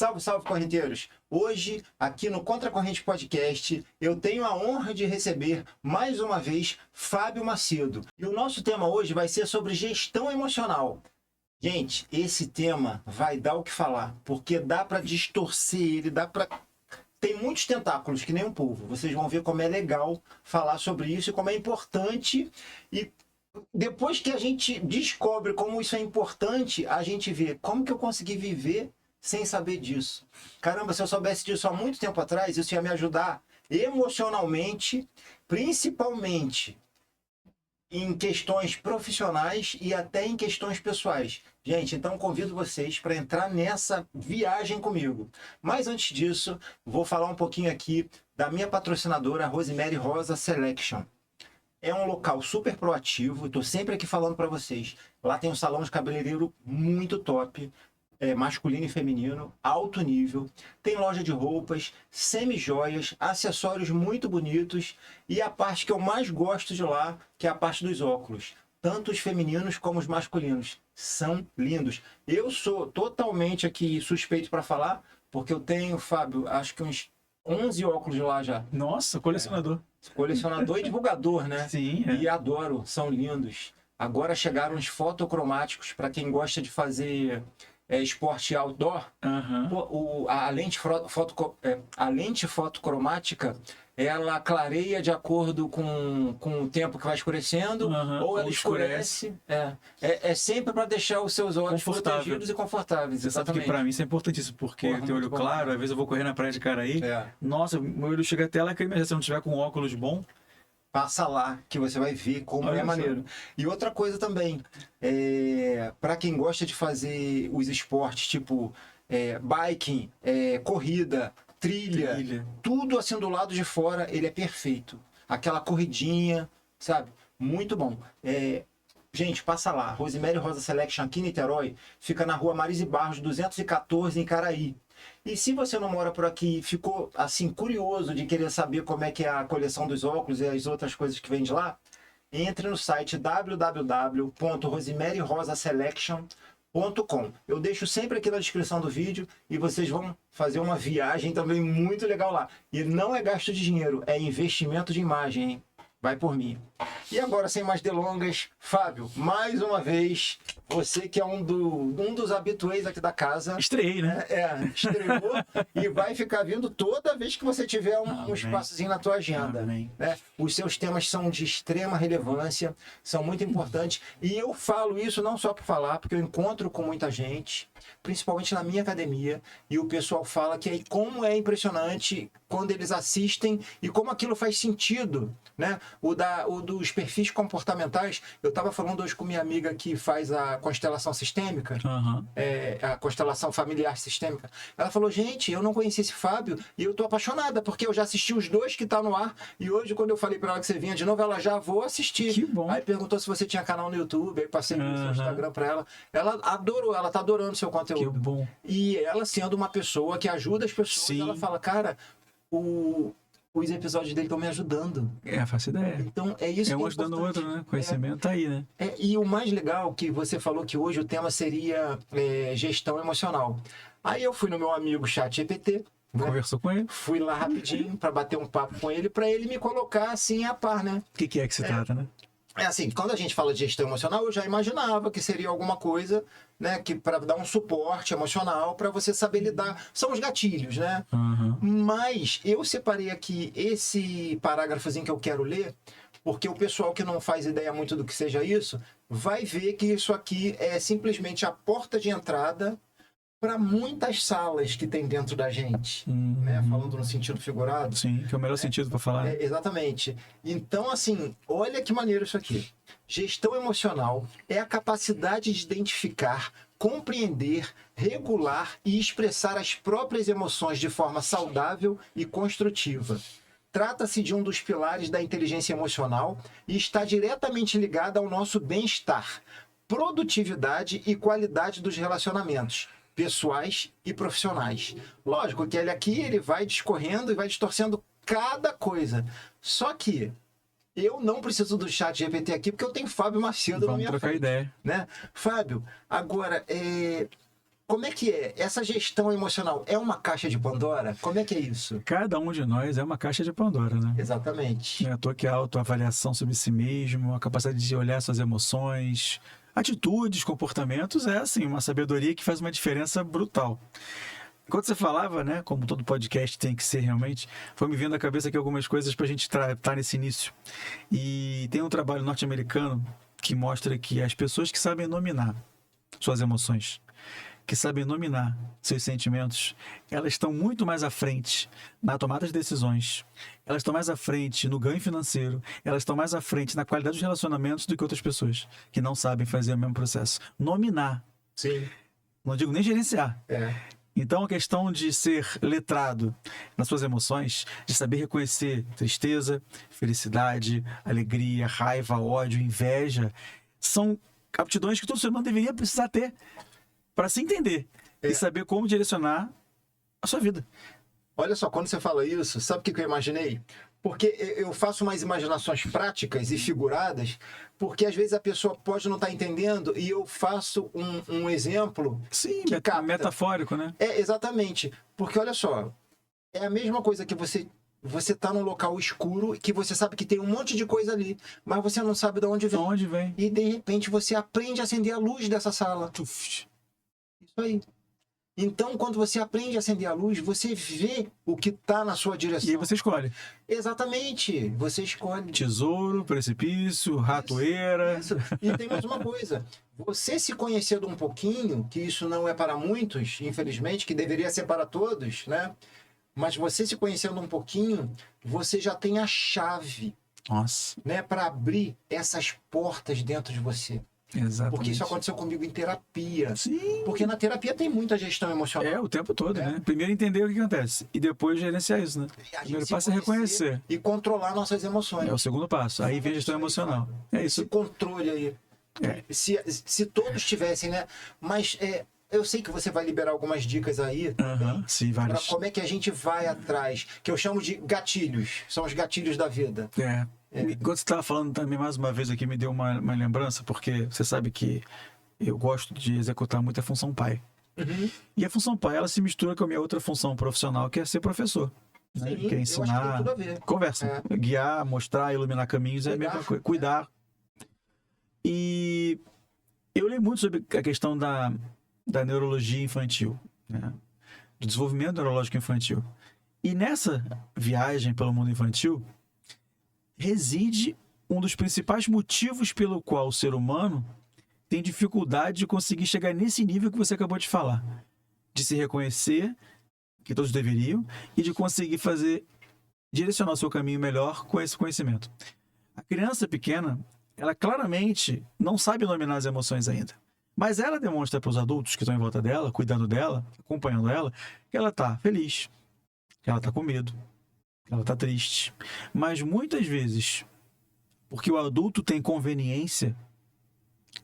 Salve, salve, correnteiros! Hoje, aqui no Contra a Corrente Podcast, eu tenho a honra de receber, mais uma vez, Fábio Macedo. E o nosso tema hoje vai ser sobre gestão emocional. Gente, esse tema vai dar o que falar, porque dá para distorcer ele, tem muitos tentáculos, que nem um polvo. Vocês vão ver como é legal falar sobre isso e como é importante. E depois que a gente descobre como isso é importante, a gente vê como que eu consegui viver sem saber disso. Caramba, se eu soubesse disso há muito tempo atrás, isso ia me ajudar emocionalmente, principalmente em questões profissionais e até em questões pessoais. Gente, então convido vocês para entrar nessa viagem comigo. Mas antes disso, vou falar um pouquinho aqui da minha patrocinadora, Rosemary Rosa Selection. É um local super proativo, estou sempre aqui falando para vocês. Lá tem um salão de cabeleireiro muito top, masculino e feminino, alto nível. Tem loja de roupas, semi-joias, acessórios muito bonitos e a parte que eu mais gosto de lá, que é a parte dos óculos. Tanto os femininos como os masculinos. São lindos. Eu sou totalmente aqui suspeito para falar, porque eu tenho, Fábio, acho que uns 11 óculos lá já. Nossa, colecionador. Colecionador e divulgador, né? Sim, E adoro, são lindos. Agora chegaram os fotocromáticos para quem gosta de fazer esporte outdoor. Uhum. A lente fotocromática, ela clareia de acordo com o tempo que vai escurecendo, ou ela escurece. É sempre para deixar os seus olhos protegidos e confortáveis. Você sabe que para mim isso é importantíssimo, porque eu tenho olho claro, às vezes eu vou correr na praia de Caraí. Nossa, meu olho chega até lá, que se eu não tiver com óculos bom. Passa lá, que você vai ver como é maneiro. E outra coisa também, para quem gosta de fazer os esportes, tipo biking, corrida, trilha, tudo assim do lado de fora, ele é perfeito. Aquela corridinha, sabe? Muito bom. Gente, passa lá. Rosemary Rosa Selection aqui em Niterói, fica na rua Marise Barros, 214, em Caraí. E se você não mora por aqui e ficou assim curioso de querer saber como é que é a coleção dos óculos e as outras coisas que vem de lá, entre no site www.rosemaryrosaselection.com. Eu deixo sempre aqui na descrição do vídeo e vocês vão fazer uma viagem também muito legal lá. E não é gasto de dinheiro, é investimento de imagem, hein? Vai por mim. E agora, sem mais delongas, Fábio, mais uma vez, você que é um dos habituês aqui da casa. Estreiei, né? Estreou e vai ficar vindo toda vez que você tiver um espaçozinho na tua agenda. Né? Os seus temas são de extrema relevância, são muito importantes. E eu falo isso não só por falar, porque eu encontro com muita gente, principalmente na minha academia, e o pessoal fala que como é impressionante quando eles assistem e como aquilo faz sentido, né? O dos perfis comportamentais, eu estava falando hoje com minha amiga que faz a constelação sistêmica, a constelação familiar sistêmica. Ela falou, gente, eu não conheci esse Fábio e eu tô apaixonada, porque eu já assisti os dois que tá no ar, e hoje quando eu falei para ela que você vinha de novo, ela já vou assistir. Que bom. Aí perguntou se você tinha canal no YouTube, aí passei no seu Instagram para ela. Ela adorou, ela tá adorando o seu conteúdo. Que bom. E ela sendo uma pessoa que ajuda as pessoas, sim, ela fala, cara, os episódios dele estão me ajudando. Faço ideia. Então, é isso que é um ajudando o outro, né? Conhecimento tá aí, né? E o mais legal que você falou que hoje o tema seria gestão emocional. Aí eu fui no meu amigo ChatGPT, né? Conversou com ele? Fui lá rapidinho para bater um papo com ele, para ele me colocar assim a par, né? O que é que se trata, né? Assim, quando a gente fala de gestão emocional, eu já imaginava que seria alguma coisa, né, que para dar um suporte emocional para você saber lidar. São os gatilhos, né? Mas eu separei aqui esse parágrafozinho que eu quero ler, porque o pessoal que não faz ideia muito do que seja isso, vai ver que isso aqui é simplesmente a porta de entrada para muitas salas que tem dentro da gente, né? Falando no sentido figurado. Sim, que é o melhor sentido para falar. Exatamente. Então, assim, olha que maneiro isso aqui. Gestão emocional é a capacidade de identificar, compreender, regular e expressar as próprias emoções de forma saudável e construtiva. Trata-se de um dos pilares da inteligência emocional e está diretamente ligada ao nosso bem-estar, produtividade e qualidade dos relacionamentos pessoais e profissionais. Lógico que ele vai discorrendo e vai distorcendo cada coisa. Só que eu não preciso do ChatGPT aqui, porque eu tenho Fábio Macedo na minha frente. Vamos trocar ideia. Né? Fábio, agora, como é que é? Essa gestão emocional é uma caixa de Pandora? Como é que é isso? Cada um de nós é uma caixa de Pandora, né? Exatamente. Não é à toa que a autoavaliação sobre si mesmo, a capacidade de olhar suas emoções, atitudes, comportamentos, é assim, uma sabedoria que faz uma diferença brutal. Enquanto você falava, né, como todo podcast tem que ser realmente, foi me vindo à cabeça aqui algumas coisas para a gente tratar nesse início. E tem um trabalho norte-americano que mostra que as pessoas que sabem nominar suas emoções, que sabem nominar seus sentimentos, elas estão muito mais à frente na tomada de decisões, elas estão mais à frente no ganho financeiro, elas estão mais à frente na qualidade dos relacionamentos do que outras pessoas que não sabem fazer o mesmo processo. Nominar. Sim. Não digo nem gerenciar. É. Então, a questão de ser letrado nas suas emoções, de saber reconhecer tristeza, felicidade, alegria, raiva, ódio, inveja, são aptidões que todo ser humano deveria precisar ter para se entender e saber como direcionar a sua vida. Olha só, quando você fala isso, sabe o que eu imaginei? Porque eu faço umas imaginações práticas e figuradas, porque às vezes a pessoa pode não estar entendendo e eu faço um exemplo. Sim, que capta. Metafórico, né? É, exatamente. Porque olha só, é a mesma coisa que você tá num local escuro que você sabe que tem um monte de coisa ali, mas você não sabe de onde vem. De onde vem? E de repente você aprende a acender a luz dessa sala. Isso aí. Então, quando você aprende a acender a luz, você vê o que está na sua direção. E aí você escolhe. Exatamente. Você escolhe. Tesouro, precipício, ratoeira. Isso. E tem mais uma coisa. Você se conhecendo um pouquinho, que isso não é para muitos, infelizmente, que deveria ser para todos, né? Mas você se conhecendo um pouquinho, você já tem a chave, Nossa. né, para abrir essas portas dentro de você. Exatamente. Porque isso aconteceu comigo em terapia. Sim. Porque na terapia tem muita gestão emocional. É, o tempo todo, né? Primeiro entender o que acontece e depois gerenciar isso, né? O primeiro passo é reconhecer. E controlar nossas emoções. É o segundo passo. Aí vem a gestão emocional. É isso. Esse controle aí. É. Se todos tivessem, né? Mas eu sei que você vai liberar algumas dicas aí. Sim, várias. Como é que a gente vai atrás. Que eu chamo de gatilhos. São os gatilhos da vida. Enquanto você estava falando também, mais uma vez aqui, me deu uma lembrança, porque você sabe que eu gosto de executar muito a função pai. E a função pai, ela se mistura com a minha outra função profissional, que é ser professor. Né? Sim, que é ensinar, conversa, guiar, mostrar, iluminar caminhos, é a mesma coisa, cuidar. E eu li muito sobre a questão da neurologia infantil, né? Do desenvolvimento neurológico infantil. E nessa viagem pelo mundo infantil, reside um dos principais motivos pelo qual o ser humano tem dificuldade de conseguir chegar nesse nível que você acabou de falar. De se reconhecer, que todos deveriam, e de conseguir direcionar o seu caminho melhor com esse conhecimento. A criança pequena, ela claramente não sabe nominar as emoções ainda. Mas ela demonstra para os adultos que estão em volta dela, cuidando dela, acompanhando ela, que ela está feliz, que ela está com medo, ela está triste. Mas muitas vezes, porque o adulto tem conveniência,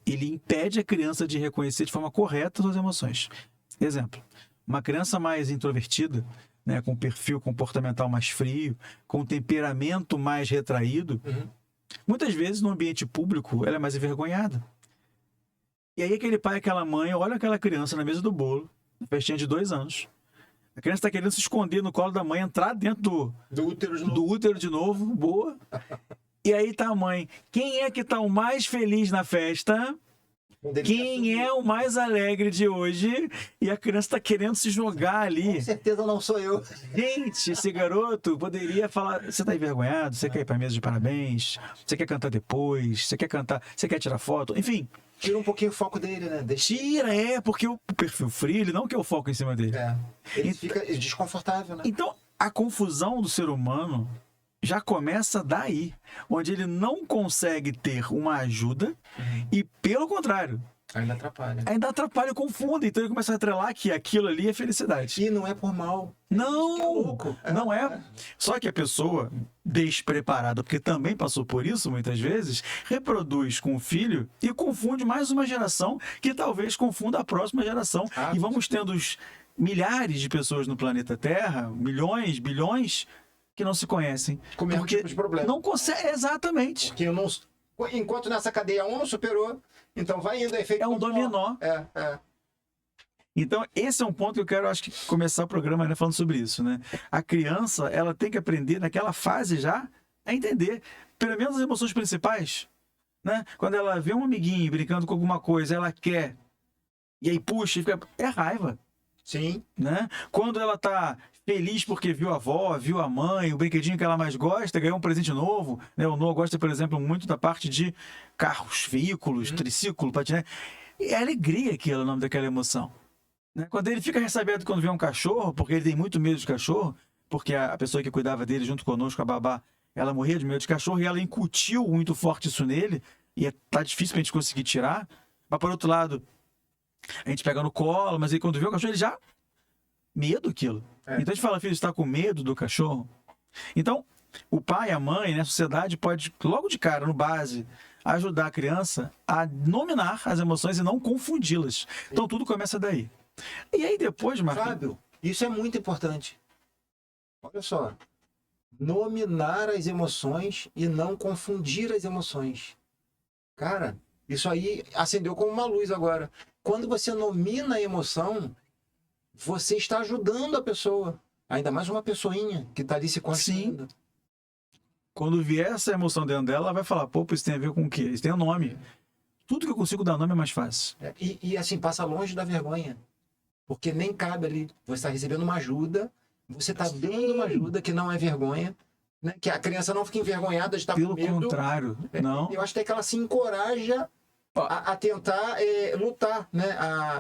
ele impede a criança de reconhecer de forma correta suas emoções. Exemplo, uma criança mais introvertida, né, com perfil comportamental mais frio, com temperamento mais retraído, muitas vezes no ambiente público ela é mais envergonhada. E aí aquele pai, aquela mãe, olha aquela criança na mesa do bolo, na festinha de 2 anos. A criança está querendo se esconder no colo da mãe, entrar dentro do útero de novo, boa. E aí tá a mãe. Quem é que tá o mais feliz na festa? Quem é o mais alegre de hoje? E a criança tá querendo se jogar ali. Com certeza não sou eu. Gente, esse garoto poderia falar: você tá envergonhado? Você quer ir pra mesa de parabéns? Você quer cantar depois? Você quer cantar? Você quer tirar foto? Enfim. Tira um pouquinho o foco dele, né? Tira, porque o perfil frio, ele não quer o foco em cima dele. Ele fica desconfortável, né? Então, a confusão do ser humano já começa daí, onde ele não consegue ter uma ajuda e, pelo contrário, Ainda atrapalha e confunde. Então ele começa a atrelar que aquilo ali é felicidade. E não é por mal. Não, não é. Só que a pessoa despreparada, porque também passou por isso muitas vezes, reproduz com o filho e confunde mais uma geração que talvez confunda a próxima geração. E vamos tendo milhares de pessoas no planeta Terra, milhões, bilhões, que não se conhecem. Com o mesmo tipo de problema. Não consegue, exatamente. Porque eu não... Enquanto nessa cadeia um não superou, então vai indo. É um dominó. Então, esse é um ponto que eu quero, acho que, começar o programa, né, falando sobre isso, né? A criança, ela tem que aprender naquela fase já a entender, pelo menos as emoções principais, né? Quando ela vê um amiguinho brincando com alguma coisa, ela quer, e aí puxa, e fica... é raiva, Sim. né? Quando ela tá feliz porque viu a avó, viu a mãe, o brinquedinho que ela mais gosta, ganhou um presente novo, né? O Noah gosta, por exemplo, muito da parte de carros, veículos, triciclo, patinete. E é alegria aquilo, é o nome daquela emoção, né? Quando ele fica ressabiado quando vê um cachorro, porque ele tem muito medo de cachorro, porque a pessoa que cuidava dele junto conosco, a babá, ela morria de medo de cachorro e ela incutiu muito forte isso nele, e tá difícil pra gente conseguir tirar. Mas, por outro lado, a gente pega no colo, mas aí quando vê o cachorro, ele já... medo aquilo. É. Então a gente fala, filho, você está com medo do cachorro? Então, o pai, a mãe, né, a sociedade pode, logo de cara, no base, ajudar a criança a nominar as emoções e não confundi-las. Então tudo começa daí. E aí depois, Marquinhos... Fábio, isso é muito importante. Olha só. Nominar as emoções e não confundir as emoções. Cara, isso aí acendeu como uma luz agora. Quando você nomina a emoção, você está ajudando a pessoa. Ainda mais uma pessoinha que está ali se construindo. Quando vier essa emoção dentro dela, ela vai falar, pô, isso tem a ver com o quê? Isso tem um nome. Tudo que eu consigo dar nome é mais fácil. E assim, passa longe da vergonha. Porque nem cabe ali. Você está recebendo uma ajuda, você está dando uma ajuda que não é vergonha, né? Que a criança não fica envergonhada de estar Pelo com medo. contrário, não. Eu acho até que ela se encoraja a tentar lutar, né?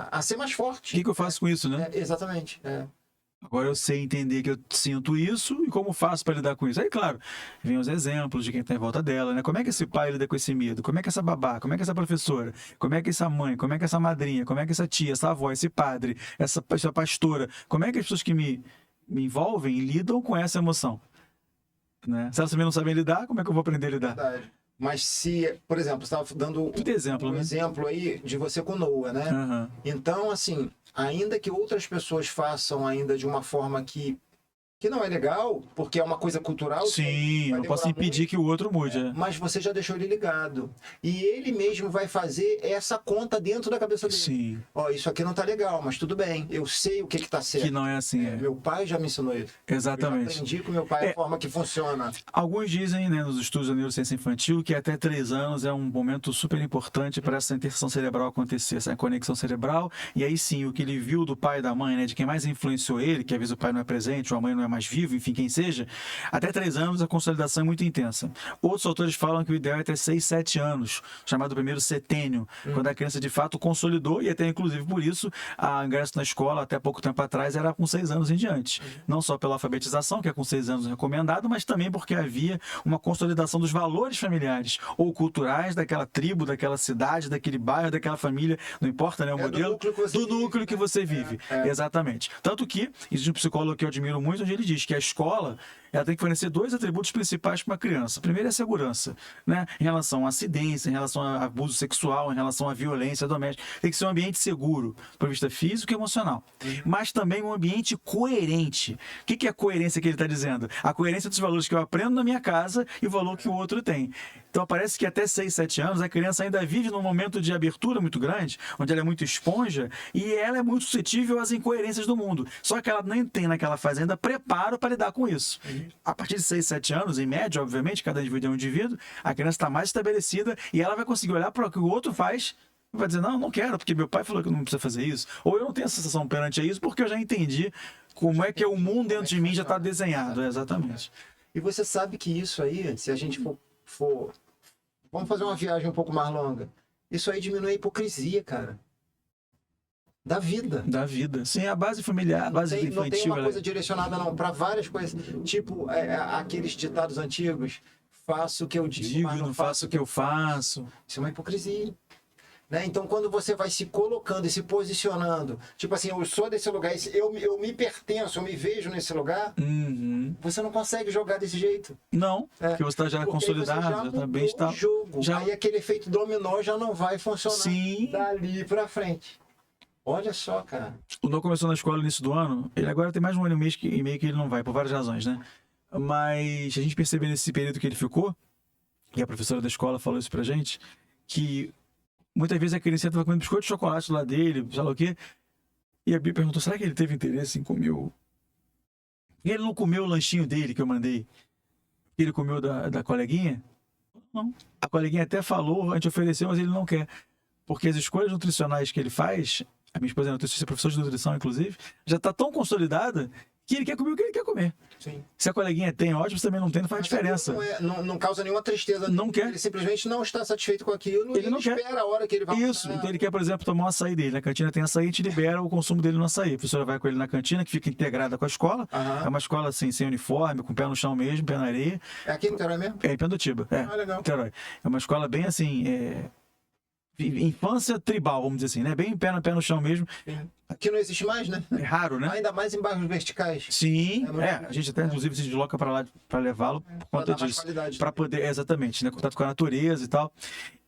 A ser mais O forte. que eu faço com isso, né? Exatamente. Agora eu sei entender que eu sinto isso e como faço para lidar com isso. Aí, claro, vem os exemplos de quem está em volta dela, né? Como é que esse pai lida com esse medo? Como é que essa babá? Como é que essa professora? Como é que essa mãe? Como é que essa madrinha? Como é que essa tia, essa avó, esse padre, essa pastora? Como é que as pessoas que me envolvem lidam com essa emoção? Né? Se elas também não sabem lidar, como é que eu vou aprender a lidar? Verdade. Mas se, por exemplo, você estava dando exemplo, né? exemplo aí de você com Noah, né? Uhum. Então, assim, ainda que outras pessoas façam ainda de uma forma que não é legal, porque é uma coisa cultural. Sim, eu não posso impedir muito, que o outro mude. mas você já deixou ele ligado. E ele mesmo vai fazer essa conta dentro da cabeça dele. Sim. Ó, isso aqui não tá legal, mas tudo bem. Eu sei o que tá certo. Que não é assim. Meu pai já me ensinou isso. Exatamente. Eu já aprendi com meu pai a forma que funciona. Alguns dizem, né, nos estudos da neurociência infantil, que até 3 anos é um momento super importante para essa interseção cerebral acontecer, essa conexão cerebral. E aí sim, o que ele viu do pai e da mãe, né, de quem mais influenciou ele, que às vezes o pai não é presente, ou a mãe não é mais vivo, enfim, quem seja, até 3 anos a consolidação é muito intensa. Outros autores falam que o ideal é até 6, 7 anos, chamado primeiro setênio, quando a criança de fato consolidou, e até inclusive por isso, a ingresso na escola até pouco tempo atrás era com 6 anos em diante. Não só pela alfabetização, que é com 6 anos recomendado, mas também porque havia uma consolidação dos valores familiares ou culturais daquela tribo, daquela cidade, daquele bairro, daquela família, não importa, né, o modelo, do núcleo que você vive. Exatamente. Tanto que existe um psicólogo que eu admiro muito, onde ele diz que a escola, ela tem que fornecer 2 atributos principais para uma criança. Primeiro é a segurança, né? Em relação à acidência, em relação a abuso sexual, em relação à violência doméstica. Tem que ser um ambiente seguro, do ponto de vista físico e emocional. Mas também um ambiente coerente. O que é a coerência que ele está dizendo? A coerência dos valores que eu aprendo na minha casa e o valor que o outro tem. Então parece que até 6, 7 anos a criança ainda vive num momento de abertura muito grande, onde ela é muito esponja e ela é muito suscetível às incoerências do mundo. Só que ela nem tem naquela fase ainda preparo para lidar com isso. A partir de 6, 7 anos, em média, obviamente, cada indivíduo é um indivíduo, a criança está mais estabelecida e ela vai conseguir olhar para o que o outro faz e vai dizer, não quero, porque meu pai falou que não precisa fazer isso. Ou eu não tenho essa sensação perante a isso porque eu já entendi como é que o mundo dentro de mim já está desenhado. Exatamente. E você sabe que isso aí, se a gente for... Vamos fazer uma viagem um pouco mais longa. Isso aí diminui a hipocrisia, cara. Da vida. Da vida. Sim, a base familiar, a base infantil. Não tem uma coisa direcionada, não, para várias coisas. Tipo, aqueles ditados antigos. Faço o que eu digo, mas não faço o que eu faço. Isso é uma hipocrisia. Né? Então, quando você vai se colocando e se posicionando, tipo assim, eu sou desse lugar, eu me pertenço, eu me vejo nesse lugar, você não consegue jogar desse jeito. Não, porque você está já consolidado, já bem está. Aí aquele efeito dominó já não vai funcionar. Sim. Dali pra frente. Olha só, cara. O Noah começou na escola no início do ano, ele agora tem mais de 1 ano e meio que ele não vai, por várias razões, né? Mas a gente percebeu nesse período que ele ficou, e a professora da escola falou isso pra gente, que muitas vezes a criança estava comendo biscoito de chocolate lá dele, sei lá o quê, E a Bia perguntou, será que ele teve interesse em comer o... Ele não comeu o lanchinho dele que eu mandei? Ele comeu da coleguinha? Não. A coleguinha até falou, a gente ofereceu, mas ele não quer. Porque as escolhas nutricionais que ele faz, a minha esposa é nutricionista, professora de nutrição, inclusive, já está tão consolidada que ele quer comer o que ele quer comer. Sim. Se a coleguinha tem, ótimo, se também não tem, não faz diferença. Não causa nenhuma tristeza. Não quer. Ele simplesmente não está satisfeito com aquilo Ele não quer. espera a hora que ele vai Isso, então ele quer, por exemplo, tomar um açaí dele. Na cantina tem açaí, a gente libera o consumo dele no açaí. A professora vai com ele na cantina, que fica integrada com a escola. Aham. É uma escola assim, sem uniforme, com pé no chão mesmo, pé na areia. É aqui no Niterói mesmo? É em Pendotiba. É, Legal. Niterói. É uma escola bem assim, infância tribal, vamos dizer assim, né? Bem pé no chão mesmo. Sim. Aqui não existe mais, né? É raro, né? Ainda mais em bairros verticais. Sim, muito a gente até inclusive se desloca para lá para levá-lo por Pra conta dar mais disso. qualidade. Para poder, exatamente, né? Contato com a natureza e tal.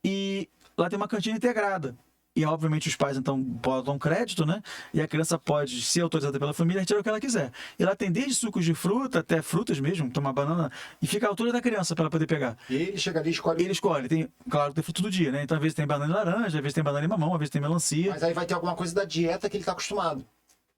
E lá tem uma cantina integrada. E, obviamente, os pais, então, botam crédito, né? E a criança pode, se autorizada pela família, retirar o que ela quiser. E lá tem desde sucos de fruta até frutas mesmo, tomar banana, e fica à altura da criança para ela poder pegar. E ele chega ali e escolhe. Ele escolhe, tem, claro, tem fruta do dia, né? Então, às vezes tem banana e laranja, às vezes tem banana e mamão, às vezes tem melancia. Mas aí vai ter alguma coisa da dieta que ele está acostumado.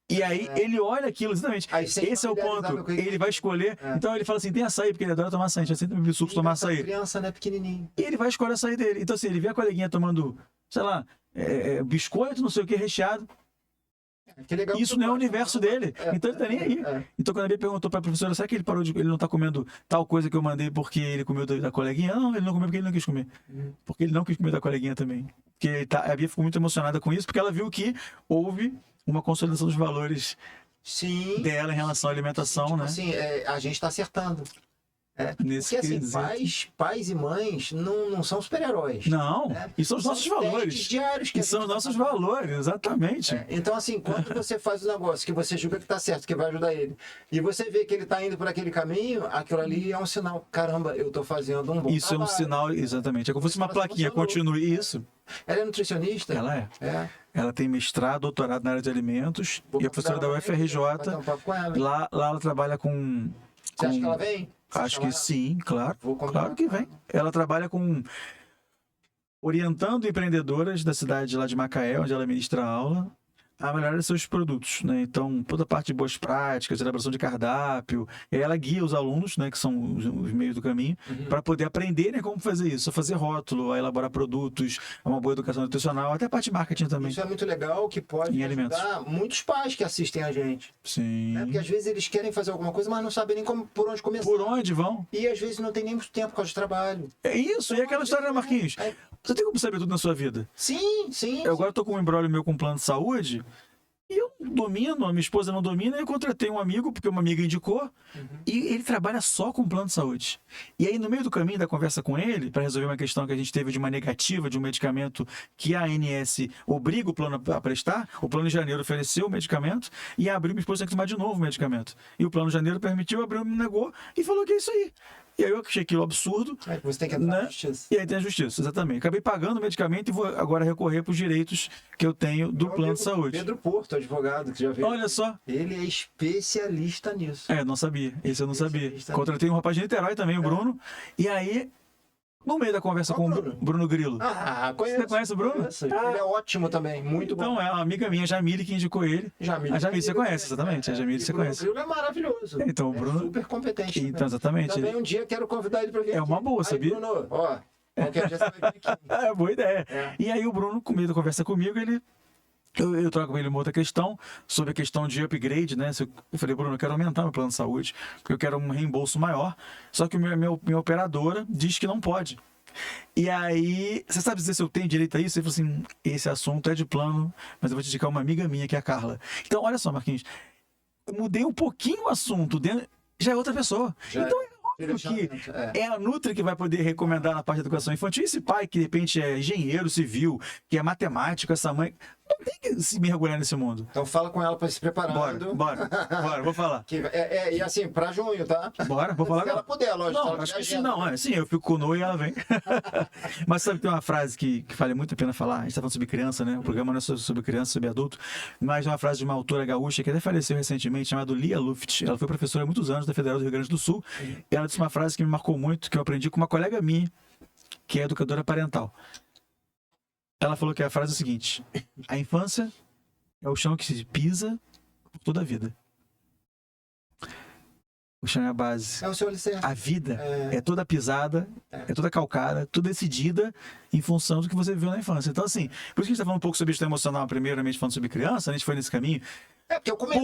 E aí ele olha aquilo, exatamente. Aí, sem Esse é o familiarizar ponto. com ele. Ele vai escolher. Então ele fala assim: tem açaí, porque ele adora tomar açaí. A gente sempre bebe suco tomar açaí. Criança, né? Pequenininho. E ele vai escolher açaí dele. Então, assim, ele vê a coleguinha tomando, sei lá, biscoito, não sei o que, recheado. Que legal. Isso não é o universo dele. Então ele tá nem aí. Então, quando a Bia perguntou pra professora, será que ele parou de. Ele não tá comendo tal coisa que eu mandei porque ele comeu da coleguinha? Não, ele não comeu porque ele não quis comer. Porque ele não quis comer da coleguinha também. Porque a Bia ficou muito emocionada com isso, porque ela viu que houve uma consolidação dos valores Sim. dela em relação à alimentação, Tipo né? assim, a gente está acertando. Nesse Porque assim, quesito. pais e mães não são super-heróis. Não, né? e são os nossos testes valores. diários que E a são os gente tá nossos fazendo. valores, exatamente. Então, assim, quando você faz o negócio que você julga que tá certo, que vai ajudar ele, e você vê que ele tá indo por aquele caminho, aquilo ali é um sinal. Caramba, eu tô fazendo um bom Isso é um trabalho. sinal, exatamente. É como se fosse uma plaquinha, continue isso. Ela é nutricionista? Ela é. É. Ela tem mestrado, doutorado na área de alimentos Vou e é professora da convidar ela pra UFRJ. bater um papo com ela. Lá ela trabalha com. Você acha que ela vem? Você Acho chama que ela? sim, claro. Vou combinar. Claro que vem. Ela trabalha com orientando empreendedoras da cidade lá de Macaé, onde ela ministra aula, a melhorar seus produtos, né? Então, toda a parte de boas práticas, elaboração de cardápio, e aí ela guia os alunos, né, que são os meios do caminho, para poder aprenderem como fazer isso, a fazer rótulo, a elaborar produtos, uma boa educação nutricional, até a parte de marketing também. Isso é muito legal, que pode Em alimentos. ajudar muitos pais que assistem a gente. Sim. Né? Porque às vezes eles querem fazer alguma coisa, mas não sabem nem por onde começar. Por onde vão? E às vezes não tem nem muito tempo por causa de trabalho. É isso, e aquela história, né, Marquinhos? Você tem como saber tudo na sua vida. Sim, sim. Eu agora tô com um embrólio meu com plano de saúde, e eu não domino, a minha esposa não domina, e eu contratei um amigo, porque uma amiga indicou, e ele trabalha só com plano de saúde. E aí, no meio do caminho da conversa com ele, para resolver uma questão que a gente teve de uma negativa de um medicamento que a ANS obriga o plano a prestar, o plano de janeiro ofereceu o medicamento, e abriu, minha esposa tem que tomar de novo o medicamento. E o plano de janeiro permitiu, abriu, me negou, e falou que é isso aí. E aí eu achei aquilo absurdo. Você tem que entrar né? na justiça. E aí tem a justiça, exatamente. Acabei pagando o medicamento e vou agora recorrer para os direitos que eu tenho do plano de saúde. Pedro Porto, advogado, que já veio. Olha só. Ele é especialista nisso. Não sabia. Esse eu não sabia. Contratei um rapaz de Niterói também, o Bruno. E aí, no meio da conversa Qual com Bruno? o Bruno Grilo. Conheço. Você conhece o Bruno? Conheço. Ele é ótimo também, muito bom. Então, é uma amiga minha, Jamile, que indicou ele. Jamile. A Jamile você conhece, exatamente. A Jamile você conhece. O Bruno é maravilhoso. Então, o Bruno. É super competente. Então, exatamente. Também um dia quero convidar ele para vir É uma aqui. boa, sabia? Aí, Bruno, ó, qualquer dia você vai vir aqui. É, boa ideia. É. E aí o Bruno, com medo da conversa comigo, eu troco com ele uma outra questão, sobre a questão de upgrade, né? Eu falei, Bruno, eu quero aumentar meu plano de saúde, porque eu quero um reembolso maior. Só que minha operadora diz que não pode. E aí, você sabe dizer se eu tenho direito a isso? Ele falou assim, esse assunto é de plano, mas eu vou te indicar uma amiga minha, que é a Carla. Então, olha só, Marquinhos, eu mudei um pouquinho o assunto, já é outra pessoa. Então, óbvio que é a Nutri que vai poder recomendar na parte de educação infantil. Esse pai que de repente é engenheiro civil, que é matemático, essa mãe, não tem que se mergulhar nesse mundo. Então fala com ela para se preparando. Bora, vou falar. E assim, para junho, tá? Bora, vou falar Se ela agora. puder, lógico. Não, acho que sim, não. Sim, eu fico com o no e ela vem. Mas sabe que tem uma frase que vale muito a pena falar? A gente tá falando sobre criança, né? O programa não é sobre criança, sobre adulto. Mas é uma frase de uma autora gaúcha que até faleceu recentemente, chamada Lia Luft. Ela foi professora há muitos anos da Federal do Rio Grande do Sul. E ela disse uma frase que me marcou muito, que eu aprendi com uma colega minha, que é educadora parental. Ela falou que a frase é a seguinte: a infância é o chão que se pisa por toda a vida. O chão é a base. É o seu alicerce. A vida é toda pisada, é toda calcada, toda decidida em função do que você viveu na infância. Então, assim, por isso que a gente está falando um pouco sobre gestão emocional, primeiramente falando sobre criança, a gente foi nesse caminho. Porque é o começo.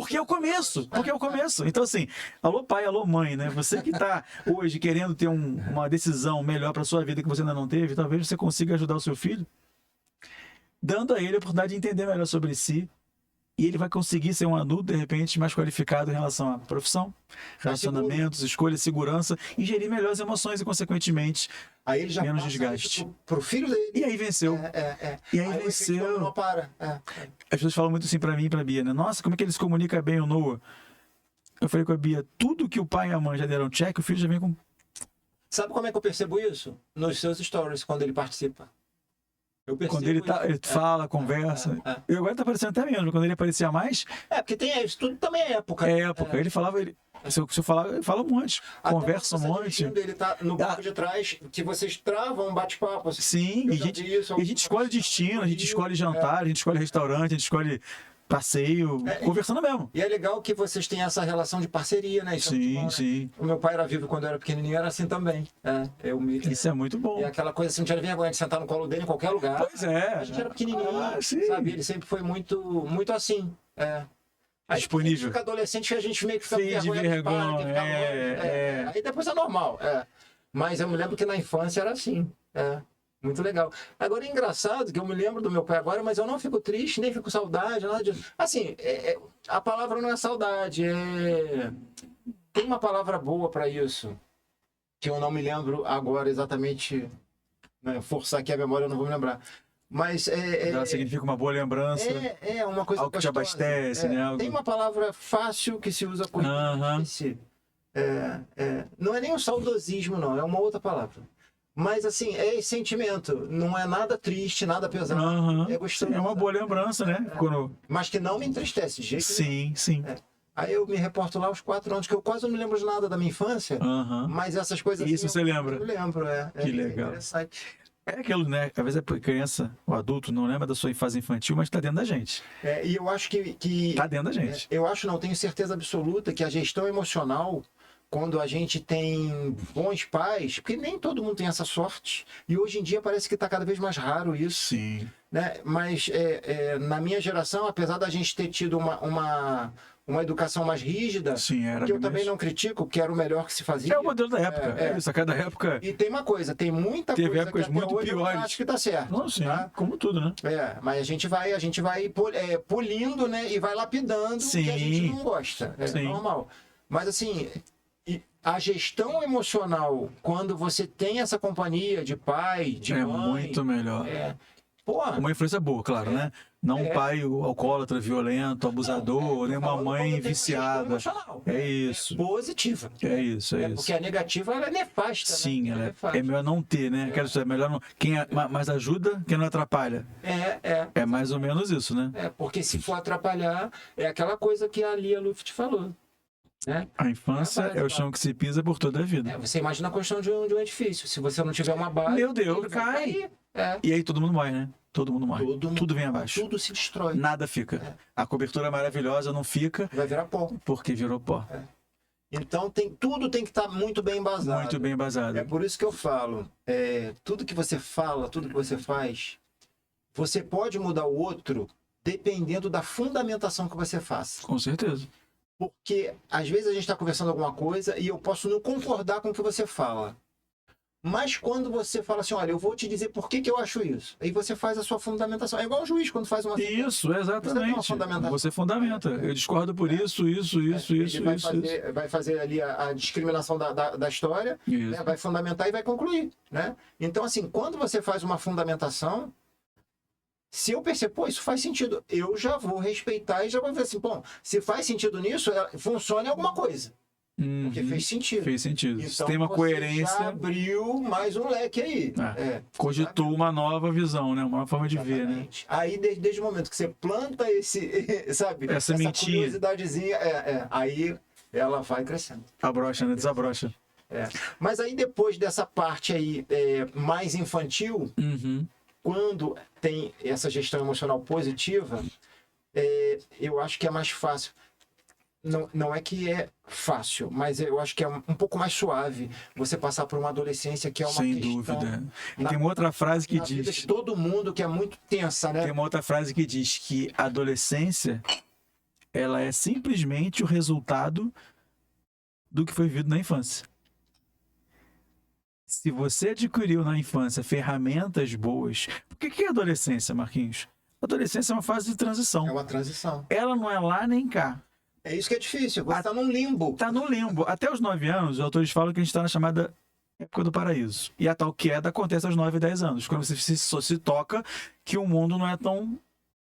Porque é o começo. Então, assim, alô pai, alô mãe, né? Você que está hoje querendo ter uma decisão melhor para sua vida que você ainda não teve, talvez você consiga ajudar o seu filho, dando a ele a oportunidade de entender melhor sobre si. E ele vai conseguir ser um adulto, de repente, mais qualificado em relação à profissão, relacionamentos, escolha, segurança, e gerir melhor as emoções e, consequentemente, aí ele já menos passa desgaste. isso pro filho dele. E aí venceu. E aí o venceu. efeito não para. As pessoas falam muito assim pra mim e pra Bia, né? Nossa, como é que ele se comunica bem, o Noah? Eu falei com a Bia, tudo que o pai e a mãe já deram check, o filho já vem com... Sabe como é que eu percebo isso? Nos seus stories, quando ele participa. Eu percebo Quando ele fala, conversa. E agora tá aparecendo até menos, quando ele aparecia mais... porque tem isso, tudo também é época. É época. Ele falava... Se eu falar, ele fala um monte. Até conversa um monte. Ele tá no banco de trás, que vocês travam um bate-papo. Assim. Sim, e a gente escolhe destino, a gente escolhe jantar, a gente escolhe restaurante, a gente escolhe passeio, conversando mesmo. E é legal que vocês têm essa relação de parceria, né? Isso sim, é bom, sim. Né? O meu pai era vivo quando eu era pequenininho, era assim também. Isso é muito bom. E aquela coisa assim, não tinha vergonha de sentar no colo dele em qualquer lugar. Pois é. A gente era pequenininho, sabe? Ele sempre foi muito, muito assim. Aí disponível. A gente fica adolescente, a gente meio que fica de vergonha. Aí depois é normal. Mas eu me lembro que na infância era assim. Muito legal. Agora é engraçado que eu me lembro do meu pai agora, mas eu não fico triste, nem fico saudade, nada disso. Assim, a palavra não é saudade, tem uma palavra boa para isso, que eu não me lembro agora exatamente, né? Forçar aqui a memória, eu não vou me lembrar. Mas ela significa uma boa lembrança. Uma coisa algo que te abastece, né? Tem uma palavra fácil que se usa com não é nem o saudosismo, não, é uma outra palavra. Mas assim, é sentimento, não é nada triste, nada pesado. É gostoso. É uma boa lembrança, né? Mas que não me entristece de jeito nenhum. Sim. Aí eu me reporto lá aos 4 anos, que eu quase não me lembro de nada da minha infância, mas essas coisas isso assim, você lembra? Eu lembro, Que legal. É aquilo, né? Às vezes a criança, o adulto, não lembra da sua fase infantil, mas está dentro da gente. E eu acho que... Está dentro da gente. Tenho certeza absoluta que a gestão emocional, quando a gente tem bons pais, porque nem todo mundo tem essa sorte, e hoje em dia parece que está cada vez mais raro isso. Sim. Né? Mas na minha geração, apesar da gente ter tido uma educação mais rígida, que eu também não critico, que era o melhor que se fazia. É o modelo da época. Isso, a cada época... E tem uma coisa, tem muita Teve coisa épocas que muito hoje piores. eu acho que tá certo. Não, sim, tá? como tudo, né? Mas a gente vai polindo, né? E vai lapidando o que a gente não gosta. É normal. Mas assim... A gestão emocional, quando você tem essa companhia de pai, de mãe... É muito melhor. Uma influência boa, claro, né? Não um pai alcoólatra, violento, abusador, nem uma mãe viciada. É isso. Positiva. É isso. Porque a negativa ela é nefasta. Sim, né? é melhor não ter, né? Quero dizer, é melhor não... Quem mais ajuda, quem não atrapalha. É mais ou menos isso, né? Porque se for atrapalhar, é aquela coisa que a Lia Luft falou. Né? A infância é o chão que se pisa por toda a vida. Você imagina a construção de um edifício. Se você não tiver uma base... Meu Deus, cai! E aí todo mundo morre, né? Todo mundo morre. Tudo vem abaixo. Tudo se destrói. Nada fica. A cobertura maravilhosa não fica. Vai virar pó. Porque virou pó. Então tudo tem que estar muito bem embasado. Muito bem embasado. É por isso que eu falo. Tudo que você fala, tudo que você faz, você pode mudar o outro dependendo da fundamentação que você faça. Com certeza. Porque às vezes a gente está conversando alguma coisa e eu posso não concordar com o que você fala. Mas quando você fala assim, olha, eu vou te dizer por que eu acho isso. Aí você faz a sua fundamentação. É igual o juiz quando faz uma... Isso, exatamente. Você fundamenta. Eu discordo por isso. Vai fazer ali a discriminação da história, né? Vai fundamentar e vai concluir. Né? Então, assim, quando você faz uma fundamentação, se eu perceber, isso faz sentido, eu já vou respeitar e já vou ver assim, se faz sentido nisso, funciona em alguma coisa. Porque fez sentido. Fez sentido. Então, tem uma coerência. Já abriu mais um leque aí. Cogitou uma nova visão, né? Uma nova forma de ver, né? Aí, desde o momento que você planta essa sementinha, curiosidadezinha, aí ela vai crescendo. Abrocha, né? Desabrocha. Mas aí, depois dessa parte aí mais infantil, quando tem essa gestão emocional positiva, eu acho que é mais fácil. Não é que é fácil, mas eu acho que é um pouco mais suave você passar por uma adolescência que é uma Sem questão dúvida. E na- tem uma outra frase que na vida diz. de todo mundo que é muito tensa, né? Tem uma outra frase que diz que a adolescência ela é simplesmente o resultado do que foi vivido na infância. Se você adquiriu na infância ferramentas boas. Por que é adolescência, Marquinhos? A adolescência é uma fase de É transição. uma transição. Ela não é lá nem cá. É isso que é difícil. Você está num limbo. Está no limbo. Até os 9 anos, os autores falam que a gente está na chamada época do paraíso. E a tal queda acontece aos 9 e 10 anos, quando você se toca que o mundo não é tão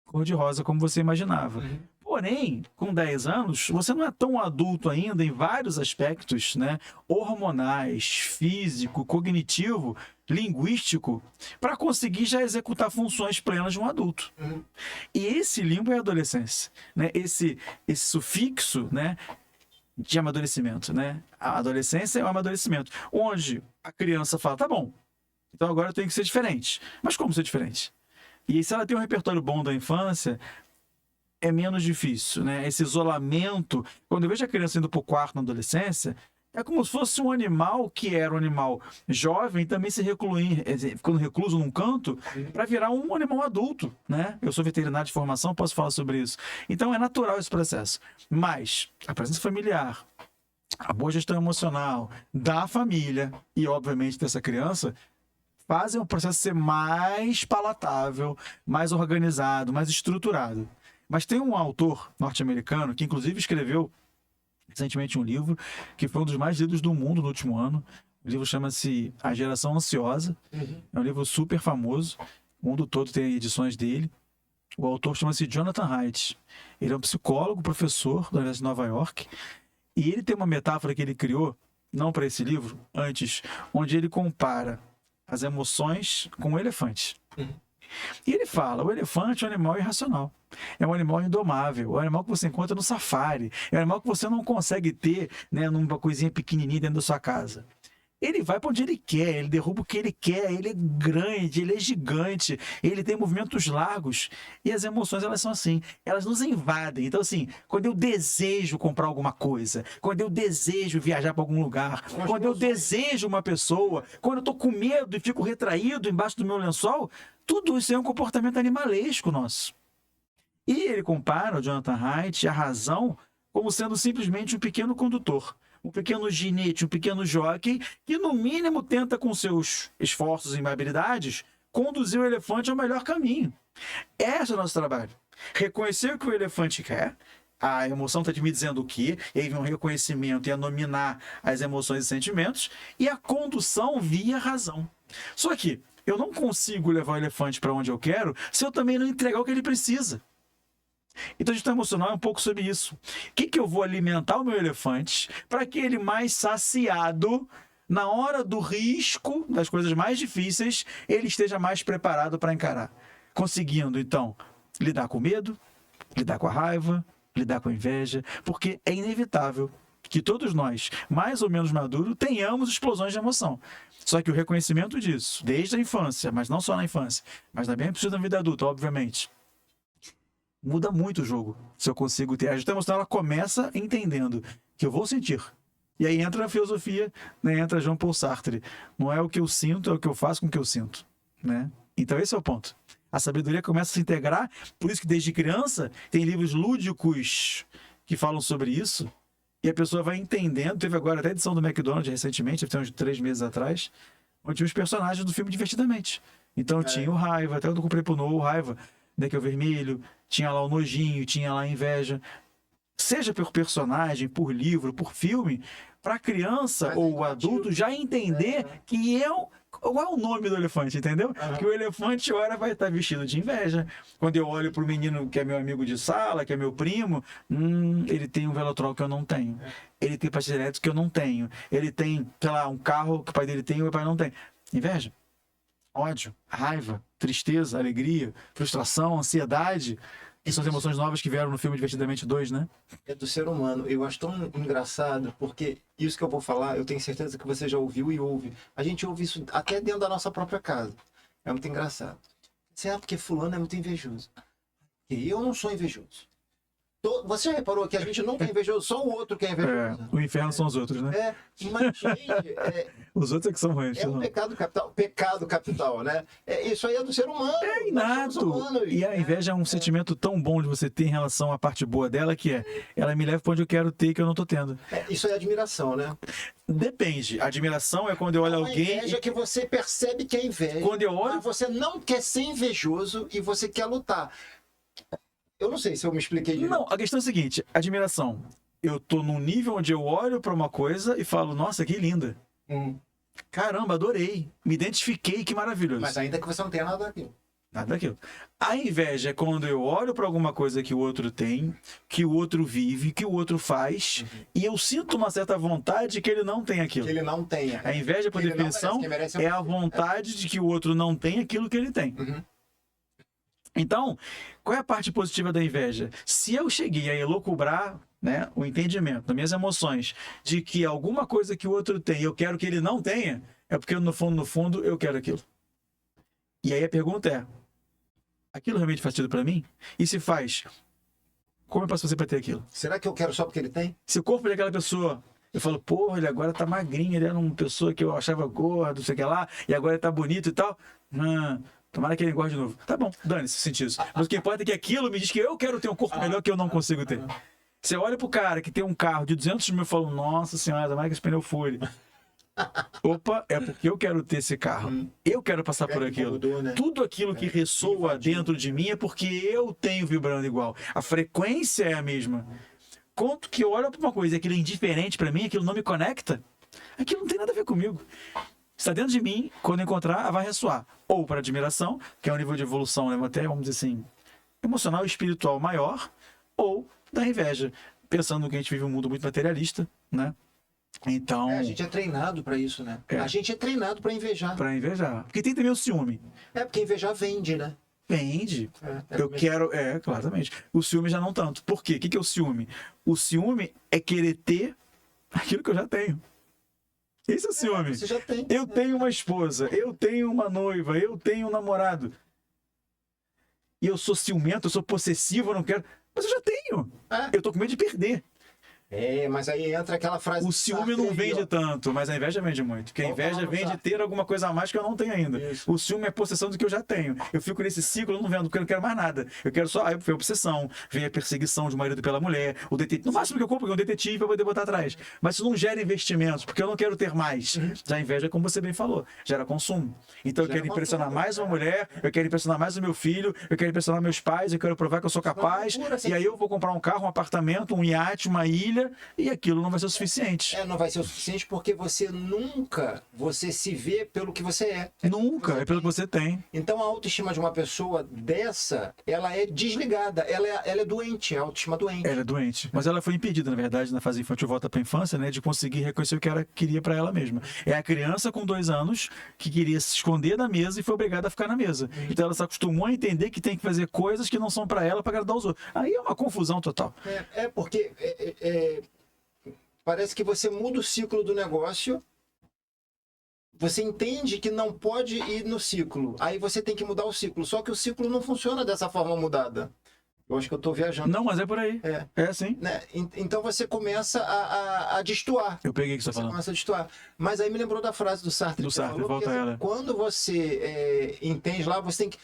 cor-de-rosa como você imaginava. Porém, com 10 anos, você não é tão adulto ainda em vários aspectos, né? Hormonais, físico, cognitivo, linguístico, para conseguir já executar funções plenas de um adulto. E esse limbo é a adolescência, né? Esse sufixo, né, de amadurecimento, né? A adolescência é o amadurecimento, onde a criança fala, tá bom, então agora eu tenho que ser diferente. Mas como ser diferente? E se ela tem um repertório bom da infância, é menos difícil, né? Esse isolamento, quando eu vejo a criança indo para o quarto na adolescência, é como se fosse um animal que era um animal jovem, também se ficando recluso num canto, para virar um animal adulto, né? Eu sou veterinário de formação, posso falar sobre isso. Então é natural esse processo. Mas a presença familiar, a boa gestão emocional da família e, obviamente, dessa criança, fazem o processo ser mais palatável, mais organizado, mais estruturado. Mas tem um autor norte-americano que, inclusive, escreveu recentemente um livro que foi um dos mais lidos do mundo no último ano. O livro chama-se A Geração Ansiosa. É um livro super famoso. O mundo todo tem edições dele. O autor chama-se Jonathan Haidt. Ele é um psicólogo, professor da Universidade de Nova York. E ele tem uma metáfora que ele criou, não para esse livro, antes, onde ele compara as emoções com o elefante. E ele fala, o elefante é um animal irracional. É um animal indomável, é um animal que você encontra no safari, é um animal que você não consegue ter, né, numa coisinha pequenininha dentro da sua casa. Ele vai para onde ele quer, ele derruba o que ele quer, ele é grande, ele é gigante, ele tem movimentos largos. E as emoções, elas são assim, elas nos invadem. Então, assim, quando eu desejo comprar alguma coisa, quando eu desejo viajar para algum lugar, quando eu desejo uma pessoa, quando eu tô com medo e fico retraído embaixo do meu lençol, tudo isso é um comportamento animalesco nosso. E ele compara, o Jonathan Haidt, a razão como sendo simplesmente um pequeno condutor, um pequeno ginete, um pequeno jockey, que no mínimo tenta com seus esforços e habilidades conduzir o elefante ao melhor caminho. Esse é o nosso trabalho. Reconhecer o que o elefante quer, a emoção está me dizendo o quê, e aí vem um reconhecimento e a nominar as emoções e sentimentos, e a condução via razão. Só que eu não consigo levar o elefante para onde eu quero se eu também não entregar o que ele precisa. Então, a gestão emocional é um pouco sobre isso. O que eu vou alimentar o meu elefante para que ele, mais saciado, na hora do risco, das coisas mais difíceis, ele esteja mais preparado para encarar. Conseguindo, então, lidar com o medo, lidar com a raiva, lidar com a inveja, porque é inevitável que todos nós, mais ou menos maduros, tenhamos explosões de emoção. Só que o reconhecimento disso, desde a infância, mas não só na infância, mas também é preciso na vida adulta, obviamente, muda muito o jogo. Se eu consigo ter a gestão emocional, ela começa entendendo que eu vou sentir. E aí entra a filosofia, né? Entra Jean Paul Sartre. Não é o que eu sinto, é o que eu faço com o que eu sinto, né? Então esse é o ponto. A sabedoria começa a se integrar, por isso que desde criança tem livros lúdicos que falam sobre isso, e a pessoa vai entendendo. Teve agora até a edição do McDonald's recentemente, tem uns 3 meses atrás, onde tinha os personagens do filme Divertidamente. Então tinha o Raiva, até quando eu comprei pro Novo, o Raiva, né, que é o vermelho, tinha lá o nojinho, tinha lá a inveja. Seja por personagem, por livro, por filme, para a criança ou o adulto já entender que qual é o nome do elefante, entendeu? Que o elefante, ora, vai estar vestido de inveja. Quando eu olho para o menino que é meu amigo de sala, que é meu primo, ele tem um Velotrol que eu não tenho. Ele tem pastilha elétrica que eu não tenho. Ele tem, sei lá, um carro que o pai dele tem e o meu pai não tem. Inveja. Ódio, raiva, tristeza, alegria, frustração, ansiedade, que são as emoções novas que vieram no filme Divertidamente 2, né? É do ser humano. Eu acho tão engraçado, porque isso que eu vou falar, eu tenho certeza que você já ouviu e ouve. A gente ouve isso até dentro da nossa própria casa. É muito engraçado. Porque fulano é muito invejoso. E eu não sou invejoso. Você já reparou que a gente não é invejoso, só o outro que é invejoso? O inferno são os outros, né? Mas, gente, Os outros é que são ruins. um pecado capital. Pecado capital, né? Isso aí é do ser humano. É inato. E a inveja é um sentimento tão bom de você ter em relação à parte boa dela, que ela me leva para onde eu quero ter, que eu não tô tendo. Isso é admiração, né? Depende. Admiração é quando eu olho alguém... Inveja que você percebe que é inveja. Quando eu olho... Mas você não quer ser invejoso e você quer lutar. Eu não sei se eu me expliquei direito. Não, a questão é a seguinte, admiração. Eu tô num nível onde eu olho para uma coisa e falo, nossa, que linda. Caramba, adorei. Me identifiquei, que maravilhoso. Mas ainda que você não tenha nada daquilo. Nada daquilo. A inveja é quando eu olho para alguma coisa que o outro tem, que o outro vive, que o outro faz, e eu sinto uma certa vontade que ele não tem aquilo. Que ele não tenha. A inveja, por definição, é a vontade de que o outro não tem aquilo que ele tem. Então, qual é a parte positiva da inveja? Se eu cheguei a elocubrar, né, o entendimento das minhas emoções de que alguma coisa que o outro tem eu quero que ele não tenha, é porque no fundo, eu quero aquilo. E aí a pergunta é, aquilo realmente faz sentido para mim? E se faz, como eu posso fazer para ter aquilo? Será que eu quero só porque ele tem? Se o corpo daquela pessoa, eu falo, porra, ele agora tá magrinho, ele era uma pessoa que eu achava gordo, não sei o que lá, e agora ele tá bonito e tal. Tomara que ele engorde de novo. Tá bom, dane-se, senti isso. Mas o que importa é que aquilo me diz que eu quero ter um corpo melhor que eu não consigo ter. Você olha pro cara que tem um carro de 200 mil e fala, nossa senhora, tomara que esse pneu fure. Opa, é porque eu quero ter esse carro. Eu quero passar por aquilo. Mudou, né? Tudo aquilo que ressoa dentro de mim é porque eu tenho vibrando igual. A frequência é a mesma. Quanto que eu olho pra uma coisa e aquilo é indiferente pra mim, aquilo não me conecta, aquilo não tem nada a ver comigo. Está dentro de mim, quando eu encontrar, vai ressoar. Ou para admiração, que é um nível de evolução, né? Até, vamos dizer assim, emocional e espiritual maior, ou da inveja, pensando que a gente vive um mundo muito materialista, né? Então... a gente é treinado para isso, né? A gente é treinado para invejar. Para invejar. Porque tem também o ciúme. Porque invejar vende, né? Vende. Eu quero... claramente. O ciúme já não tanto. Por quê? O que é o ciúme? O ciúme é querer ter aquilo que eu já tenho. Esse é o ciúme. Você já tem. Eu tenho uma esposa, eu tenho uma noiva, eu tenho um namorado. E eu sou ciumento, eu sou possessivo, eu não quero. Mas eu já tenho. Eu tô com medo de perder. Mas aí entra aquela frase... O ciúme não vende tanto, mas a inveja vende muito. Porque a inveja vem de ter alguma coisa a mais que eu não tenho ainda. Isso. O ciúme é possessão do que eu já tenho. Eu fico nesse ciclo, eu não vendo, porque eu não quero mais nada. Eu quero só... Aí vem a obsessão, vem a perseguição de marido pela mulher, o detetive... No máximo que eu compro é um detetive pra poder botar atrás. Mas isso não gera investimentos, porque eu não quero ter mais. Já a inveja, como você bem falou, gera consumo. Então eu quero impressionar mais uma mulher, eu quero impressionar mais o meu filho, eu quero impressionar meus pais, eu quero provar que eu sou capaz. E aí eu vou comprar um carro, um apartamento, um iate, uma ilha, e aquilo não vai ser o suficiente. Não vai ser o suficiente porque você nunca se vê pelo que você é. Nunca, é pelo que você tem. Então a autoestima de uma pessoa dessa, ela é desligada, ela é doente, a autoestima doente. Ela é doente. Mas ela foi impedida, na verdade, na fase infantil, volta para a infância, né, de conseguir reconhecer o que ela queria para ela mesma. É a criança com 2 anos que queria se esconder da mesa e foi obrigada a ficar na mesa. Então ela se acostumou a entender que tem que fazer coisas que não são para ela para agradar os outros. Aí é uma confusão total. Porque parece que você muda o ciclo do negócio, você entende que não pode ir no ciclo, aí você tem que mudar o ciclo, só que o ciclo não funciona dessa forma mudada. Eu acho que eu estou viajando. Não, mas é por aí. É assim. Né? Então você começa a destoar. Eu peguei o que você falou. Começa a destoar. Mas aí me lembrou da frase do Sartre. Do Sartre, volta a ela. Quando você entende lá, você tem que...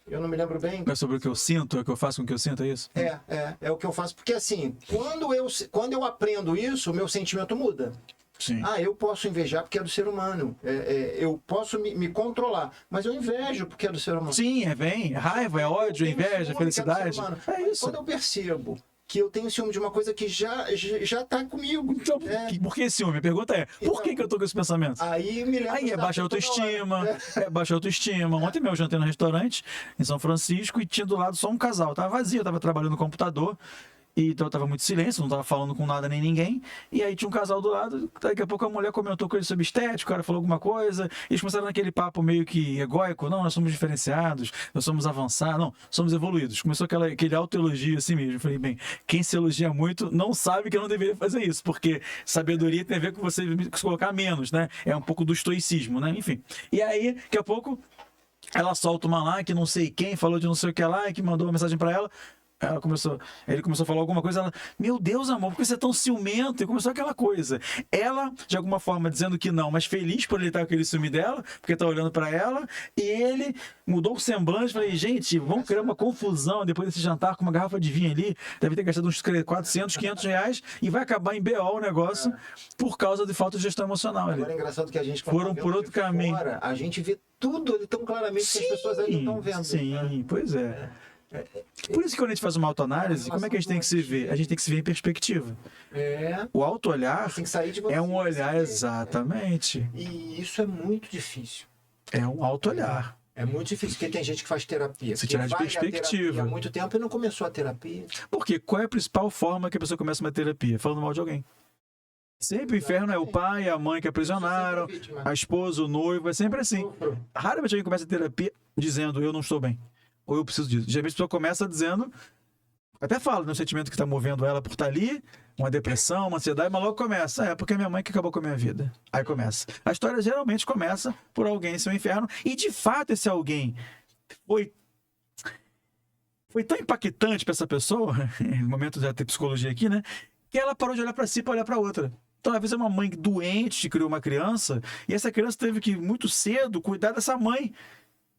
eu não me lembro bem. É sobre o que eu sinto? É o que eu faço com o que eu sinto, é isso? É o que eu faço. Porque assim, quando eu aprendo isso, o meu sentimento muda. Sim. Eu posso invejar porque é do ser humano. Eu posso me controlar, mas eu invejo porque é do ser humano. Sim, vem. Raiva, é ódio, inveja, felicidade. É isso. Quando eu percebo que eu tenho ciúme de uma coisa que já tá comigo. Então, por que ciúme? A pergunta é, por que eu tô com esse pensamento? Aí me lembra. Aí é baixa autoestima, baixa autoestima. Ontem mesmo eu jantei no restaurante em São Francisco e tinha do lado só um casal. Tava vazio, tava trabalhando no computador. E então tava muito silêncio, não tava falando com nada nem ninguém. E aí tinha um casal do lado, daqui a pouco a mulher comentou com ele sobre estética, o cara falou alguma coisa, e eles começaram naquele papo meio que egóico, não, nós somos diferenciados, nós somos avançados, não, somos evoluídos. Começou aquele autoelogio assim mesmo. Eu falei, bem, quem se elogia muito não sabe que não deveria fazer isso, porque sabedoria tem a ver com você se colocar menos, né? É um pouco do estoicismo, né? Enfim. E aí, daqui a pouco... Ela solta uma lá que não sei quem falou de não sei o que lá, que mandou uma mensagem pra ela. Ele começou a falar alguma coisa, ela, meu Deus, amor, por que você é tão ciumento? E começou aquela coisa. Ela, de alguma forma, dizendo que não, mas feliz por ele estar com aquele ciúme dela, porque tá olhando pra ela, e ele mudou o semblante, falei, gente, vamos criar uma confusão depois desse jantar com uma garrafa de vinho ali, deve ter gastado uns 400, 500 reais, e vai acabar em BO o negócio, por causa de falta de gestão emocional ali. Agora é engraçado que a gente, Foram por outro caminho. Fora, a gente vê tudo ali tão claramente que as pessoas ainda não estão vendo. Sim, né? pois é. Por isso que quando a gente faz uma autoanálise, como é que a gente tem que se ver? A gente tem que se ver em perspectiva. O auto-olhar Tem que sair de você, é um olhar, saber. exatamente. E isso é muito difícil. É um auto-olhar. É muito difícil, porque tem gente que faz terapia. Se que tirar de vai à terapia perspectiva. há muito tempo e não começou a terapia. Porque qual é a principal forma que a pessoa começa uma terapia? Falando mal de alguém. Sempre o inferno é o pai, a mãe que aprisionaram, a esposa, o noivo, é sempre assim. Raramente alguém começa a terapia dizendo, eu não estou bem. Ou eu preciso disso. Geralmente a pessoa começa dizendo, até fala no sentimento que está movendo ela por estar ali, uma depressão, uma ansiedade, mas logo começa. É porque é minha mãe que acabou com a minha vida. Aí começa. A história geralmente começa por alguém em seu inferno. E de fato esse alguém foi tão impactante para essa pessoa, no momento de ter psicologia aqui, né? Que ela parou de olhar para si para olhar para outra. Então, às vezes, é uma mãe doente que criou uma criança, e essa criança teve que, muito cedo, cuidar dessa mãe.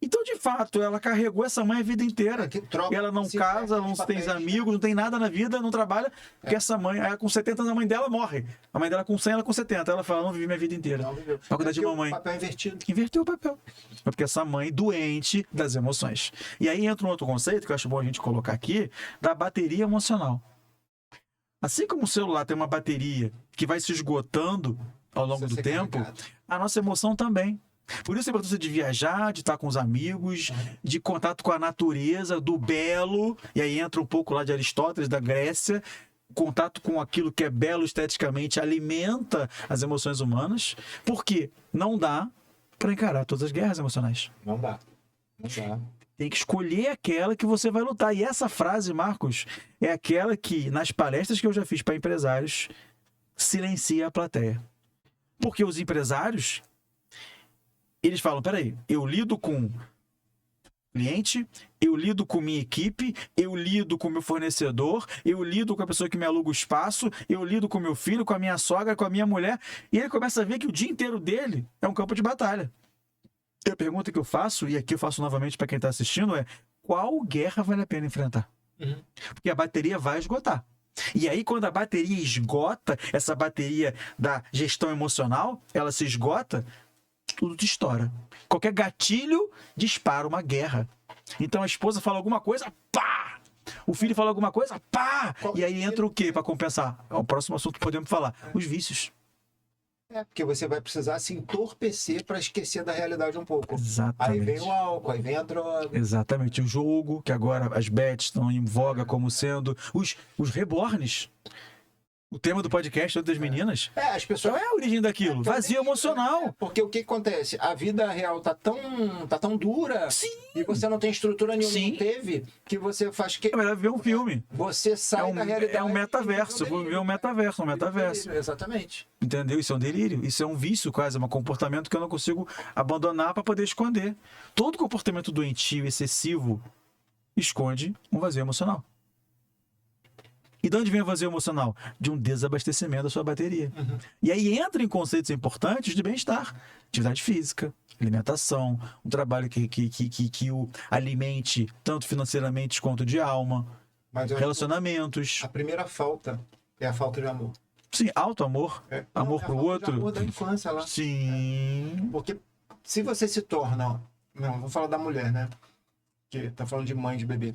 Então, de fato, ela carregou essa mãe a vida inteira. Ela não casa, não tem amigos, não tem nada na vida, não trabalha, porque essa mãe, aí, com 70 anos, a mãe dela morre. A mãe dela com 100, ela com 70. Ela fala, não vivi minha vida inteira. Pra cuidar de uma mãe. O papel invertido. Inverteu o papel. Porque essa mãe doente das emoções. E aí entra um outro conceito, que eu acho bom a gente colocar aqui, da bateria emocional. Assim como o celular tem uma bateria que vai se esgotando ao longo do tempo, a nossa emoção também. Por isso a importância de viajar, de estar com os amigos, de contato com a natureza, do belo, e aí entra um pouco lá de Aristóteles, da Grécia, contato com aquilo que é belo esteticamente alimenta as emoções humanas, porque não dá para encarar todas as guerras emocionais. Não dá. Não dá. Tem que escolher aquela que você vai lutar. E essa frase, Marcos, é aquela que, nas palestras que eu já fiz para empresários, silencia a plateia. Porque os empresários, eles falam, peraí, eu lido com cliente, eu lido com minha equipe, eu lido com meu fornecedor, eu lido com a pessoa que me aluga o espaço, eu lido com meu filho, com a minha sogra, com a minha mulher, e ele começa a ver que o dia inteiro dele é um campo de batalha. E a pergunta que eu faço, e aqui eu faço novamente para quem está assistindo, é qual guerra vale a pena enfrentar? Porque a bateria vai esgotar. E aí, quando a bateria esgota, essa bateria da gestão emocional, ela se esgota, tudo te estoura. Qualquer gatilho dispara uma guerra. Então a esposa fala alguma coisa, pá! O filho fala alguma coisa, pá! E aí entra o quê para compensar? É o próximo assunto que podemos falar. Os vícios. Porque você vai precisar se entorpecer para esquecer da realidade um pouco. Exatamente. Aí vem o álcool, aí vem a droga. Exatamente. O jogo, que agora as bets estão em voga como sendo os reborns. O tema do podcast das meninas. As pessoas... Qual é a origem daquilo? Vazio emocional. Porque o que acontece? A vida real tá tão dura. Sim. E você não tem estrutura nenhuma, Sim. não teve, que você faz que... É melhor ver um filme. Você sai da realidade. É um metaverso. Eu vou ver um metaverso, Exatamente. Entendeu? Isso é um delírio. Isso é um vício quase, um comportamento que eu não consigo abandonar para poder esconder. Todo comportamento doentio, excessivo, esconde um vazio emocional. E de onde vem o vazio emocional? De um desabastecimento da sua bateria. E aí entra em conceitos importantes de bem-estar. Atividade física, alimentação, um trabalho que o alimente tanto financeiramente quanto de alma, relacionamentos. A primeira falta é a falta de amor. Sim, auto-amor, amor pro outro. Amor da infância lá. Sim. Porque se você se torna... Não, vou falar da mulher, né? Que tá falando de mãe, de bebê.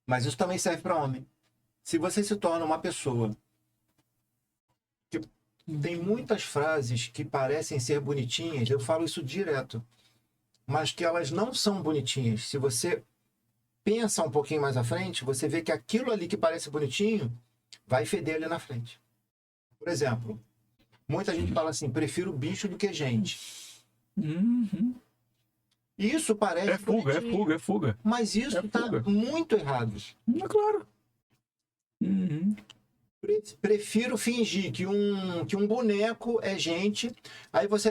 Mas isso também serve para homem. Se você se torna uma pessoa que tem muitas frases que parecem ser bonitinhas, eu falo isso direto, mas que elas não são bonitinhas. Se você pensa um pouquinho mais à frente, você vê que aquilo ali que parece bonitinho vai feder ali na frente. Por exemplo, muita gente fala assim, prefiro bicho do que gente. Isso parece É fuga. Mas isso está muito errado. É claro. Prefiro fingir que um boneco é gente. Aí você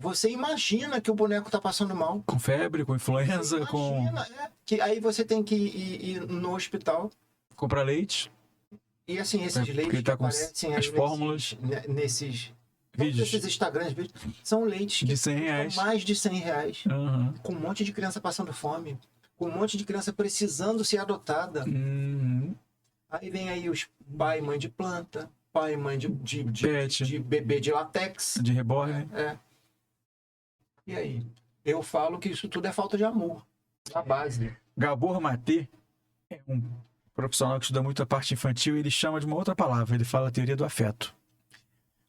você imagina que o boneco tá passando mal. Com febre, com influenza, Você com imagina, que aí você tem que ir no hospital. comprar leite. E assim, esses Porque leites ele tá que com aparecem as aí fórmulas. nesses Vídeos. esses Instagrams, são leites que De R$100. custam mais de R$100. Aham. Com um monte de criança passando fome. Com um monte de criança precisando ser adotada. Uhum. Aí vem aí os pai e mãe de planta, pai e mãe Pet. de bebê de látex. De reborn. É. E aí? Eu falo que isso tudo é falta de amor. Na base. Gabor Maté é um profissional que estuda muito a parte infantil e ele chama de uma outra palavra. Ele fala a teoria do afeto.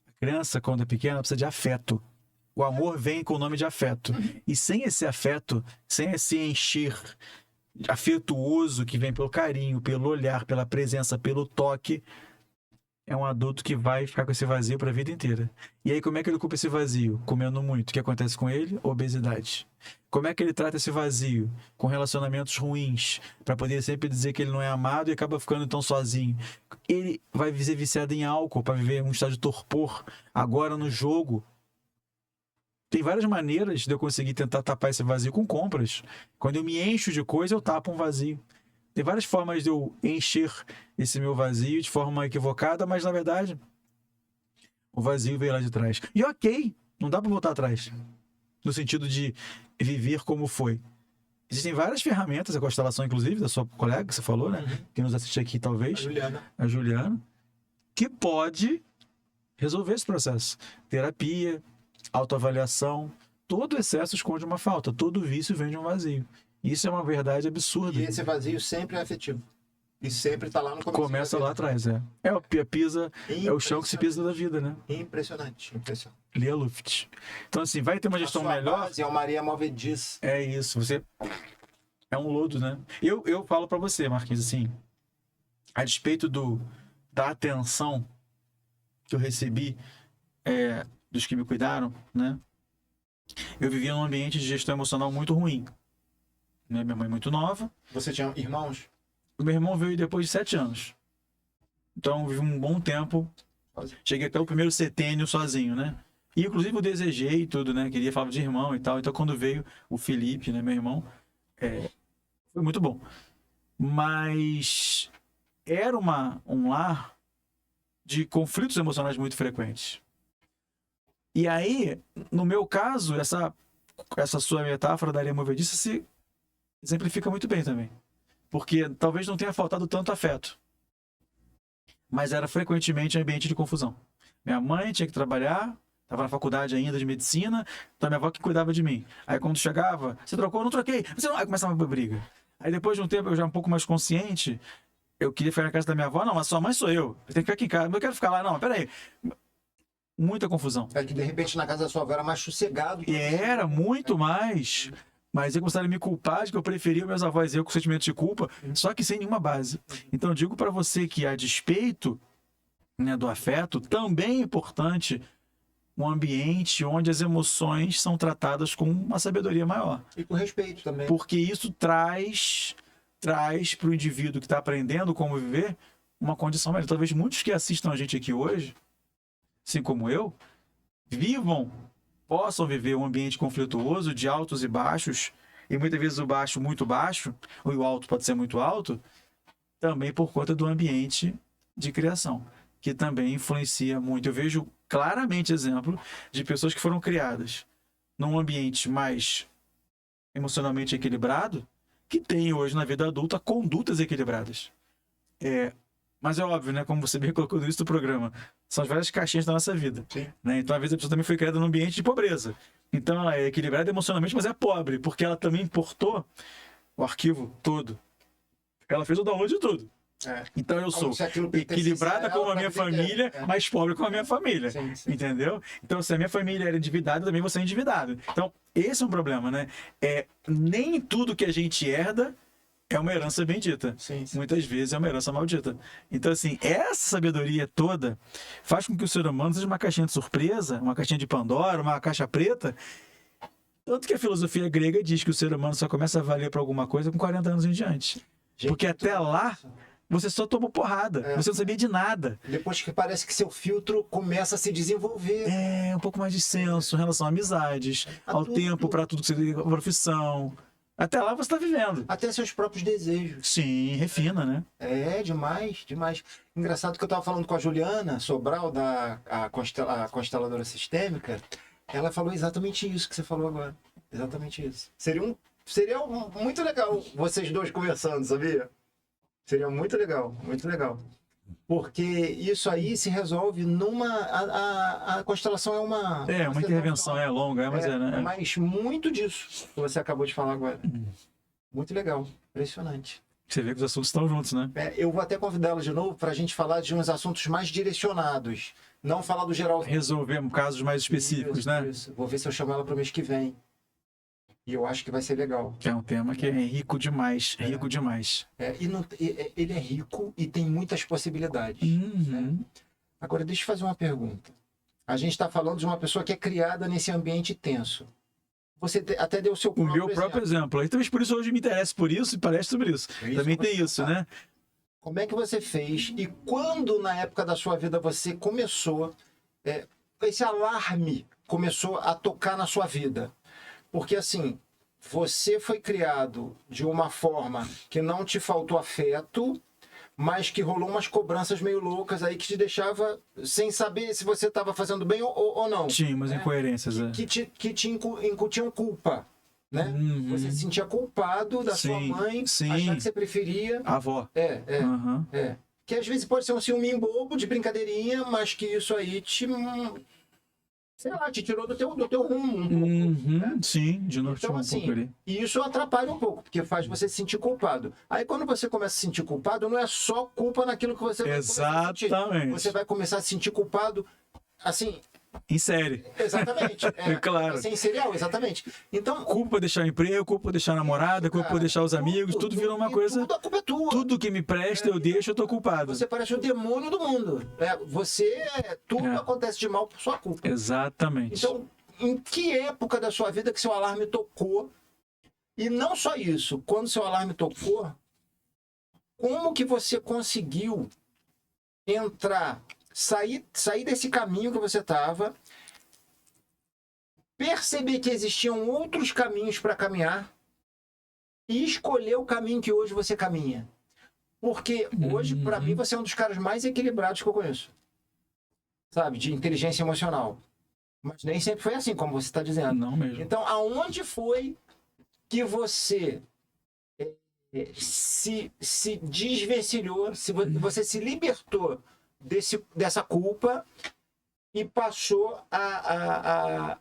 A criança, quando é pequena, precisa de afeto. O amor vem com o nome de afeto. E sem esse afeto, sem esse encher afetuoso que vem pelo carinho, pelo olhar, pela presença, pelo toque, é um adulto que vai ficar com esse vazio para a vida inteira. E aí, como é que ele ocupa esse vazio? Comendo muito. O que acontece com ele? Obesidade. Como é que ele trata esse vazio? Com relacionamentos ruins, para poder sempre dizer que ele não é amado e acaba ficando tão sozinho. Ele vai ser viciado em álcool para viver um estado de torpor. Agora, no jogo, tem várias maneiras de eu conseguir tentar tapar esse vazio com compras. Quando eu me encho de coisa, eu tapo um vazio. Tem várias formas de eu encher esse meu vazio de forma equivocada, mas na verdade o vazio veio lá de trás. E ok, não dá para voltar atrás. No sentido de viver como foi. Existem várias ferramentas, a constelação inclusive, da sua colega que você falou, né? Que nos assiste aqui talvez, a Juliana, que pode resolver esse processo. Terapia, autoavaliação, todo excesso esconde uma falta, todo vício vem de um vazio. Isso é uma verdade absurda. E esse vazio sempre é afetivo. E sempre tá lá no começo. Começa lá atrás, é. É o pisa, é o chão que se pisa da vida, né? Impressionante, impressionante. Lia Luft. Então, assim, vai ter uma gestão A sua melhor. base é o Maria Movediz. É isso, você é um lodo, né? Eu falo pra você, Marquinhos, assim, a despeito da atenção que eu recebi dos que me cuidaram, né? Eu vivia num ambiente de gestão emocional muito ruim. Né? Minha mãe muito nova. Você tinha irmãos? O meu irmão veio depois de 7 anos. Então, eu vivi um bom tempo. Cheguei até o primeiro setênio sozinho, né? E, inclusive, eu desejei tudo, né? Queria falar de irmão e tal. Então, quando veio o Felipe, né? Meu irmão, foi muito bom. Mas era um lar de conflitos emocionais muito frequentes. E aí, no meu caso, essa sua metáfora da areia movediça se exemplifica muito bem também. Porque talvez não tenha faltado tanto afeto. Mas era frequentemente um ambiente de confusão. Minha mãe tinha que trabalhar, estava na faculdade ainda de medicina, então minha avó que cuidava de mim. Aí quando chegava, você trocou? Não troquei. Você não... Aí começava uma briga. Aí depois de um tempo, eu já um pouco mais consciente, eu queria ficar na casa da minha avó. Não, mas sua mãe sou eu. Eu tenho que ficar aqui em casa. Mas eu quero ficar lá. Não, peraí. Muita confusão. É que de repente na casa da sua avó era mais sossegado. E era muito mais. Mas eu começaram a me culpar de que eu preferia meus avós e eu com sentimento de culpa, só que sem nenhuma base. Então eu digo para você que, a despeito, né, do afeto, também é importante um ambiente onde as emoções são tratadas com uma sabedoria maior. E com respeito também. Porque isso traz para o indivíduo que está aprendendo como viver uma condição melhor. Talvez muitos que assistam a gente aqui hoje, assim como eu, possam viver um ambiente conflituoso de altos e baixos, e muitas vezes o baixo muito baixo, ou o alto pode ser muito alto, também por conta do ambiente de criação, que também influencia muito. Eu vejo claramente exemplo de pessoas que foram criadas num ambiente mais emocionalmente equilibrado, que tem hoje na vida adulta condutas equilibradas. Mas é óbvio, né? Como você bem colocou no início do programa, são as várias caixinhas da nossa vida. Né? Então, às vezes, a pessoa também foi criada num ambiente de pobreza. Então, ela é equilibrada emocionalmente, mas é pobre, porque ela também importou o arquivo todo. Ela fez o download de tudo. Então, eu sou equilibrada com a minha família, mas pobre com a minha família. Sim. Entendeu? Então, se a minha família era endividada, também você é endividado. Então, esse é um problema, né? Nem tudo que a gente herda é uma herança bendita. Sim. Muitas vezes é uma herança maldita. Então, assim, essa sabedoria toda faz com que o ser humano seja uma caixinha de surpresa, uma caixinha de Pandora, uma caixa preta. Tanto que a filosofia grega diz que o ser humano só começa a valer para alguma coisa com 40 anos em diante. Porque até lá, você só tomou porrada. Você não sabia de nada. Depois que parece que seu filtro começa a se desenvolver. Um pouco mais de senso em relação a amizades, ao tudo. tempo, para tudo que você tem, profissão. Até lá você tá vivendo. Até seus próprios desejos. Sim, refina, né? Demais, demais. Engraçado que eu estava falando com a Juliana Sobral, a consteladora sistêmica. Ela falou exatamente isso que você falou agora. Exatamente isso. Seria muito legal vocês dois conversando, sabia? Seria muito legal, muito legal. Porque isso aí se resolve a constelação é uma... Uma intervenção longa, mas né? Mas muito disso que você acabou de falar agora. Muito legal, impressionante. Você vê que os assuntos estão juntos, né? Eu vou até convidá-la de novo para a gente falar de uns assuntos mais direcionados. Não falar do geral. Resolver casos mais específicos, né? Isso. Vou ver se eu chamo ela para o mês que vem. E eu acho que vai ser legal. É um tema que é rico demais, rico demais. Ele é rico e tem muitas possibilidades. Né? Agora, deixa eu fazer uma pergunta. A gente está falando de uma pessoa que é criada nesse ambiente tenso. Você até deu o seu próprio exemplo. O meu próprio exemplo. Aí, talvez por isso hoje me interesse por isso e palestre sobre isso. Também tem isso, né? Como é que você fez? E quando, na época da sua vida, você começou... esse alarme começou a tocar na sua vida? Porque, assim, você foi criado de uma forma que não te faltou afeto, mas que rolou umas cobranças meio loucas aí que te deixava sem saber se você estava fazendo bem ou não. Tinha umas incoerências, que te incutiam culpa, né? Você se sentia culpado da sua mãe, achar que você preferia... A avó. Que às vezes pode ser um ciúminho bobo, de brincadeirinha, mas que isso aí te... sei lá, te tirou do teu rumo um pouco. Né? Sim, de norte então, assim, ali. E isso atrapalha um pouco, porque faz você se sentir culpado. Aí quando você começa a se sentir culpado, não é só culpa naquilo que você vai começar a sentir. Você vai começar a se sentir culpado, assim... em série. Exatamente. Claro. Assim, em serial, exatamente. Então, culpa por deixar o emprego, culpa por deixar a namorada, culpa por deixar os amigos, tudo virou uma coisa... a culpa é tua. Tudo que me presta, eu deixo, eu tô culpado. Você parece o demônio do mundo. Tudo acontece de mal por sua culpa. Exatamente. Então, em que época da sua vida que seu alarme tocou? E não só isso, quando seu alarme tocou, como que você conseguiu sair desse caminho que você estava, perceber que existiam outros caminhos para caminhar e escolher o caminho que hoje você caminha? Porque hoje, para mim, você é um dos caras mais equilibrados que eu conheço. Sabe? De inteligência emocional. Mas nem sempre foi assim, como você está dizendo. Não mesmo. Então, aonde foi que você se desvencilhou, você se libertou dessa culpa e passou a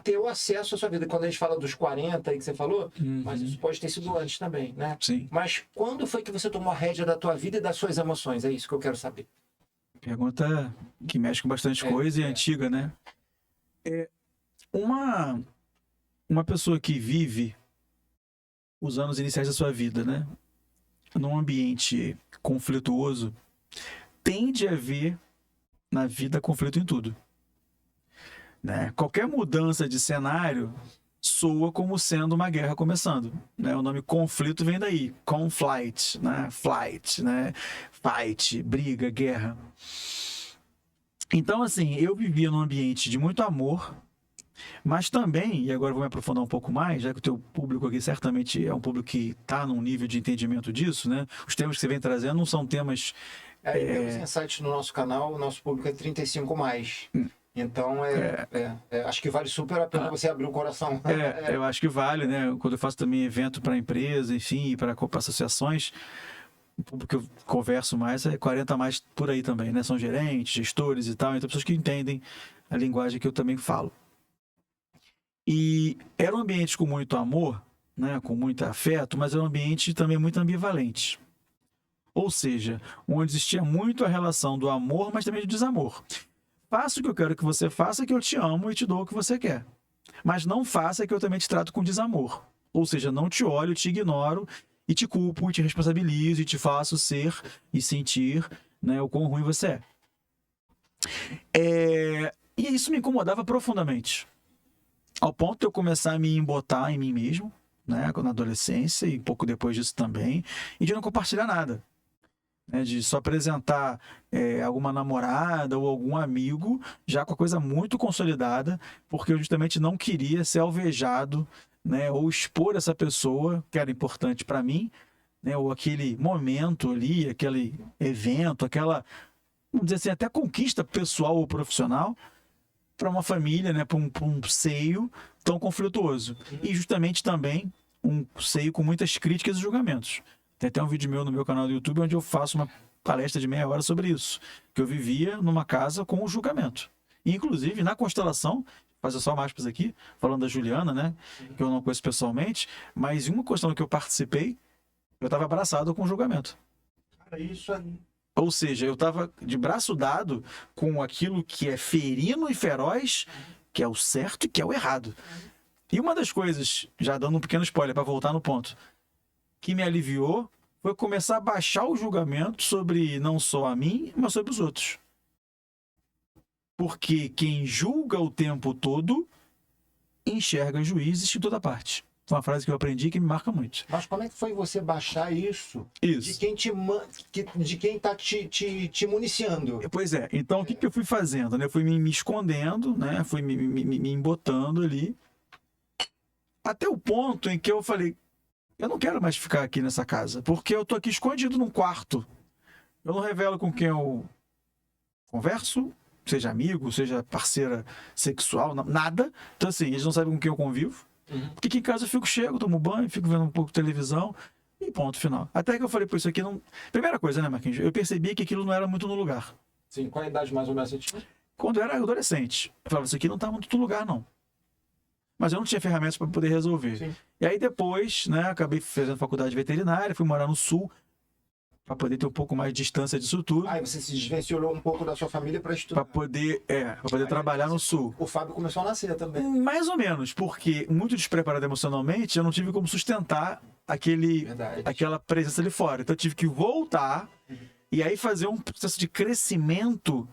ter o acesso à sua vida? Quando a gente fala dos 40 aí que você falou, mas isso pode ter sido antes também, né? Sim. Mas quando foi que você tomou a rédea da tua vida e das suas emoções? É isso que eu quero saber. Pergunta que mexe com bastante coisa e antiga, né? Uma pessoa que vive os anos iniciais da sua vida, né? Num ambiente conflituoso, tende a haver na vida conflito em tudo. Né? Qualquer mudança de cenário soa como sendo uma guerra começando. Né? O nome conflito vem daí. Conflict, né? Flight, né? Fight, briga, guerra. Então, assim, eu vivia num ambiente de muito amor, mas também, e agora vou me aprofundar um pouco mais, já que o teu público aqui certamente é um público que está num nível de entendimento disso, né? Os temas que você vem trazendo não são temas... Temos insights no nosso canal, o nosso público é 35+. Então, acho que vale super a pena você abrir o coração. Eu acho que vale, né? Quando eu faço também evento para empresa, enfim, para associações, o público que eu converso mais é 40+ por aí também, né? São gerentes, gestores e tal, então pessoas que entendem a linguagem que eu também falo. E era um ambiente com muito amor, né? Com muito afeto, mas era um ambiente também muito ambivalente. Ou seja, onde existia muito a relação do amor, mas também do desamor. Faça o que eu quero que você faça, que eu te amo e te dou o que você quer. Mas não faça que eu também te trato com desamor. Ou seja, não te olho, te ignoro e te culpo, e te responsabilizo e te faço ser e sentir, né, o quão ruim você é. E isso me incomodava profundamente. Ao ponto de eu começar a me embotar em mim mesmo, né, na adolescência e pouco depois disso também, e de não compartilhar nada. né, de só apresentar alguma namorada ou algum amigo, já com a coisa muito consolidada, porque eu justamente não queria ser alvejado, né, ou expor essa pessoa, que era importante para mim, né, ou aquele momento ali, aquele evento, aquela, vamos dizer assim, até conquista pessoal ou profissional, para uma família, né, para um seio tão conflituoso. E justamente também um seio com muitas críticas e julgamentos. Tem até um vídeo meu no meu canal do YouTube onde eu faço uma palestra de meia hora sobre isso, que eu vivia numa casa com o julgamento. E, inclusive, na constelação, fazer só uma aspas aqui, falando da Juliana, né, que eu não conheço pessoalmente, mas em uma constelação que eu participei, eu estava abraçado com o julgamento. Cara, isso aí. Ou seja, eu estava de braço dado com aquilo que é ferino e feroz, que é o certo e que é o errado. E uma das coisas, já dando um pequeno spoiler para voltar no ponto, que me aliviou foi começar a baixar o julgamento sobre não só a mim, mas sobre os outros. Porque quem julga o tempo todo enxerga juízes em toda parte. É uma frase que eu aprendi que me marca muito. Mas como é que foi você baixar isso de quem de quem tá te municiando? Pois é. Então, o que eu fui fazendo? Né? Eu fui me escondendo, né? Fui me embotando ali. Até o ponto em que eu falei, eu não quero mais ficar aqui nessa casa, porque eu tô aqui escondido num quarto. Eu não revelo com quem eu converso, seja amigo, seja parceira sexual, nada. Então, assim, eles não sabem com quem eu convivo. Porque aqui em casa eu fico, chego, tomo banho, fico vendo um pouco de televisão e ponto final. Até que eu falei, pô, isso aqui não... Primeira coisa, né, Marquinhos? Eu percebi que aquilo não era muito no lugar. Sim, qual a idade mais ou menos você tinha? Quando eu era adolescente. Eu falava, isso aqui não tá muito no lugar, não. Mas eu não tinha ferramentas para poder resolver. Sim. E aí depois, né, acabei fazendo faculdade veterinária, fui morar no sul, para poder ter um pouco mais de distância disso tudo. Aí você se desvencilhou um pouco da sua família para estudar. Para poder trabalhar no sul. O Fábio começou a nascer também. Mais ou menos, porque muito despreparado emocionalmente, eu não tive como sustentar aquela presença ali fora. Então eu tive que voltar e aí fazer um processo de crescimento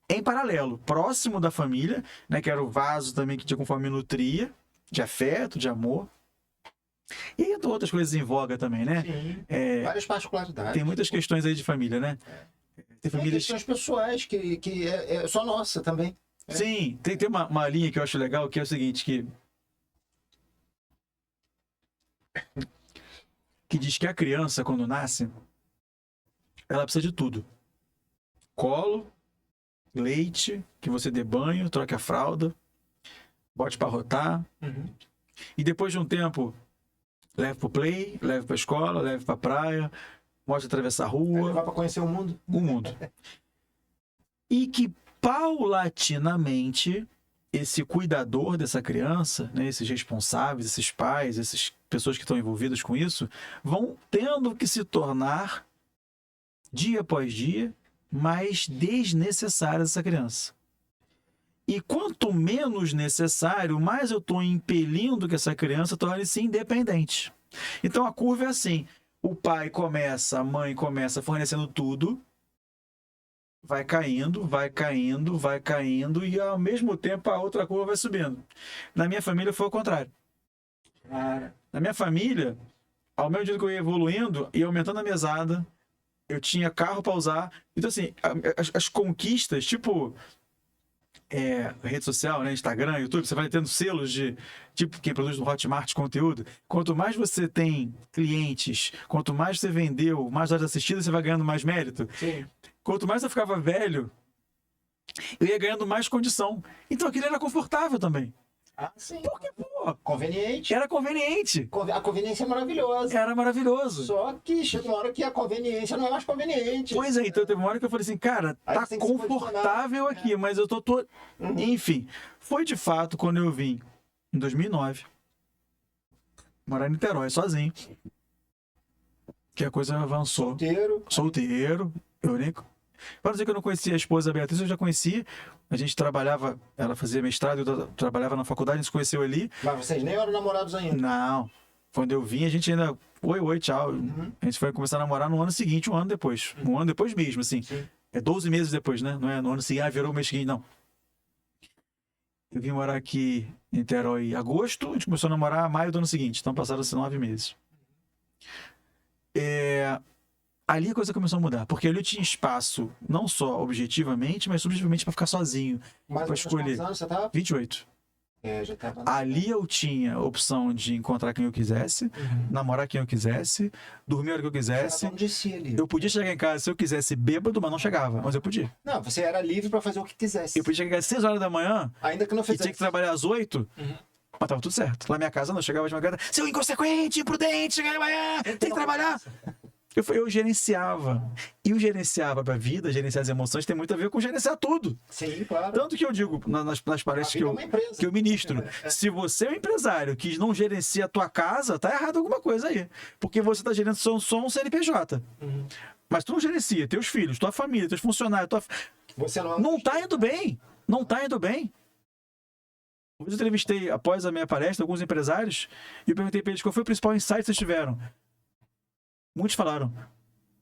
em paralelo, próximo da família, né, que era o vaso também que de alguma forma me nutria, de afeto, de amor. E aí outras coisas em voga também, né? Sim, várias particularidades. Tem muitas questões aí de família, né? Tem questões pessoais que é só nossa também. Sim, tem uma linha que eu acho legal, que é o seguinte, que diz que a criança, quando nasce, ela precisa de tudo. Colo, leite, que você dê banho, troque a fralda, bote para rotar. E depois de um tempo, leve pro play, leve pra escola, leve pra praia, mostre atravessar a rua. Levar para conhecer o mundo. O mundo. E que paulatinamente esse cuidador dessa criança, né, esses responsáveis, esses pais, essas pessoas que estão envolvidas com isso, vão tendo que se tornar, dia após dia, mais desnecessárias essa criança. E quanto menos necessário, mais eu estou impelindo que essa criança torne-se independente. Então a curva é assim: o pai começa, a mãe começa fornecendo tudo, vai caindo, vai caindo, vai caindo, e ao mesmo tempo a outra curva vai subindo. Na minha família foi o contrário. Na minha família, ao mesmo tempo que eu ia evoluindo, ia aumentando a mesada, eu tinha carro para usar. Então, assim, as conquistas, tipo rede social, né, Instagram, YouTube, você vai tendo selos de, tipo, quem produz no Hotmart conteúdo. Quanto mais você tem clientes, quanto mais você vendeu, mais horas assistidas, você vai ganhando mais mérito. Sim. Quanto mais eu ficava velho, eu ia ganhando mais condição. Então aquilo era confortável também. Sim. Porque, pô, conveniente. era conveniente. A conveniência é maravilhosa. Era maravilhoso. Só que chega uma hora que a conveniência não é mais conveniente. Pois é, então teve uma hora que eu falei assim, cara, tá confortável aqui, mas eu tô... Enfim, foi de fato quando eu vim, em 2009, morar em Niterói, sozinho, que a coisa avançou. Solteiro. Eu nem... Para dizer que eu não conhecia a esposa Beatriz, eu já conhecia. A gente trabalhava, ela fazia mestrado, eu trabalhava na faculdade, a gente se conheceu ali. Mas vocês nem eram namorados ainda? Não. Quando eu vim, a gente ainda... Oi, tchau. A gente foi começar a namorar no ano seguinte, um ano depois. Um ano depois mesmo, assim. Sim. 12 meses depois, né? Não é no ano seguinte, virou o mês seguinte, não. Eu vim morar aqui em Niterói em agosto, a gente começou a namorar em maio do ano seguinte. Então passaram-se 9 meses. Ali a coisa começou a mudar, porque ali eu tinha espaço, não só objetivamente, mas subjetivamente para ficar sozinho. Mas Pra escolher. quantos anos você tava? 28. Já tava. Ali eu tinha a opção de encontrar quem eu quisesse, namorar quem eu quisesse, dormir a hora que eu quisesse. Dono de si ali. Eu podia chegar em casa se eu quisesse bêbado, mas não chegava. Mas eu podia. Não, você era livre pra fazer o que quisesse. Eu podia chegar às 6 horas da manhã Ainda que não e tinha fizesse. que trabalhar às 8. Mas tava tudo certo. Lá na minha casa não, eu chegava de madrugada. Seu inconsequente, imprudente, chega de manhã, tem que trabalhar. Eu gerenciava. E o gerenciava pra vida, gerenciar as emoções, tem muito a ver com gerenciar tudo. Sim, claro. Tanto que eu digo nas palestras A vida é uma empresa. que eu ministro, se você é um empresário que não gerencia a tua casa, tá errado alguma coisa aí. Porque você tá gerenciando só um CNPJ. Mas tu não gerencia teus filhos, tua família, teus funcionários, Você não é um... não tá indo bem. Não tá indo bem. Eu entrevistei, após a minha palestra, alguns empresários e eu perguntei pra eles qual foi o principal insight que vocês tiveram. Muitos falaram,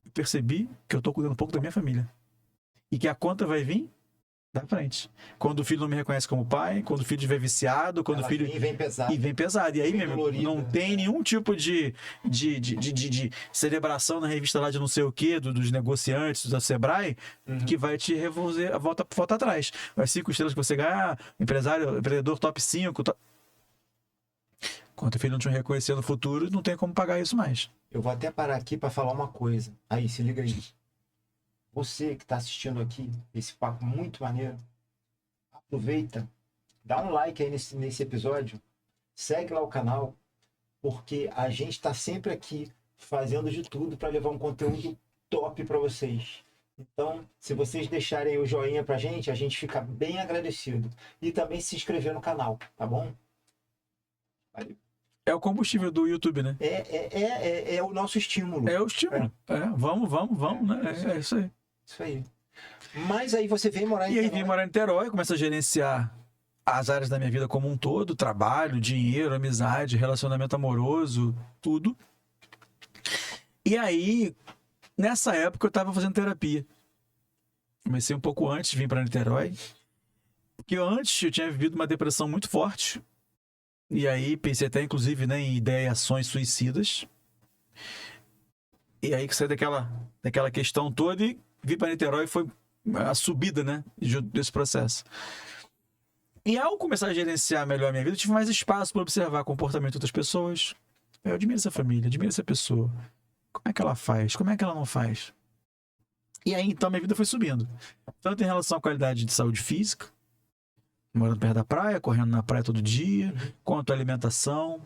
eu percebi que eu tô cuidando um pouco da minha família. E que a conta vai vir da frente. Quando o filho não me reconhece como pai, quando o filho estiver viciado, quando o filho... vem pesado. E vem pesado. E aí, Vem mesmo, dolorido. não tem nenhum tipo de celebração na revista lá de não sei o quê, dos negociantes, da Sebrae, que vai te revolver, volta atrás. As 5 estrelas que você ganha, empreendedor top 5. Quando o filho não te reconhecer no futuro, não tem como pagar isso mais. Eu vou até parar aqui para falar uma coisa. Aí, se liga aí. Você que está assistindo aqui, esse papo muito maneiro, aproveita, dá um like aí nesse episódio, segue lá o canal, porque a gente está sempre aqui fazendo de tudo para levar um conteúdo top para vocês. Então, se vocês deixarem o joinha pra gente, a gente fica bem agradecido. E também se inscrever no canal, tá bom? Valeu. É o combustível do YouTube, né? É o nosso estímulo. É o estímulo. Vamos, né? É isso aí. Isso aí. Mas aí você vem morar em E aí Niterói. vim morar em Niterói, começa a gerenciar as áreas da minha vida como um todo, trabalho, dinheiro, amizade, relacionamento amoroso, tudo. E aí, nessa época, eu estava fazendo terapia. Comecei um pouco antes de vir para Niterói, porque antes eu tinha vivido uma depressão muito forte. E aí pensei até, inclusive, né, em ideações suicidas. E aí que saí daquela questão toda e vim para Niterói, foi a subida, né, desse processo. E ao começar a gerenciar melhor a minha vida, eu tive mais espaço para observar o comportamento de outras pessoas. Eu admiro essa família, admiro essa pessoa. Como é que ela faz? Como é que ela não faz? E aí, então, minha vida foi subindo. Tanto em relação à qualidade de saúde física, morando perto da praia, correndo na praia todo dia, quanto à alimentação,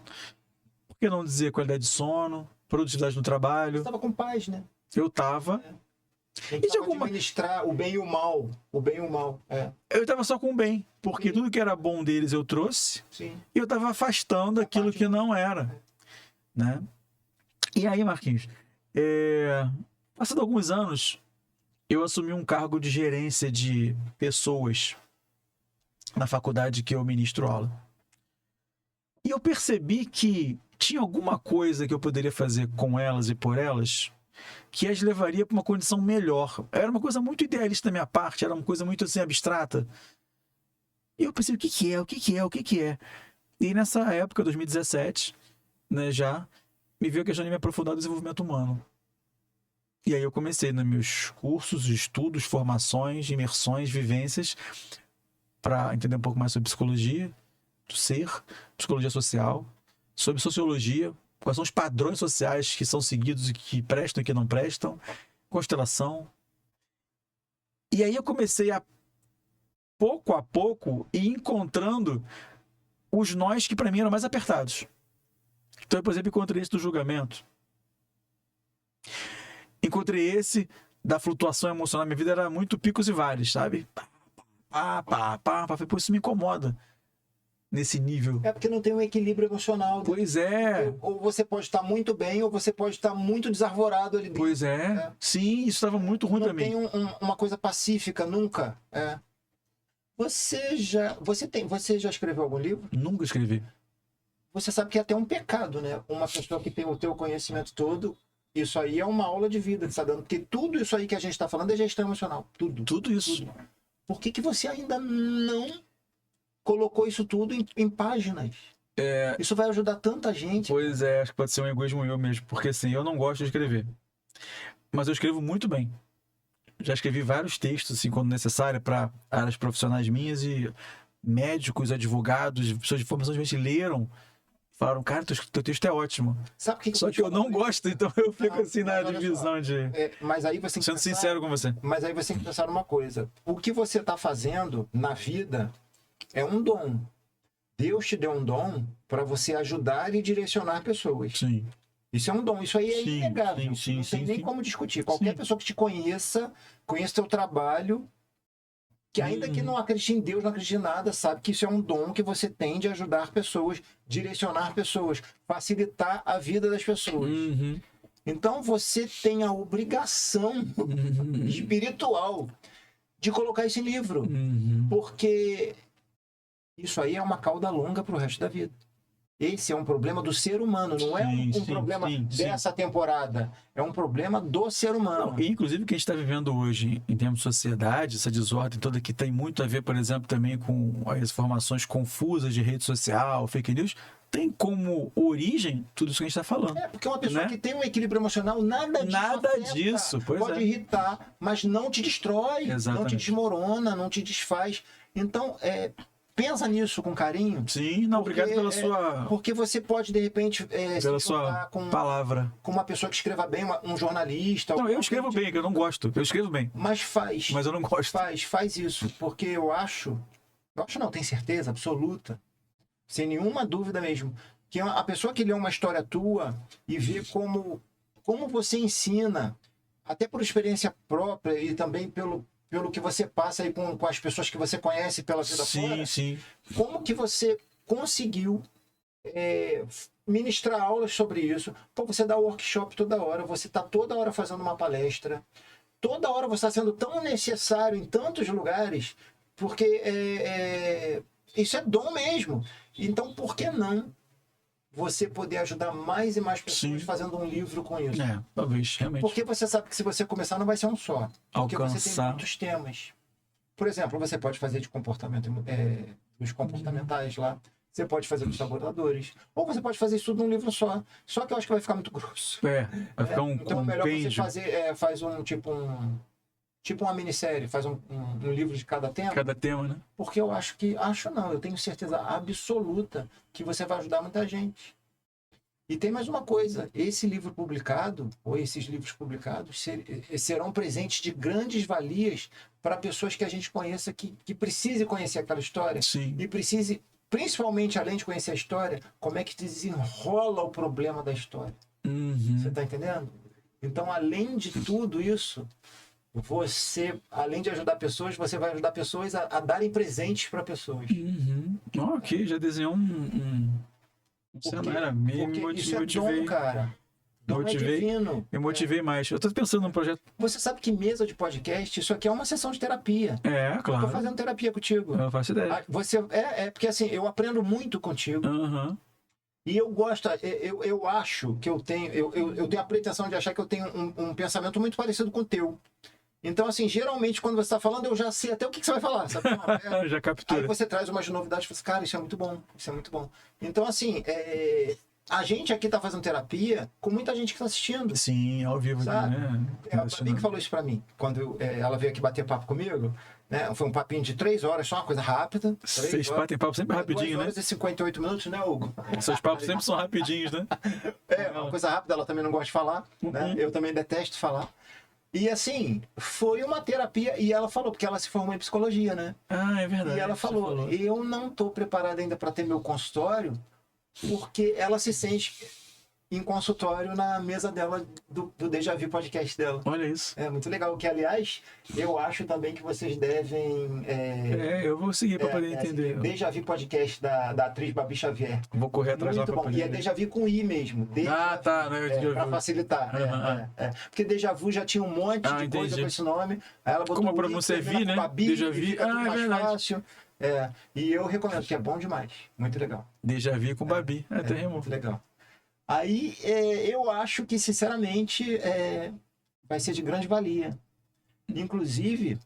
por que não dizer qualidade de sono, produtividade no Você trabalho. estava com paz, né? Eu tava. Tem que administrar o bem e o mal. O bem e o mal. Eu tava só com o bem, porque tudo que era bom deles eu trouxe, Sim. e eu tava afastando aquilo que não era, né? E aí, Marquinhos, passado alguns anos, eu assumi um cargo de gerência de pessoas na faculdade que eu ministro aula. E eu percebi que tinha alguma coisa que eu poderia fazer com elas e por elas que as levaria para uma condição melhor. Era uma coisa muito idealista da minha parte, era uma coisa muito assim abstrata. E eu pensei, o que é? E nessa época, 2017, né, já me veio a questão de me aprofundar no desenvolvimento humano. E aí eu comecei nos meus cursos, estudos, formações, imersões, vivências, para entender um pouco mais sobre psicologia do ser, psicologia social, sobre sociologia, quais são os padrões sociais que são seguidos e que prestam e que não prestam, constelação. E aí eu comecei a pouco, ir encontrando os nós que para mim eram mais apertados. Então, por exemplo, encontrei esse do julgamento. Encontrei esse da flutuação emocional. Minha vida era muito picos e vales, sabe? Falei, pô, isso me incomoda nesse nível. É porque não tem um equilíbrio emocional. Pois é. Ou você pode estar muito bem, ou você pode estar muito desarvorado ali dentro. Pois é. Sim, isso estava muito ruim para mim. Não tem uma coisa pacífica, nunca. Você já escreveu algum livro? Nunca escrevi. Você sabe que é até um pecado, né? Uma pessoa que tem o teu conhecimento todo, isso aí é uma aula de vida que está dando. Porque tudo isso aí que a gente está falando é gestão emocional. Tudo isso. Tudo. Por que você ainda não colocou isso tudo em páginas? Isso vai ajudar tanta gente. Pois é, acho que pode ser um egoísmo meu mesmo. Porque assim, eu não gosto de escrever. mas eu escrevo muito bem. Já escrevi vários textos, assim, quando necessário, para áreas profissionais minhas e médicos, advogados, pessoas de formação de mente leram, falaram, cara, teu texto é ótimo. Sabe por que Só que eu não gosto, então eu fico assim na mas olha divisão só, de... mas aí você tem que Sendo pensar- sincero com você. Mas aí você tem que pensar numa coisa. O que você está fazendo na vida é um dom. Deus te deu um dom para você ajudar e direcionar pessoas. Sim. Isso é um dom, isso aí é Sim, inegável. sim, Não sim, tem nem sim. como discutir. Qualquer Sim. pessoa que te conheça teu trabalho, que ainda que não acredite em Deus, não acredite em nada, sabe que isso é um dom que você tem de ajudar pessoas, direcionar pessoas, facilitar a vida das pessoas. Uhum. Então você tem a obrigação espiritual de colocar esse livro, Uhum. porque isso aí é uma cauda longa para o resto da vida. Esse é um problema do ser humano, não é um Sim, problema sim. dessa temporada. É um problema do ser humano. Não, e inclusive o que a gente está vivendo hoje em termos de sociedade, essa desordem toda que tem muito a ver, por exemplo, também com as informações confusas de rede social, fake news, tem como origem tudo isso que a gente está falando. É, porque uma pessoa né? que tem um equilíbrio emocional, nada Nada disso afeta. disso, pois Pode é. irritar, mas não te destrói, não te Exatamente. desmorona, não te desfaz. Então, pensa nisso com carinho. Sim, não, Porque, obrigado pela sua, Porque você pode, de repente, se pela juntar sua palavra. com uma pessoa que escreva bem, um jornalista. Não, eu algum escrevo tipo. bem, que eu não gosto. Eu escrevo bem, Mas faz. mas eu não gosto. Faz isso. Porque eu acho não, tenho certeza absoluta, sem nenhuma dúvida mesmo, que a pessoa que lê uma história tua e vê como você ensina, até por experiência própria e também pelo que você passa aí com as pessoas que você conhece pela vida fora, Sim. como que você conseguiu ministrar aulas sobre isso. Pô, você dá workshop toda hora, você está toda hora fazendo uma palestra, toda hora você está sendo tão necessário em tantos lugares, porque isso é dom mesmo. Então, por que não você poder ajudar mais e mais pessoas Sim. fazendo um livro com isso? Talvez, realmente. Porque você sabe que se você começar não vai ser um só. Porque você tem Alcançar. muitos temas. Por exemplo, você pode fazer de comportamento, dos comportamentais lá. Você pode fazer dos sabotadores. Ou você pode fazer isso tudo num livro só. Só que eu acho que vai ficar muito grosso. Vai ficar um Então é melhor você compêndio. faz tipo uma minissérie, faz um livro de cada tema. Cada tema, né? Porque eu eu tenho certeza absoluta que você vai ajudar muita gente. E tem mais uma coisa, esse livro publicado, ou esses livros publicados, serão presentes de grandes valias para pessoas que a gente conheça, que precise conhecer aquela história. Sim. E precise, principalmente além de conhecer a história, como é que desenrola o problema da história. Uhum. Você está entendendo? Então, além de tudo isso, você, além de ajudar pessoas, você vai ajudar pessoas a darem presentes para pessoas. Uhum. Ok, já desenhou um cenário. Porque isso é dom, cara. Dom é divino. Me motivei mais. Eu tô pensando num projeto. Você sabe que mesa de podcast, isso aqui é uma sessão de terapia. É, claro. Eu tô fazendo terapia contigo. Eu não faço ideia. Você, porque assim, eu aprendo muito contigo. Uhum. E eu gosto, eu acho que eu tenho a pretensão de achar que eu tenho um pensamento muito parecido com o teu. Então, assim, geralmente, quando você está falando, eu já sei até o que você vai falar, sabe? Não, Já captura. Aí você traz umas novidades e fala assim, cara, isso é muito bom, isso é muito bom. Então, assim, a gente aqui está fazendo terapia com muita gente que está assistindo. Sim, ao vivo. Sabe? Né? A Babi que falou isso para mim, quando ela veio aqui bater papo comigo, né? Foi um papinho de 3 horas, só uma coisa rápida. Vocês batem papo sempre rapidinho, 2 horas né? e 58 minutos, né, Hugo? Seus papos sempre são rapidinhos, né? Uma coisa rápida, ela também não gosta de falar, né? Eu também detesto falar. E assim, foi uma terapia, e ela falou, porque ela se formou em psicologia, né? Ah, é verdade. E ela falou, eu não estou preparada ainda para ter meu consultório, porque ela se sente em consultório na mesa dela, do Deja Vu podcast dela. Olha isso. É muito legal, que aliás, eu acho também que vocês devem... eu vou seguir para poder entender. Deja Vu podcast da atriz Babi Xavier. Vou correr atrás lá Muito para bom, poder e é Deja Vu com I mesmo. tá, né? Para facilitar. Porque Deja Vu já tinha um monte de coisa com esse nome. Aí ela botou como a pronúncia é Vi, né? Babi, Deja Vu. fica tudo É mais verdade. fácil. E eu recomendo, que é bom demais. Muito legal. Deja Vu com Babi. Até rimou. Muito legal. Aí eu acho que, sinceramente, vai ser de grande valia. Inclusive,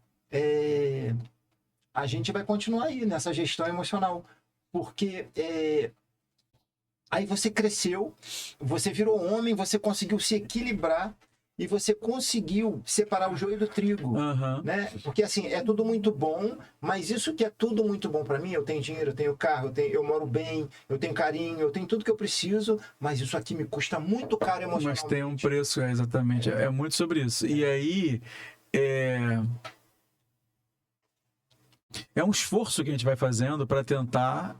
a gente vai continuar aí nessa gestão emocional. Porque aí você cresceu, você virou homem, você conseguiu se equilibrar e você conseguiu separar o joio do trigo. Aham. Né? Porque assim, é tudo muito bom, mas isso que é tudo muito bom para mim, eu tenho dinheiro, eu tenho carro, eu moro bem, eu tenho carinho, eu tenho tudo que eu preciso, mas isso aqui me custa muito caro Mas emocionalmente. tem um preço, exatamente. É muito sobre isso. E aí, é um esforço que a gente vai fazendo para tentar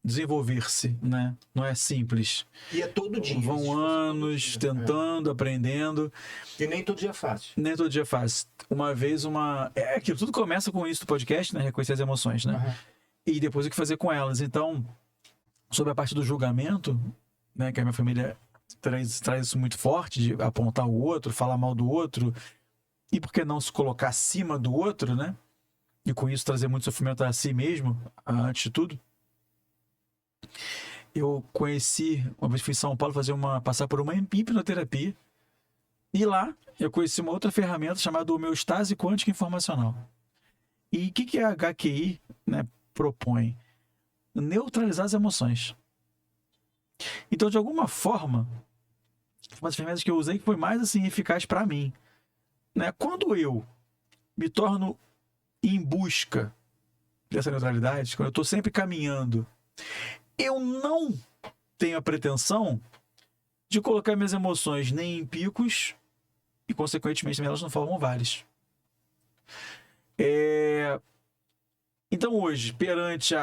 desenvolver-se, né? Não é simples. E é todo dia. Vão esforço anos todo dia. tentando, aprendendo. E nem todo dia é fácil. Nem todo dia faz. Uma vez É que tudo começa com isso do podcast, né? Reconhecer as emoções, né? Aham. E depois o que fazer com elas. Então, sobre a parte do julgamento, né? Que a minha família traz isso muito forte, de apontar o outro, falar mal do outro. E por que não se colocar acima do outro, né? E com isso trazer muito sofrimento a si mesmo, antes de tudo. Eu conheci, uma vez fui em São Paulo passar por uma hipnoterapia. E lá eu conheci uma outra ferramenta chamada homeostase quântica informacional. E o que a HQI, né, propõe? Neutralizar as emoções. Então, de alguma forma, uma das ferramentas que eu usei que foi mais assim, eficaz para mim. Né? Quando eu me torno em busca dessa neutralidade, quando eu estou sempre caminhando, eu não tenho a pretensão de colocar minhas emoções nem em picos e, consequentemente, elas não formam vales. Então, hoje, perante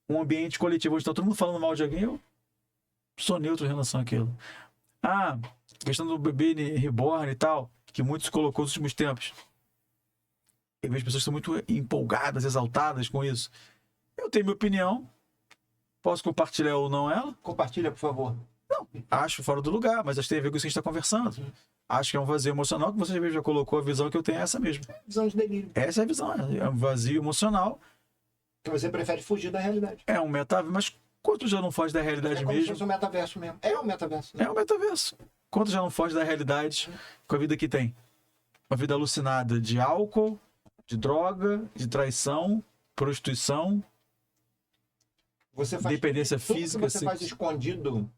um ambiente coletivo, onde está todo mundo falando mal de alguém, eu sou neutro em relação àquilo. A questão do bebê reborn e tal, que muito se colocou nos últimos tempos. Eu vejo pessoas que estão muito empolgadas, exaltadas com isso. Eu tenho minha opinião. Posso compartilhar ou não ela? Compartilha, por favor. Não, acho fora do lugar, mas acho que tem a ver com isso que a gente está conversando. Acho que é um vazio emocional, que você já colocou, a visão que eu tenho é essa mesmo. Visão de delírio. Essa é a visão, é um vazio emocional. Que você prefere fugir da realidade. É um metaverso, mas quanto já não foge da realidade É como se mesmo? fosse um metaverso mesmo. É um metaverso. Né? É um metaverso. Quanto já não foge da realidade com a vida que tem? Uma vida alucinada de álcool, de droga, de traição, prostituição, Você faz dependência tudo física. que você faz escondido.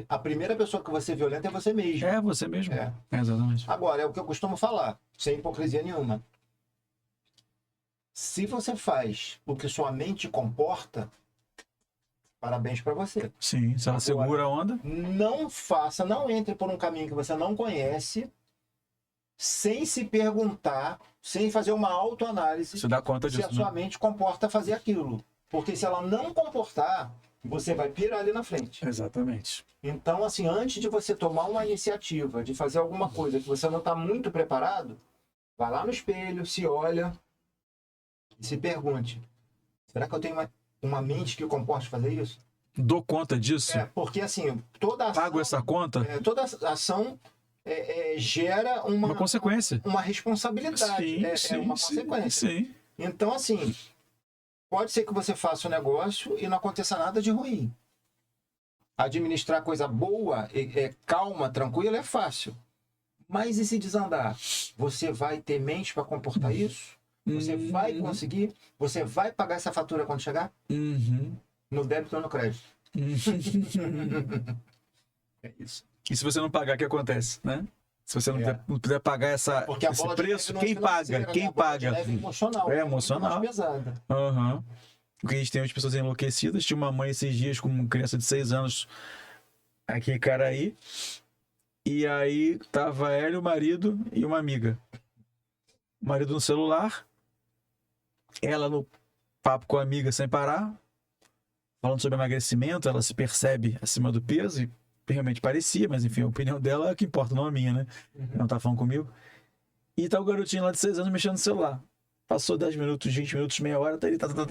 A primeira pessoa que você violenta é você mesmo. É você mesmo. É. Exatamente. Agora, é o que eu costumo falar, sem hipocrisia nenhuma. Se você faz o que sua mente comporta, parabéns para você. Sim, se ela segura a onda. Não entre por um caminho que você não conhece, sem se perguntar, sem fazer uma autoanálise, Você dá conta se disso, a sua né? mente comporta fazer aquilo. Porque se ela não comportar, você vai pirar ali na frente. Exatamente. Então, assim, antes de você tomar uma iniciativa, de fazer alguma coisa que você não está muito preparado, vai lá no espelho, se olha e se pergunte: será que eu tenho uma mente que comporte fazer isso? Dou conta disso? Porque assim, toda ação, Pago essa conta? toda ação gera Uma consequência. uma responsabilidade. Sim, É uma consequência. Sim. Então, assim, pode ser que você faça o negócio e não aconteça nada de ruim. Administrar coisa boa, calma, tranquila, é fácil. Mas e se desandar? Você vai ter mente para comportar isso? Você vai conseguir? Você vai pagar essa fatura quando chegar? Uhum. No débito ou no crédito? É isso. E se você não pagar, o que acontece, né? Se você não puder pagar Porque a esse bola de preço, neve quem não é paga? financeira, Quem né? A bola de paga? neve é emocional. É muito emocional. mais pesada. Aham. Porque a gente tem as pessoas enlouquecidas. Tinha uma mãe esses dias com uma criança de 6 anos aqui em Caraí. E aí tava ela, o marido e uma amiga. O marido no celular, ela no papo com a amiga sem parar, falando sobre emagrecimento. Ela se percebe acima do peso e realmente parecia, mas enfim, a opinião dela é o que importa, não a minha, né? Não tá falando comigo. E tá o garotinho lá de 6 anos mexendo no celular. Passou 10 minutos, 20 minutos, meia hora, tá ele, tá. Daqui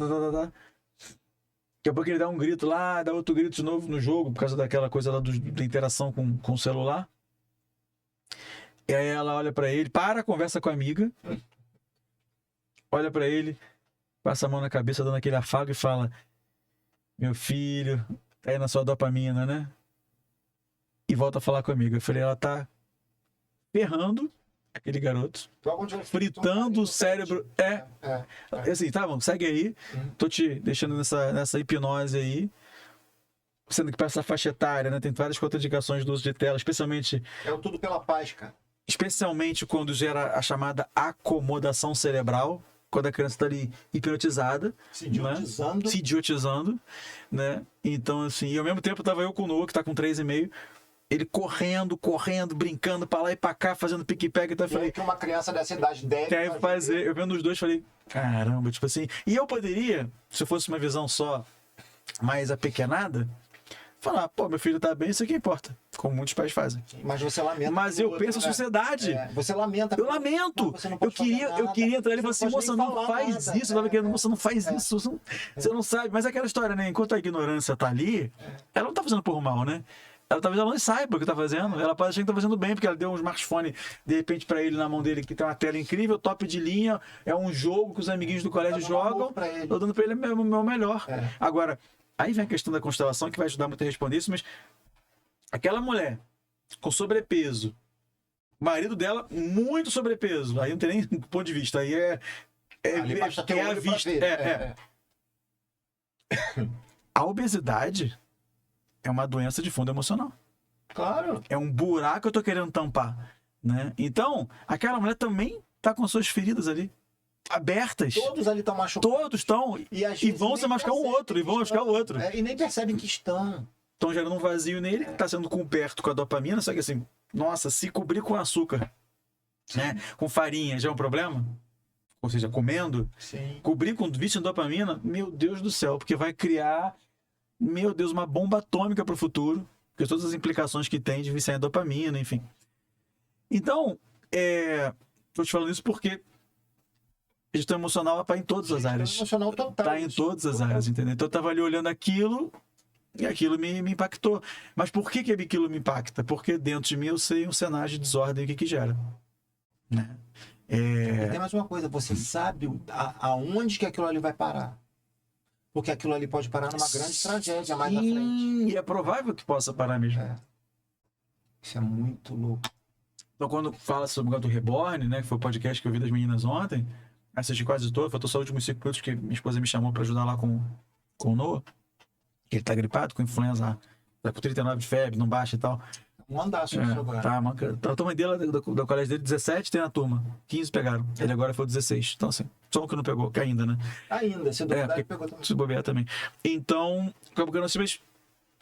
a pouco ele dá um grito lá, dá outro grito de novo no jogo, por causa daquela coisa lá da interação com o celular. E aí ela olha pra ele, para a conversa com a amiga, olha pra ele, passa a mão na cabeça, dando aquele afago e fala: meu filho, tá aí na sua dopamina, né? E volta a falar com a amiga. Eu falei, ela tá ferrando aquele garoto, fritando o cérebro. Assim, tá bom, segue aí. Tô te deixando nessa hipnose aí. sendo que para essa faixa etária, né, tem várias contraindicações do uso de tela, especialmente É o tudo pela paz, cara. quando gera a chamada acomodação cerebral, quando a criança está ali hipnotizada, Se idiotizando. se idiotizando, né? Então, assim, e ao mesmo tempo tava eu com o Noah, que tá com 3,5, ele correndo, brincando pra lá e pra cá, fazendo pique-pega, então eu E aí falei, que uma criança dessa idade deve quer fazer, eu vendo os dois, falei, caramba, tipo assim, e eu poderia, se fosse uma visão só mais apequenada, falar, pô, meu filho tá bem, isso é que importa, como muitos pais fazem. Mas você lamenta. Mas pelo eu outro, penso a né? sociedade. É, você lamenta. Eu lamento. Mas você não Eu pode queria, fazer eu nada. queria entrar ali e falar assim, Você não moça, pode nem não falar faz nada. isso. Eu tava querendo, moça, não faz isso. Você não sabe. Mas é aquela história, né? Enquanto a ignorância tá ali, ela não tá fazendo por mal, né? Talvez ela não saiba o que tá fazendo. Ela pode achar que tá fazendo bem, porque ela deu um smartphone, de repente, pra ele na mão dele, que tem uma tela incrível, top de linha, é um jogo que os amiguinhos do colégio dando jogam. amor pra ele. Tô dando pra ele o meu melhor. É. Agora, aí vem a questão da constelação, que vai ajudar muito a responder isso, mas aquela mulher com sobrepeso, o marido dela muito sobrepeso, aí não tem nem ponto de vista, aí Ali basta ter a olho pra vista. ver. A obesidade é uma doença de fundo emocional. Claro. É um buraco que eu tô querendo tampar, né? Então, aquela mulher também tá com suas feridas ali abertas. Todos ali estão machucados. Todos estão às e vezes vão nem se machucar um percebem outro, e que vão machucar o estão. outro. E nem percebem que estão. Estão gerando um vazio nele, que está sendo coberto com a dopamina, só que assim, nossa, se cobrir com açúcar, né, com farinha, já é um problema? Ou seja, comendo, Sim. cobrir com vício de dopamina, meu Deus do céu, porque vai criar, meu Deus, uma bomba atômica para o futuro, porque todas as implicações que tem de viciar em dopamina, enfim. Então, estou te falando isso porque gestão emocional está em todas as áreas. Emocional total. Está em todas as áreas, entendeu? Então eu estava ali olhando aquilo e aquilo me impactou. Mas por que aquilo me impacta? Porque dentro de mim eu sei um cenário de desordem que gera. Né? Tem mais uma coisa, você sabe aonde que aquilo ali vai parar. Porque aquilo ali pode parar numa grande tragédia mais à frente. E é provável que possa parar mesmo. Isso é muito louco. Então, quando fala sobre o Gato Reborn, né, que foi o podcast que eu vi das meninas ontem, assisti quase todo, faltou só os últimos 5 minutos que minha esposa me chamou para ajudar lá com o Noah, que ele tá gripado, com influenza, tá com 39 de febre, não baixa e tal. Um andaço isso agora. Tá, a turma dele, da colégio dele, 17 tem na turma, 15 pegaram. Ele agora foi 16. Então, assim, só um que não pegou, que ainda, né? Ainda, se duvidar, porque pegou também. Se bobear também. Então, acabou que eu não sei, mas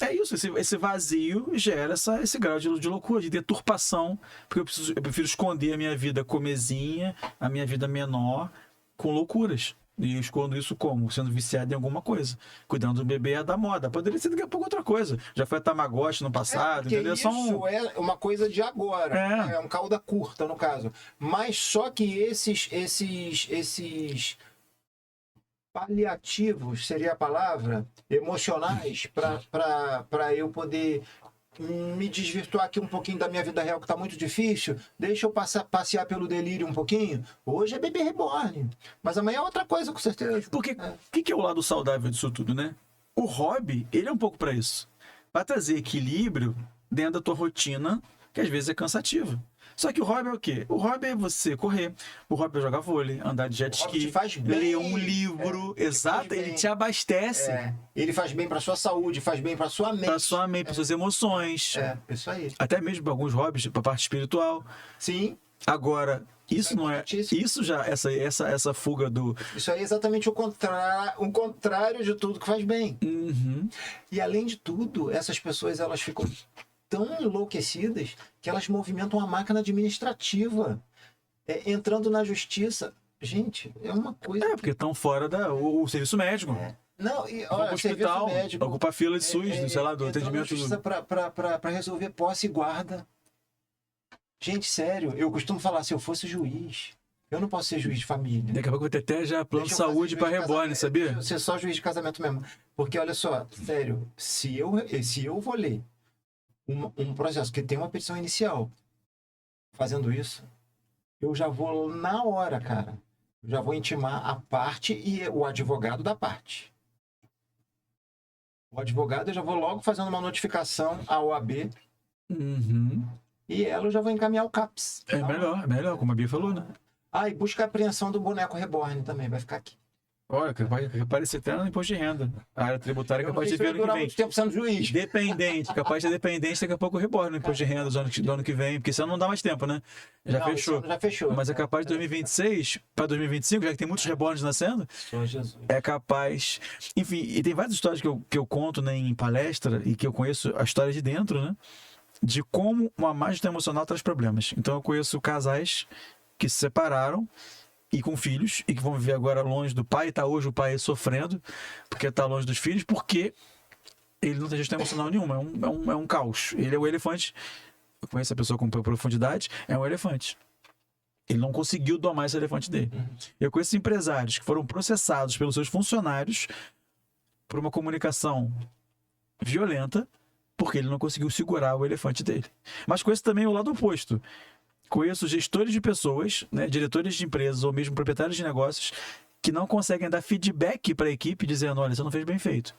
é isso, esse vazio gera esse grau de loucura, de deturpação, porque eu prefiro esconder a minha vida comezinha, a minha vida menor, com loucuras. E eu escondo isso como? Sendo viciado em alguma coisa. Cuidando do bebê é da moda. Poderia ser daqui a pouco outra coisa. Já foi a Tamagotchi no passado, entendeu? Isso é uma coisa de agora. É um cauda curta, no caso. Mas só que esses paliativos, seria a palavra, emocionais, para eu poder me desvirtuar aqui um pouquinho da minha vida real, que está muito difícil, deixa eu passear pelo delírio um pouquinho. Hoje é bebê reborn, mas amanhã é outra coisa, com certeza. Porque o que é o lado saudável disso tudo, né? O hobby, ele é um pouco para isso. Para trazer equilíbrio dentro da tua rotina, que às vezes é cansativa. Só que o hobby é o quê? O hobby é você correr, o hobby é jogar vôlei, andar de jet ski, ler um livro, exato, ele te abastece. Ele faz bem para sua saúde, faz bem para sua mente. Para sua mente, para suas emoções. Isso aí. Até mesmo para alguns hobbies, para a parte espiritual. Sim. Agora, isso não é... Isso já, essa fuga do... Isso aí é exatamente o contrário de tudo que faz bem. Uhum. E além de tudo, essas pessoas, elas ficam tão enlouquecidas que elas movimentam a máquina administrativa, entrando na justiça. Gente, é uma coisa... porque estão fora o serviço médico. Não, e olha, hospital, médico, ocupa a fila de SUS, sei lá, do atendimento... para resolver posse e guarda. Gente, sério, eu costumo falar, se eu fosse juiz, eu não posso ser juiz de família. Daqui a pouco vai ter até já plano de saúde para reborn, sabia? Deixa eu ser só juiz de casamento mesmo. Porque, olha só, sério, se eu vou ler um processo que tem uma petição inicial fazendo isso, eu já vou na hora, cara. Eu já vou intimar a parte e o advogado da parte. O advogado, eu já vou logo fazendo uma notificação à OAB. Uhum. E ela eu já vou encaminhar o CAPS. É melhor, como a Bia falou, né? E busca a apreensão do boneco reborn também, vai ficar aqui. Olha, capaz de aparecer até no imposto de renda. A área tributária é capaz de ver ano que durar vem. muito tempo sendo juiz. Dependente, capaz de ser dependente, daqui a pouco reborna no imposto de renda do ano que vem, porque senão não dá mais tempo, né? Já Não, esse fechou. ano já fechou. Mas é capaz de 2026 para 2025, já que tem muitos rebornes nascendo, Senhor Jesus. é capaz. Enfim, e tem várias histórias que eu conto, né, em palestra e que eu conheço a história de dentro, né? De como uma má gestão emocional traz problemas. Então eu conheço casais que se separaram e com filhos, e que vão viver agora longe do pai, tá hoje o pai sofrendo, porque tá longe dos filhos, porque ele não tem gestão emocional nenhuma, é um caos. Ele é o elefante, eu conheço a pessoa com profundidade, é um elefante. Ele não conseguiu domar esse elefante dele. Eu conheço empresários que foram processados pelos seus funcionários por uma comunicação violenta, porque ele não conseguiu segurar o elefante dele. Mas conheço também o lado oposto. Conheço gestores de pessoas, né, diretores de empresas ou mesmo proprietários de negócios que não conseguem dar feedback para a equipe dizendo, olha, você não fez bem feito.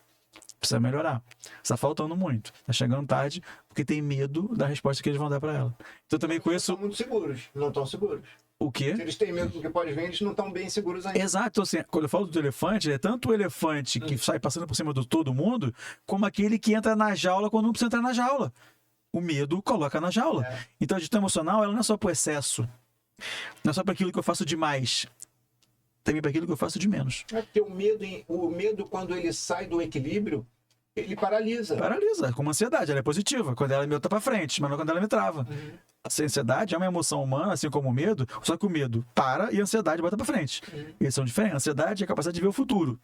Precisa melhorar. Está faltando muito. Está chegando tarde porque tem medo da resposta que eles vão dar para ela. Então eu também conheço... Não estão muito seguros. Não estão seguros. O quê? Se eles têm medo do que pode vir, eles não estão bem seguros ainda. Exato. Assim, quando eu falo do elefante, é tanto o elefante que sai passando por cima de todo mundo, como aquele que entra na jaula quando não precisa entrar na jaula. O medo coloca na jaula. Então a gestão emocional, ela não é só para o excesso. Não é só para aquilo que eu faço demais. Também para aquilo que eu faço de menos. É porque o medo, quando ele sai do equilíbrio, ele paralisa. Paralisa, como ansiedade. Ela é positiva, quando ela me bota para frente, mas não quando ela me trava. A ansiedade é uma emoção humana, assim como o medo, só que o medo para e a ansiedade bota para frente. Eles são diferentes. A ansiedade é a capacidade de ver o futuro.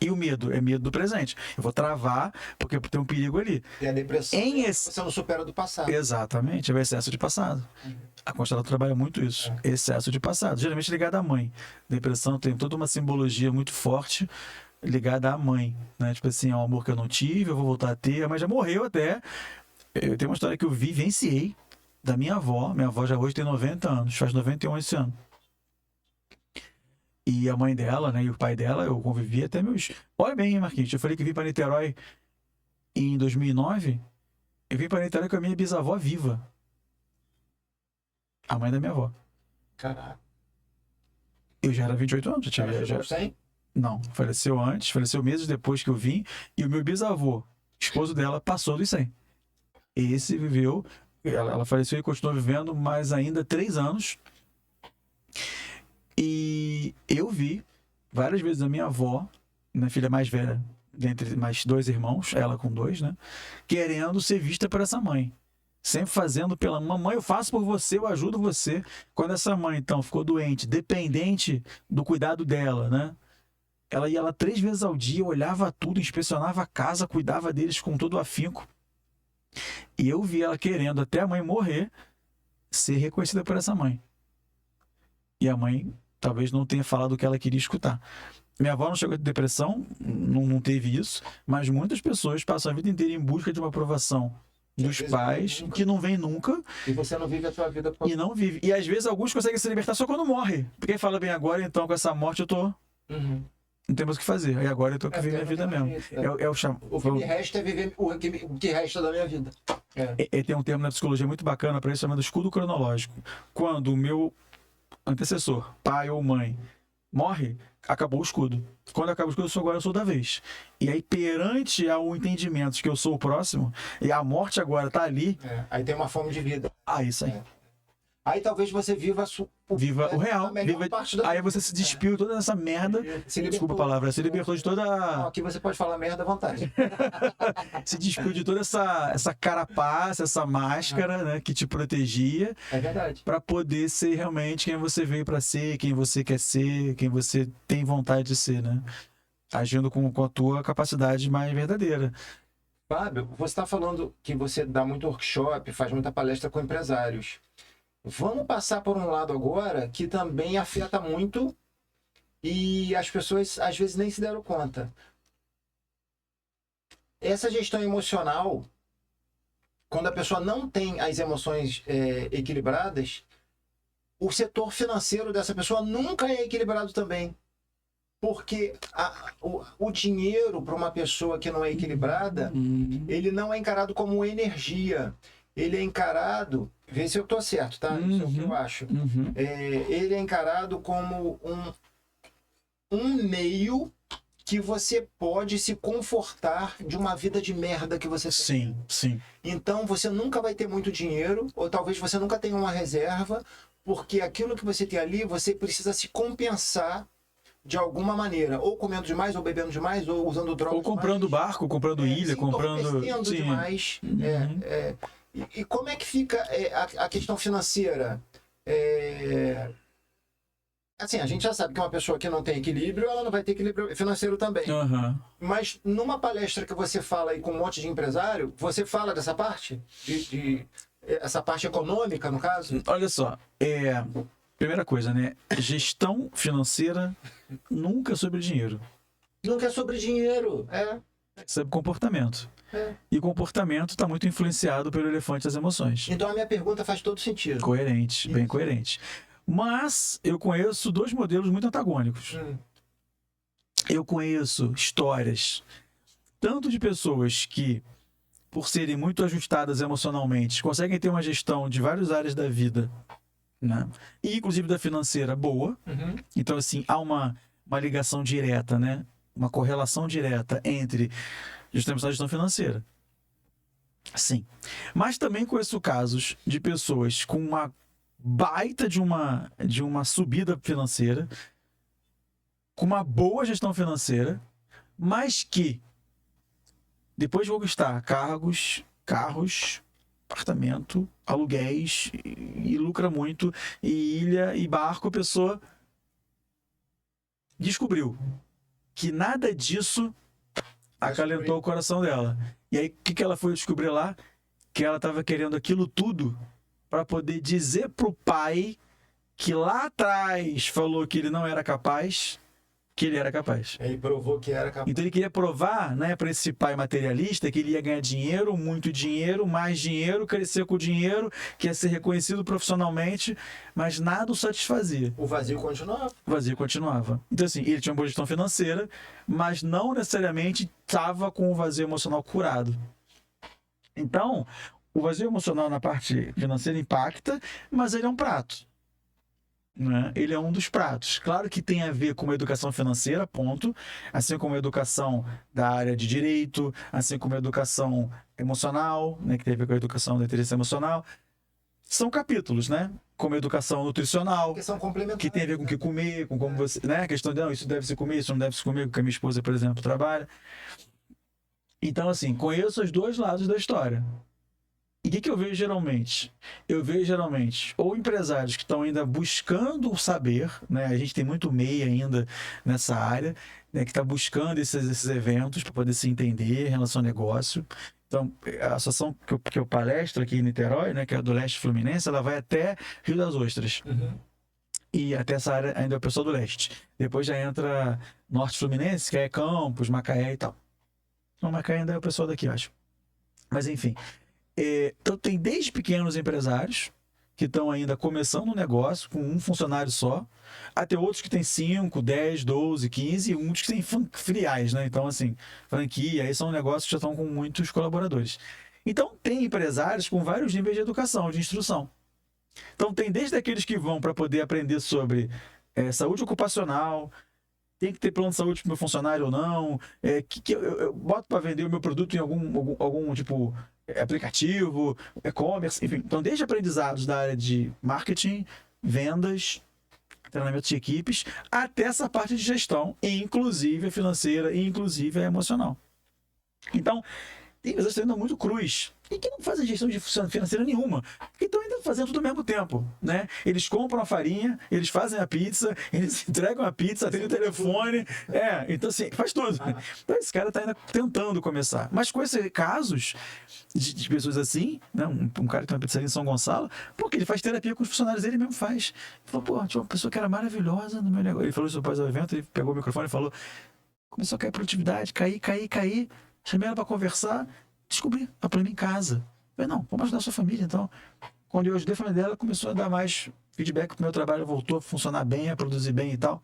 E o medo é medo do presente. Eu vou travar porque tem um perigo ali. E a depressão você não supera do passado. Exatamente, é o excesso de passado. A constelação trabalha muito isso. Excesso de passado. Geralmente ligado à mãe. Depressão tem toda uma simbologia muito forte ligada à mãe. Né? Tipo assim, é um amor que eu não tive, eu vou voltar a ter. A mãe já morreu até. Eu tenho uma história que eu vivenciei da minha avó. Minha avó já hoje tem 90 anos, faz 91 esse ano. E a mãe dela, né, e o pai dela, eu convivi até meus... Olha bem, Marquinhos, eu falei que vim para Niterói em 2009. Eu vim para Niterói com a minha bisavó viva. A mãe da minha avó. Caraca. Eu já era 28 anos. Não, faleceu antes, faleceu meses depois que eu vim. E o meu bisavô, esposo dela, passou dos 100. Esse viveu... Ela faleceu e continuou vivendo mais ainda 3 anos. E eu vi várias vezes a minha avó, minha filha mais velha, dentre mais 2 irmãos, ela com 2, né? Querendo ser vista por essa mãe. Sempre fazendo pela mamãe, eu faço por você, eu ajudo você. Quando essa mãe, então, ficou doente, dependente do cuidado dela, né? Ela ia lá 3 vezes ao dia, olhava tudo, inspecionava a casa, cuidava deles com todo o afinco. E eu vi ela querendo, até a mãe morrer, ser reconhecida por essa mãe. E a mãe talvez não tenha falado o que ela queria escutar. Minha avó não chegou de depressão, não teve isso, mas muitas pessoas passam a vida inteira em busca de uma aprovação dos pais, que não vem nunca. E você não vive a sua vida. E não vive. E às vezes alguns conseguem se libertar só quando morre. Porque fala bem, agora então com essa morte eu tô... Não tem mais o que fazer. Aí agora eu tô que viver minha vida mesmo. O que me resta é viver o que resta da minha vida. Tem um termo na psicologia muito bacana para isso, chamado escudo cronológico. Quando o meu antecessor, pai ou mãe, morre, acabou o escudo. Quando acaba o escudo, agora eu sou da vez. E aí, perante ao entendimento de que eu sou o próximo, e a morte agora tá ali... Aí tem uma fome de vida. Isso aí. Aí talvez você viva o real. Aí você se despiu toda essa merda. Desculpa a palavra. Se libertou de toda... Aqui você pode falar merda à vontade. Se despiu de toda essa carapaça, essa máscara, né, que te protegia. É verdade. Para poder ser realmente quem você veio para ser, quem você quer ser, quem você tem vontade de ser, né? Agindo com a tua capacidade mais verdadeira. Fábio, você está falando que você dá muito workshop, faz muita palestra com empresários. Vamos passar por um lado agora que também afeta muito e as pessoas às vezes nem se deram conta. Essa gestão emocional, quando a pessoa não tem as emoções equilibradas, o setor financeiro dessa pessoa nunca é equilibrado também. Porque o dinheiro para uma pessoa que não é equilibrada, ele não é encarado como energia. Ele é encarado, vê se eu estou certo, tá? Isso é o que eu acho. Ele é encarado como um meio que você pode se confortar de uma vida de merda que você tem. Sim, sim. Então você nunca vai ter muito dinheiro, ou talvez você nunca tenha uma reserva, porque aquilo que você tem ali, você precisa se compensar de alguma maneira, ou comendo demais, ou bebendo demais, ou usando drogas. Ou comprando demais, barco, comprando ilha, se comprando. entorpecendo Sim. demais. Uhum. E como é que fica a questão financeira? Assim, a gente já sabe que uma pessoa que não tem equilíbrio, ela não vai ter equilíbrio financeiro também. Aham. Mas numa palestra que você fala aí com um monte de empresário, você fala dessa parte? Essa parte econômica, no caso? Olha só, primeira coisa, né? Gestão financeira nunca é sobre dinheiro. Nunca é sobre dinheiro. É sobre comportamento. É. E o comportamento está muito influenciado pelo elefante das emoções. Então a minha pergunta faz todo sentido. Coerente, bem coerente. Mas eu conheço dois modelos muito antagônicos. Eu conheço histórias tanto de pessoas que, por serem muito ajustadas emocionalmente, conseguem ter uma gestão de várias áreas da vida, né? E inclusive da financeira boa. Então, assim, há uma ligação direta, né? Uma correlação direta entre gestão emocional e gestão financeira. Sim. Mas também conheço casos de pessoas com uma baita de uma subida financeira, com uma boa gestão financeira, mas que depois de conquistar carros, apartamento, aluguéis, e lucra muito, e ilha e barco, a pessoa descobriu que nada disso acalentou o coração dela. E aí, o que ela foi descobrir lá? Que ela estava querendo aquilo tudo para poder dizer pro pai que lá atrás falou que ele não era capaz, que ele era capaz. Ele provou que era capaz. Então ele queria provar, né, para esse pai materialista que ele ia ganhar dinheiro, muito dinheiro, mais dinheiro, crescer com o dinheiro, que ia ser reconhecido profissionalmente, mas nada o satisfazia. O vazio continuava. O vazio continuava. Então assim, ele tinha uma boa gestão financeira, mas não necessariamente estava com o vazio emocional curado. Então, o vazio emocional na parte financeira impacta, mas ele é um prato. Né? Ele é um dos pratos. Claro que tem a ver com a educação financeira, ponto. Assim como a educação da área de direito, assim como a educação emocional, né, que tem a ver com a educação da inteligência emocional. São capítulos, né? Como a educação nutricional, Que são complementares. que tem a ver com o que comer, com como você... Né? A questão de, não, isso deve se comer, isso não deve se comer, porque a minha esposa, por exemplo, trabalha. Então, assim, conheço os dois lados da história. E o que eu vejo geralmente? Eu vejo geralmente ou empresários que estão ainda buscando saber, né? A gente tem muito MEI ainda nessa área, né? Que está buscando esses eventos para poder se entender em relação ao negócio. Então, a associação que eu palestro aqui em Niterói, né? Que é do Leste Fluminense, ela vai até Rio das Ostras. E até essa área ainda é o pessoal do Leste. Depois já entra Norte Fluminense, que é Campos, Macaé e tal. Não, Macaé ainda é o pessoal daqui, eu acho. Mas enfim... Então tem desde pequenos empresários que estão ainda começando um negócio com um funcionário só, até outros que têm 5, 10, 12, 15 e uns que têm filiais, né? Então, assim, franquia, aí são negócios que já estão com muitos colaboradores. Então, tem empresários com vários níveis de educação, de instrução. Então, tem desde aqueles que vão para poder aprender sobre saúde ocupacional, tem que ter plano de saúde para o meu funcionário ou não, eu boto para vender o meu produto em algum tipo... aplicativo, e-commerce, enfim. Então, desde aprendizados da área de marketing, vendas, treinamento de equipes, até essa parte de gestão, inclusive a financeira, inclusive a emocional. Então, tem pessoas que estão muito cruz e que não fazem gestão de financeira nenhuma, que estão ainda fazendo tudo ao mesmo tempo, né? Eles compram a farinha, eles fazem a pizza, eles entregam a pizza, atendem o telefone, então assim, faz tudo. Então esse cara está ainda tentando começar. Mas com esses casos de pessoas assim, né? Um cara que tem uma pizzaria em São Gonçalo, porque ele faz terapia com os funcionários, ele mesmo faz. Ele falou, pô, tinha uma pessoa que era maravilhosa no meu negócio. Ele falou isso após o evento, ele pegou o microfone e falou, começou a cair a produtividade, cair. Chamei ela para conversar, descobri a problema em casa. Eu falei, não, vamos ajudar a sua família. Então, quando eu ajudei a família dela, começou a dar mais feedback pro meu trabalho, voltou a funcionar bem, a produzir bem e tal.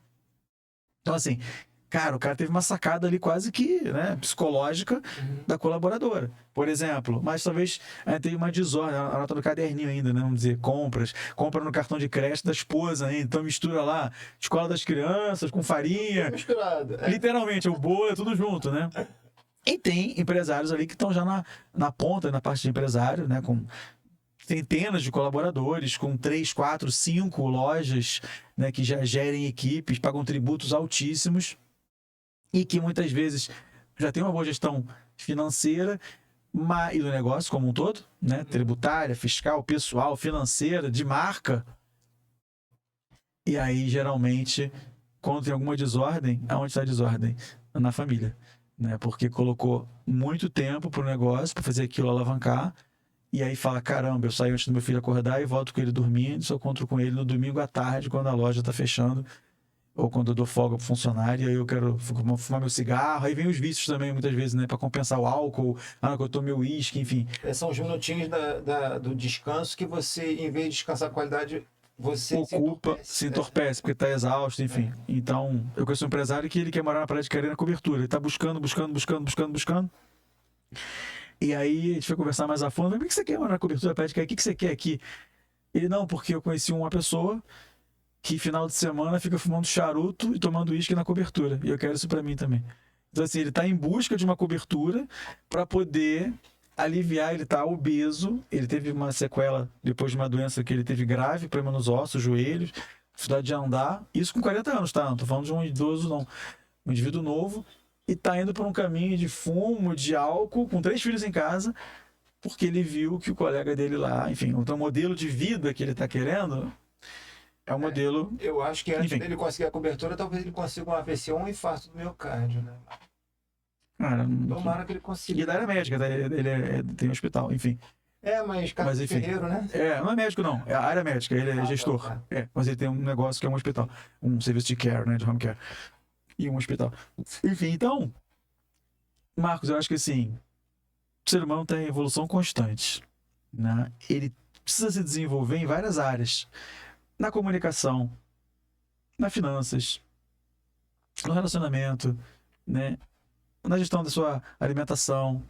Então, assim, Cara, o cara teve uma sacada ali quase que, né, psicológica da colaboradora, por exemplo. Mas talvez tem uma desordem, anota no caderninho ainda, né? Vamos dizer, compra no cartão de crédito da esposa, né? Então mistura lá escola das crianças com farinha. Misturado. Literalmente, o bolo é tudo junto, né? E tem empresários ali que estão já na ponta, na parte de empresário, né? Com centenas de colaboradores, com 3, 4, 5 lojas, né? Que já gerem equipes, pagam tributos altíssimos e que muitas vezes já tem uma boa gestão financeira e do negócio como um todo, né? Tributária, fiscal, pessoal, financeira, de marca. E aí, geralmente, quando tem alguma desordem, aonde está a desordem? Na família, né? Porque colocou muito tempo pro negócio, para fazer aquilo alavancar, e aí fala, caramba, eu saio antes do meu filho acordar e volto com ele dormindo, só encontro com ele no domingo à tarde, quando a loja está fechando, ou quando eu dou folga pro funcionário, aí eu quero fumar meu cigarro, aí vem os vícios também, muitas vezes, né? Para compensar o álcool, que eu tomo meu uísque, enfim. São os minutinhos do descanso que você, em vez de descansar a qualidade, você se entorpece, porque está exausto, enfim. Então, eu conheço um empresário que ele quer morar na praia de Carena cobertura. Ele está buscando. E aí, a gente foi conversar mais a fundo. Por que você quer morar na cobertura da praia de Carena? O que você quer aqui? Ele, não, porque eu conheci uma pessoa que final de semana fica fumando charuto e tomando uísque na cobertura. E eu quero isso para mim também. Então, assim, ele está em busca de uma cobertura para poder aliviar. Ele está obeso, ele teve uma sequela depois de uma doença que ele teve grave, problema nos ossos, joelhos, dificuldade de andar, isso com 40 anos, tá? Não tô falando de um idoso, não. Um indivíduo novo, e tá indo por um caminho de fumo, de álcool, com 3 filhos em casa, porque ele viu que o colega dele lá, enfim, o modelo de vida que ele tá querendo é um modelo... Eu acho que antes dele conseguir a cobertura, talvez ele consiga um AVC ou um infarto do miocárdio, né? Cara, tomara que ele consiga. E da área médica, ele tem um hospital, enfim. Mas enfim, Ferreiro, né? Não é médico, não. É a área médica, ele é gestor. Tá. Mas ele tem um negócio que é um hospital. Um serviço de care, né? De home care. E um hospital. Enfim, então, Marcos, eu acho que assim, o ser humano tem evolução constante, né? Ele precisa se desenvolver em várias áreas. Na comunicação, nas finanças, no relacionamento, né? Na gestão da sua alimentação,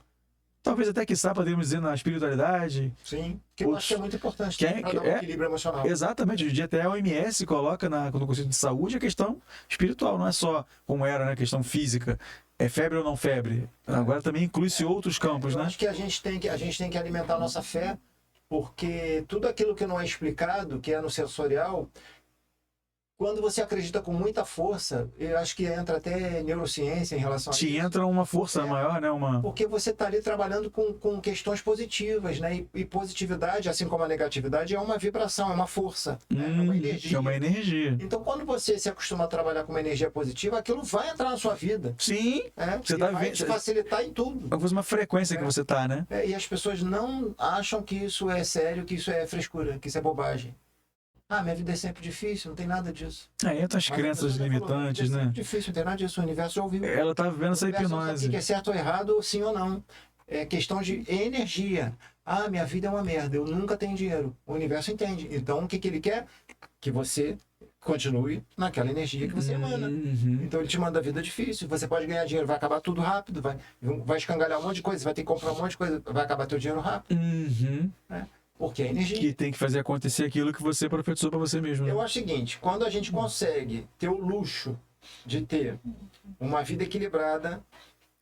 talvez até, quiçá, podemos dizer na espiritualidade. Sim, que eu acho que é muito importante para dar um equilíbrio emocional. Exatamente, hoje em dia até a OMS coloca no conceito de saúde a questão espiritual, não é só como era, né, a questão física, é febre ou não febre. Agora também inclui-se outros campos, né? Eu acho que a gente tem que alimentar a nossa fé, porque tudo aquilo que não é explicado, que é no sensorial, quando você acredita com muita força, eu acho que entra até neurociência em relação a isso. Entra uma força maior, né? Porque você está ali trabalhando com questões positivas, né? E positividade, assim como a negatividade, é uma vibração, é uma força, é uma energia. É uma energia. Então, quando você se acostuma a trabalhar com uma energia positiva, aquilo vai entrar na sua vida. Sim. Você vai te facilitar em tudo. É uma frequência que você está, né? E as pessoas não acham que isso é sério, que isso é frescura, que isso é bobagem. Minha vida é sempre difícil, não tem nada disso. Entra as crenças limitantes, né? É sempre difícil, não tem nada disso. O universo já ouviu. Ela tá vivendo essa hipnose. O que é certo ou errado, sim ou não. É questão de energia. Minha vida é uma merda, eu nunca tenho dinheiro. O universo entende. Então, o que ele quer? Que você continue naquela energia que você emana. Então, ele te manda a vida difícil. Você pode ganhar dinheiro, vai acabar tudo rápido, vai escangalhar um monte de coisa, vai ter que comprar um monte de coisa, vai acabar teu dinheiro rápido. Né? Porque é energia. Que tem que fazer acontecer aquilo que você profetizou para você mesmo. Né? Eu acho o seguinte, quando a gente consegue ter o luxo de ter uma vida equilibrada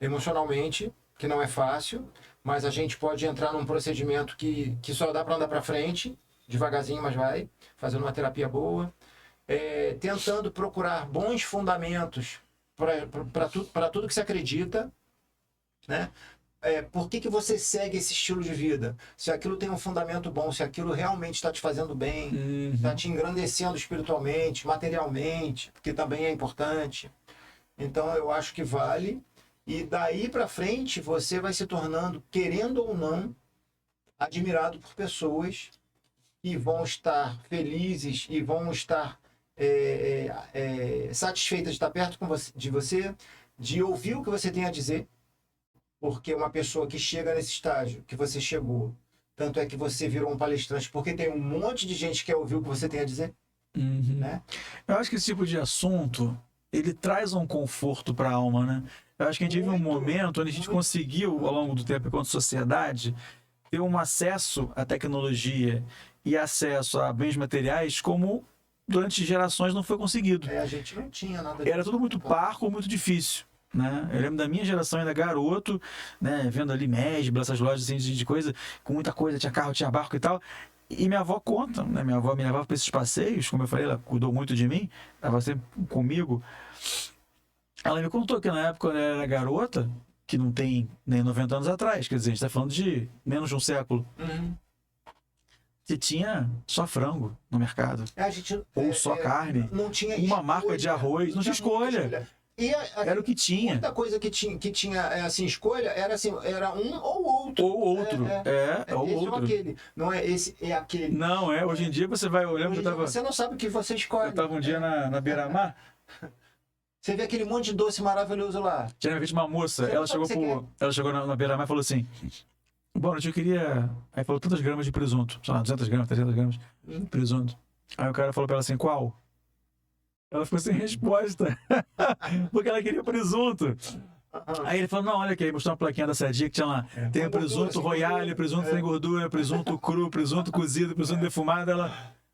emocionalmente, que não é fácil, mas a gente pode entrar num procedimento que só dá para andar para frente, devagarzinho, mas vai, fazendo uma terapia boa, tentando procurar bons fundamentos para tudo que se acredita, né? Por que você segue esse estilo de vida? Se aquilo tem um fundamento bom, se aquilo realmente está te fazendo bem, está te engrandecendo espiritualmente, materialmente, porque também é importante. Então, eu acho que vale. E daí para frente, você vai se tornando, querendo ou não, admirado por pessoas que vão estar felizes e vão estar satisfeitas de estar perto de você, de ouvir o que você tem a dizer. Porque uma pessoa que chega nesse estágio que você chegou, tanto é que você virou um palestrante, porque tem um monte de gente que quer ouvir o que você tem a dizer. Né? Eu acho que esse tipo de assunto, ele traz um conforto para a alma, né? Eu acho que a gente vive um momento onde a gente conseguiu, ao longo do tempo, enquanto sociedade, ter um acesso à tecnologia e acesso a bens materiais como durante gerações não foi conseguido. A gente não tinha nada Era disso. tudo muito parco, muito difícil. Né? Eu lembro da minha geração ainda garoto, né? Vendo ali Mesbla, essas lojas assim, de coisa, com muita coisa, tinha carro, tinha barco e tal. E minha avó conta, né? Minha avó me levava para esses passeios, como eu falei, ela cuidou muito de mim, estava sempre comigo. Ela me contou que na época, quando ela era garota, que não tem nem 90 anos atrás, quer dizer, a gente está falando de menos de um século, você tinha só frango no mercado. A gente, ou só carne, não tinha uma marca de arroz, não tinha escolha. E era o que tinha. Muita coisa que tinha assim, escolha era assim, era um ou outro. Ou outro. Ou esse outro. ou aquele. Não é esse, é aquele. Não, hoje em dia você vai. Eu lembro que eu tava. Você não sabe o que você escolhe. Eu tava um dia na Beira-Mar. Você vê aquele monte de doce maravilhoso lá. Tinha uma moça, ela chegou na Beira-Mar e falou assim: boa noite, eu queria. Aí falou tantas gramas de presunto, sei lá, 200 gramas, 300 gramas de presunto. Aí o cara falou pra ela assim: qual? Ela ficou sem resposta, porque ela queria presunto. Aí ele falou: não, olha aqui, aí mostrou uma plaquinha da Sadia que tinha lá: tem o presunto royale, presunto sem gordura, presunto cru, presunto cozido, presunto defumado.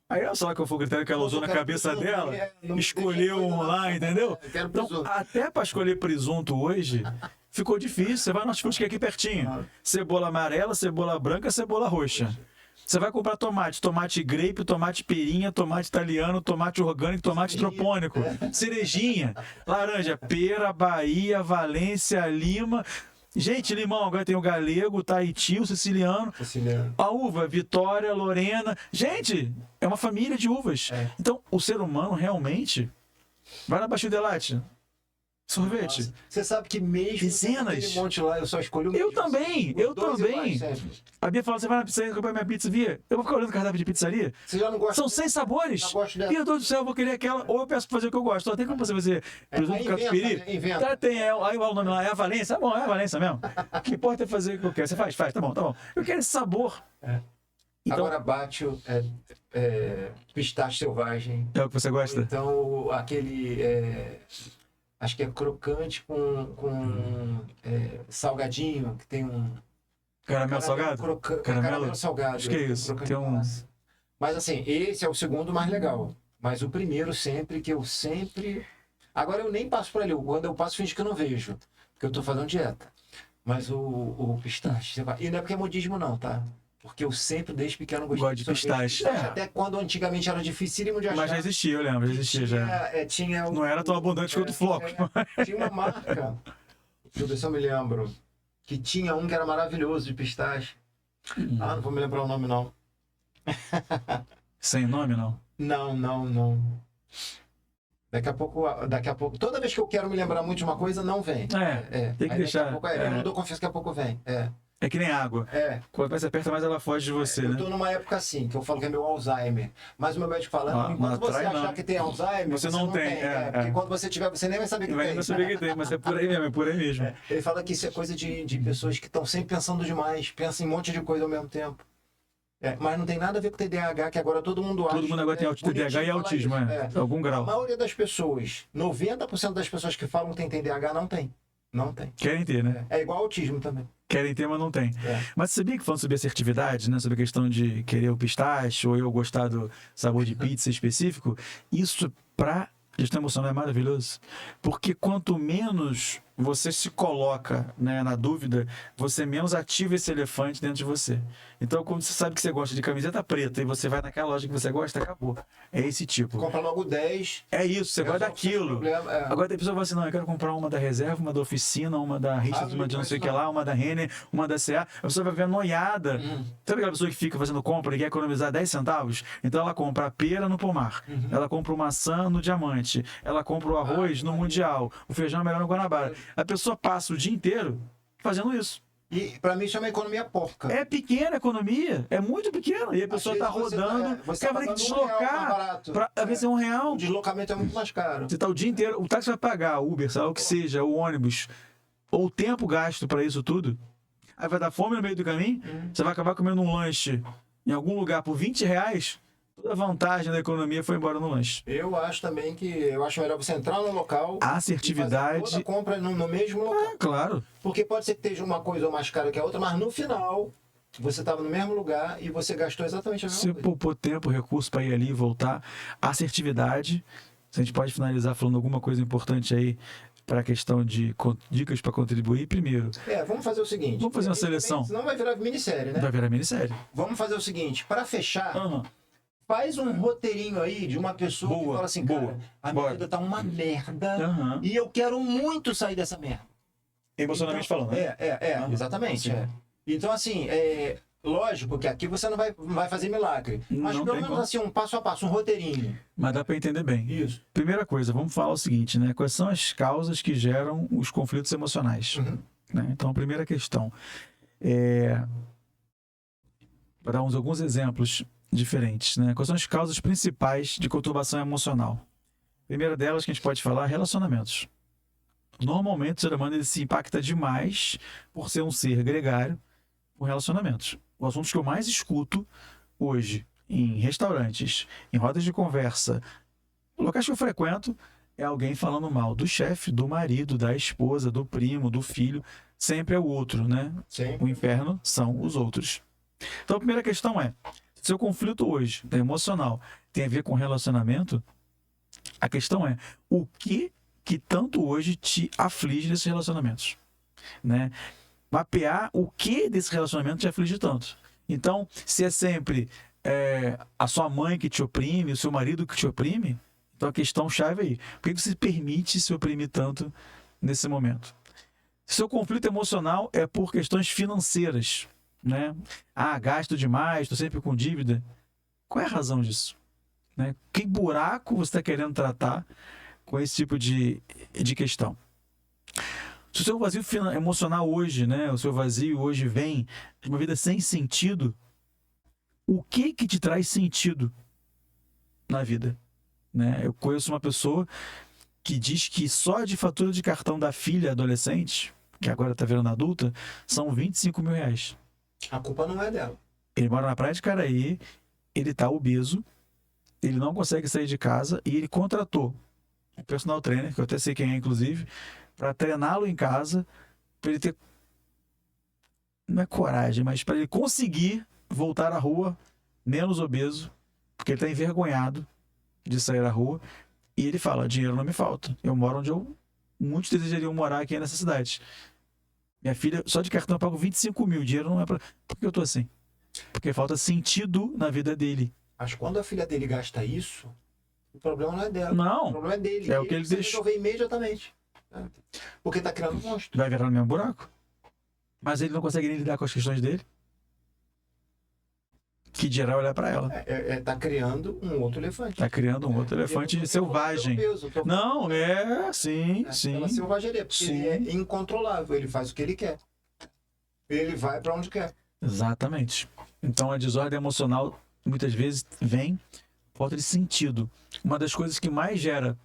Aí olha só qual foi o critério que ela usou na cabeça dela, escolheu um lá, entendeu? Então, até para escolher presunto hoje, ficou difícil. Você vai no hortifruti que é aqui pertinho: cebola amarela, cebola branca, cebola roxa. Você vai comprar tomate grape, tomate perinha, tomate italiano, tomate orgânico, tomate hidropônico, cerejinha, laranja, pera, Bahia, Valência, Lima. Gente, limão, agora tem o galego, o Tahiti, o siciliano. A uva, Vitória, Lorena. Gente, é uma família de uvas. Então, o ser humano realmente vai na Baixo Delate. Sorvete. Nossa. Você sabe que mesmo dezenas. Monte lá, eu só escolhi o Eu também. A Bia falou: você vai na pizzaria comprar minha pizza, Bia? Eu vou ficar olhando o cardápio de pizzaria? Você já não gosta? São 6 sabores. Meu Deus do céu, eu vou querer aquela. Ou eu peço pra fazer o que eu gosto. Só tem como você fazer presunto catupiry? Inventa. Aí o nome lá é a Valência. Bom, é a Valência mesmo. O que importa é fazer o que eu quero. Você faz, tá bom. Eu quero esse sabor. Então, agora bate pistache selvagem. É o que você gosta? Então, aquele. Acho que é crocante com salgadinho, que tem um... Caramelo salgado? Caramelo salgado. Acho que é isso. Tem um... Mas assim, esse é o segundo mais legal. Mas o primeiro que eu sempre... Agora eu nem passo por ali. Quando eu passo, finge que eu não vejo. Porque eu tô fazendo dieta. Mas o pistache... E não é porque é modismo não, tá? Porque eu sempre, desde pequeno, gostei de pistache. Até quando antigamente era dificílimo de achar. Mas já existia, eu lembro, já existia já. Não era tão abundante quanto o floco. Tinha uma marca, deixa eu ver se eu me lembro, que tinha um que era maravilhoso de pistache. Não vou me lembrar o nome, não. Sem nome, não? Não. Daqui a pouco, toda vez que eu quero me lembrar muito de uma coisa, não vem. Tem que deixar. Eu não dou confiança, daqui a pouco vem. É que nem água. Quanto mais você aperta, mais ela foge de você, né? Eu tô numa época assim, que eu falo que é meu Alzheimer. Mas o meu médico fala, enquanto você achar que tem Alzheimer, você não tem. Porque quando você tiver, você nem vai saber que tem. Vai saber que tem, mas é por aí mesmo, Ele fala que isso é coisa de pessoas que estão sempre pensando demais, pensam em um monte de coisa ao mesmo tempo. Mas não tem nada a ver com TDAH, que agora todo mundo acha. Todo mundo agora tem TDAH e autismo, algum grau. A maioria das pessoas, 90% das pessoas que falam que tem TDAH não tem. Não tem. Querem ter, né? É igual autismo também. Querem ter, mas não tem. Mas você sabia que falando sobre assertividade, né? Sobre a questão de querer o pistache ou eu gostar do sabor de pizza específico, isso para gestão emocional é maravilhoso. Porque quanto menos você se coloca, né, na dúvida, você menos ativa esse elefante dentro de você. Então, quando você sabe que você gosta de camiseta preta e você vai naquela loja que você gosta, acabou. É esse tipo. Compra logo 10. É isso, você gosta daquilo. Agora tem pessoa que fala assim: não, eu quero comprar uma da reserva, uma da oficina, uma da Richard, uma de não sei o que lá, uma da Renner, uma da CA. A pessoa vai ver noiada. Sabe aquela pessoa que fica fazendo compra e quer economizar 10 centavos? Então ela compra a pera no pomar, ela compra o maçã no diamante, ela compra o arroz no mundial, o feijão melhor no Guanabara. A pessoa passa o dia inteiro fazendo isso. E para mim isso é uma economia porca. É pequena a economia, é muito pequena. E a pessoa está rodando, quer ter que deslocar para às vezes é R$1. O deslocamento é muito mais caro. Você está o dia inteiro, o táxi vai pagar, o Uber, sei lá o que seja, o ônibus, ou o tempo gasto para isso tudo. Aí vai dar fome no meio do caminho, você vai acabar comendo um lanche em algum lugar por R$20. Toda a vantagem da economia foi embora no lanche. Eu acho também eu acho melhor você entrar no local A e fazer assertividade. toda a compra no mesmo local. Claro. Porque pode ser que esteja uma coisa mais cara que a outra, mas no final você estava no mesmo lugar e você gastou exatamente a mesma Você coisa. poupou tempo, recurso para ir ali e voltar. Assertividade. Se a gente pode finalizar falando alguma coisa importante aí para a questão de dicas para contribuir. Primeiro, Vamos fazer o seguinte. Vamos fazer uma seleção. Senão vai virar minissérie, né? vai virar minissérie. Vamos fazer o seguinte, para fechar, Aham. faz um roteirinho aí de uma pessoa que Boa, fala assim, boa. cara, a minha Bora. vida tá uma merda Aham. e eu quero muito sair dessa merda. Emocionalmente Então, falando. né? Aham. Exatamente. Sim. Então, assim, lógico que aqui você não vai fazer milagre, mas Não pelo tem menos como. assim, um passo a passo, um roteirinho. Mas dá para entender bem. Isso. Primeira coisa, vamos falar o seguinte, né? Quais são as causas que geram os conflitos emocionais? Uhum. Né? Então, a primeira questão para dar alguns exemplos diferentes, né? Quais são as causas principais de conturbação emocional? A primeira delas que a gente pode falar é relacionamentos. Normalmente o ser humano ele se impacta demais por ser um ser gregário com relacionamentos. Os assuntos que eu mais escuto hoje em restaurantes, em rodas de conversa, locais que eu frequento, é alguém falando mal do chefe, do marido, da esposa, do primo, do filho. Sempre é o outro, né? Sim. O inferno são os outros. Então a primeira questão é, se seu conflito hoje, emocional, tem a ver com relacionamento, a questão é, o que tanto hoje te aflige nesses relacionamentos? Né? Mapear o que desse relacionamento te aflige tanto. Então, se é sempre a sua mãe que te oprime, o seu marido que te oprime, então a questão chave é aí. Por que você permite se oprimir tanto nesse momento? Seu conflito emocional é por questões financeiras, né? Gasto demais, estou sempre com dívida. Qual é a razão disso? Né? Que buraco você está querendo tratar com esse tipo de questão? Se o seu vazio emocional hoje, né? O seu vazio hoje vem de uma vida sem sentido, o que te traz sentido na vida? Né? Eu conheço uma pessoa que diz que só de fatura de cartão da filha adolescente, que agora está virando adulta, são 25 mil reais. A culpa não é dela. Ele mora na Praia de Caraí, ele está obeso, ele não consegue sair de casa e ele contratou um personal trainer, que eu até sei quem é, inclusive, para treiná-lo em casa, para ele ter, não é coragem, mas para ele conseguir voltar à rua menos obeso, porque ele está envergonhado de sair à rua. E ele fala, dinheiro não me falta. Eu moro onde muitos desejariam morar aqui nessa cidade. Minha filha, só de cartão eu pago 25 mil. Dinheiro não é pra... Por que eu tô assim? Porque falta sentido na vida dele. Mas quando a filha dele gasta isso, o problema não é dela. O Não, problema é dele. é o que ele precisa deixou. resolver imediatamente. Porque tá criando um monstro. Vai virar no mesmo buraco. Mas ele não consegue nem lidar com as questões dele. Que dirá olhar pra ela. Tá criando um outro elefante. Tá criando um outro elefante selvagem. Não, sim. Pela selvageria, porque Sim. ele é incontrolável, ele faz o que ele quer. Ele vai para onde quer. Exatamente. Então a desordem emocional muitas vezes vem por falta de sentido. Uma das coisas que mais gera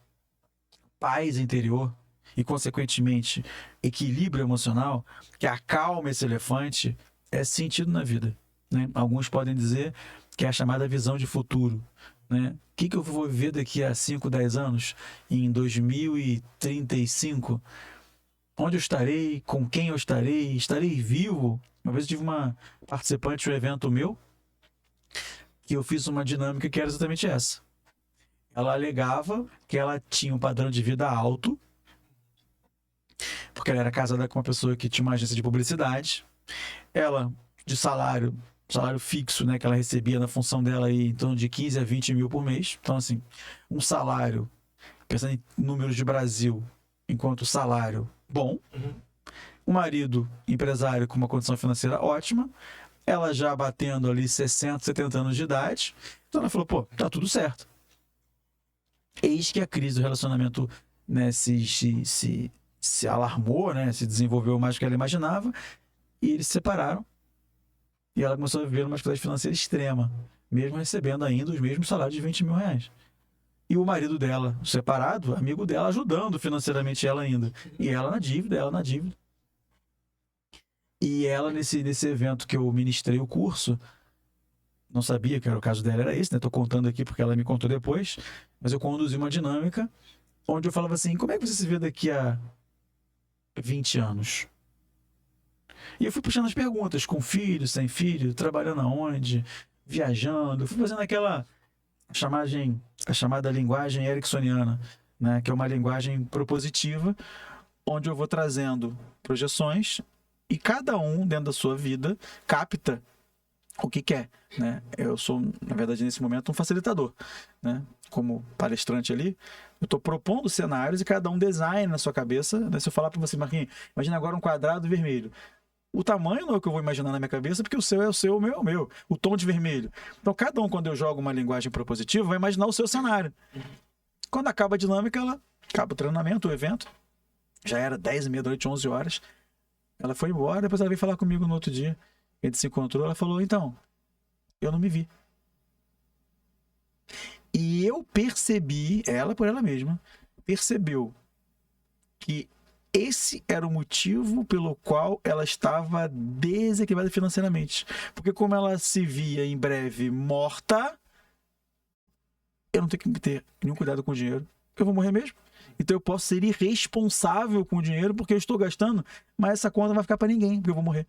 paz interior e, consequentemente, equilíbrio emocional, que acalma esse elefante, é sentido na vida. Né? Alguns podem dizer que é a chamada visão de futuro. Né? O que eu vou viver daqui a 5, 10 anos, em 2035? Onde eu estarei? Com quem eu estarei? Estarei vivo? Uma vez eu tive uma participante de um evento meu que eu fiz uma dinâmica que era exatamente essa. Ela alegava que ela tinha um padrão de vida alto, porque ela era casada com uma pessoa que tinha uma agência de publicidade. Ela, de salário fixo, né, que ela recebia na função dela aí, em torno de 15 a 20 mil por mês. Então, assim, um salário, pensando em números de Brasil, enquanto salário bom. O marido, empresário, com uma condição financeira ótima. Ela já batendo ali 60, 70 anos de idade. Então ela falou, pô, tá tudo certo. Eis que a crise do relacionamento, né, se alarmou, né, se desenvolveu mais do que ela imaginava, e eles se separaram. E ela começou a viver uma dificuldade financeira extrema, mesmo recebendo ainda os mesmos salários de 20 mil reais. E o marido dela, separado, amigo dela, ajudando financeiramente ela ainda. E ela na dívida, E ela, nesse evento que eu ministrei o curso, não sabia que era o caso dela, era esse, né? Tô contando aqui porque ela me contou depois, mas eu conduzi uma dinâmica onde eu falava assim, como é que você se vê daqui a 20 anos? E eu fui puxando as perguntas, com filho, sem filho, trabalhando aonde, viajando, fui fazendo aquela a chamada linguagem ericksoniana, né? Que é uma linguagem propositiva, onde eu vou trazendo projeções e cada um, dentro da sua vida, capta o que quer, né? Eu sou, na verdade, nesse momento, um facilitador, né? Como palestrante ali, eu estou propondo cenários e cada um design na sua cabeça, né? Se eu falar para você, Marquinhos, imagina agora um quadrado vermelho. O tamanho não é o que eu vou imaginar na minha cabeça, porque o seu é o seu, o meu é o meu. O tom de vermelho. Então, cada um, quando eu jogo uma linguagem propositiva, vai imaginar o seu cenário. Quando acaba a dinâmica, acaba o treinamento, o evento. Já era 10h30 da noite, 11 horas. Ela foi embora, depois ela veio falar comigo no outro dia. A gente se encontrou, ela falou, então, eu não me vi. E eu percebi, ela por ela mesma, percebeu que esse era o motivo pelo qual ela estava desequilibrada financeiramente. Porque como ela se via em breve morta, eu não tenho que ter nenhum cuidado com o dinheiro. Eu vou morrer mesmo. Então eu posso ser irresponsável com o dinheiro porque eu estou gastando, mas essa conta não vai ficar para ninguém, porque eu vou morrer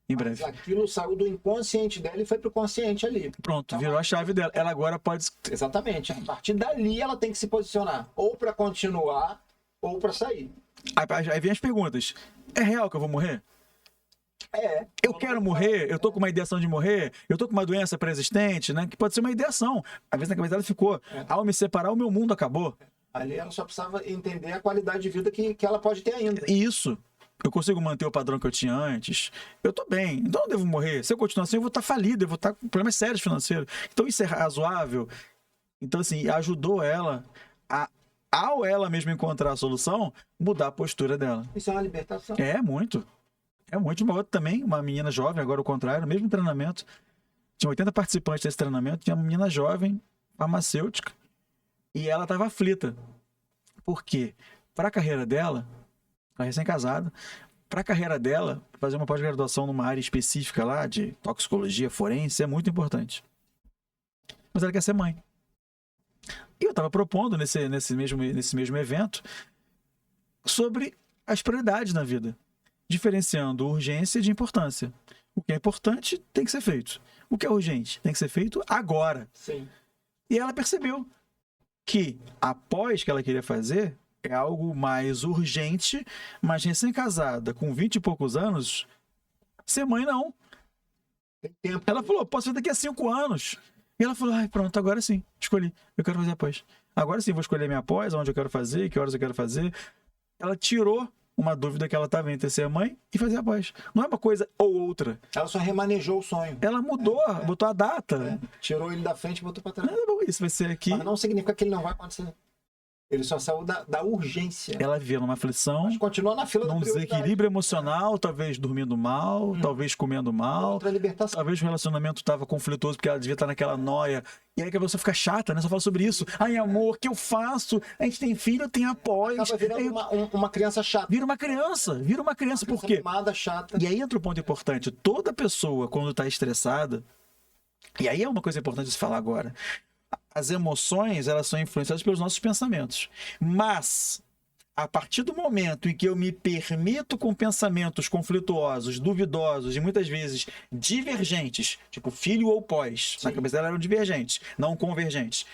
em breve. Mas aquilo saiu do inconsciente dela e foi pro consciente ali. Pronto, virou a chave dela. Ela agora pode... Exatamente. A partir dali ela tem que se posicionar ou para continuar ou para sair. Aí vem as perguntas. É real que eu vou morrer? É. Eu quero morrer? Eu tô com uma ideação de morrer? Eu tô com uma doença pré-existente, né? Que pode ser uma ideação. Às vezes na cabeça dela ficou. Ao me separar, o meu mundo acabou. Ali ela só precisava entender a qualidade de vida que ela pode ter ainda. Isso. Eu consigo manter o padrão que eu tinha antes. Eu tô bem. Então eu devo morrer. Se eu continuar assim, eu vou estar falido. Eu vou estar com problemas sérios financeiros. Então isso é razoável. Então, assim, ajudou ela ao ela mesma encontrar a solução, mudar a postura dela. Isso é uma libertação. É muito. É muito. Uma outra também, uma menina jovem, agora o contrário, mesmo treinamento. Tinha 80 participantes desse treinamento, tinha uma menina jovem, farmacêutica, e ela estava aflita. Por quê? Para a carreira dela, ela é recém-casada, para a carreira dela, fazer uma pós-graduação numa área específica lá, de toxicologia forense, é muito importante. Mas ela quer ser mãe. E eu estava propondo nesse mesmo evento sobre as prioridades na vida, diferenciando urgência de importância. O que é importante tem que ser feito. O que é urgente tem que ser feito agora. Sim. E ela percebeu que após que ela queria fazer é algo mais urgente, mas recém-casada, com 20 e poucos anos, ser mãe não. Tem tempo. Ela falou, posso fazer daqui a 5 anos. E ela falou, ai, pronto, agora sim, escolhi. Eu quero fazer a pós. Agora sim, vou escolher minha pós, onde eu quero fazer, que horas eu quero fazer. Ela tirou uma dúvida que ela estava entre ser mãe e fazer a pós. Não é uma coisa ou outra. Ela só remanejou o sonho. Ela mudou, botou a data. Tirou ele da frente e botou para trás. Isso vai ser aqui. Mas não significa que ele não vai acontecer. Ele só saiu da urgência. Ela vivia numa aflição, Mas continua na fila num da prioridade. desequilíbrio emocional, talvez dormindo mal, talvez comendo mal, Outra libertação. talvez o relacionamento estava conflituoso porque ela devia estar naquela noia. E aí que a pessoa fica chata, né? Só fala sobre isso. Ai, amor, o que eu faço? A gente tem filho, eu tenho após. Acaba virando uma criança chata. Vira uma criança, por quê? Mimada, chata. E aí entra o ponto importante. Toda pessoa, quando está estressada, e aí é uma coisa importante de se falar agora, as emoções, elas são influenciadas pelos nossos pensamentos. Mas, a partir do momento em que eu me permito com pensamentos conflituosos, duvidosos e muitas vezes divergentes, tipo filho ou pós, na cabeça dela eram divergentes, não convergentes.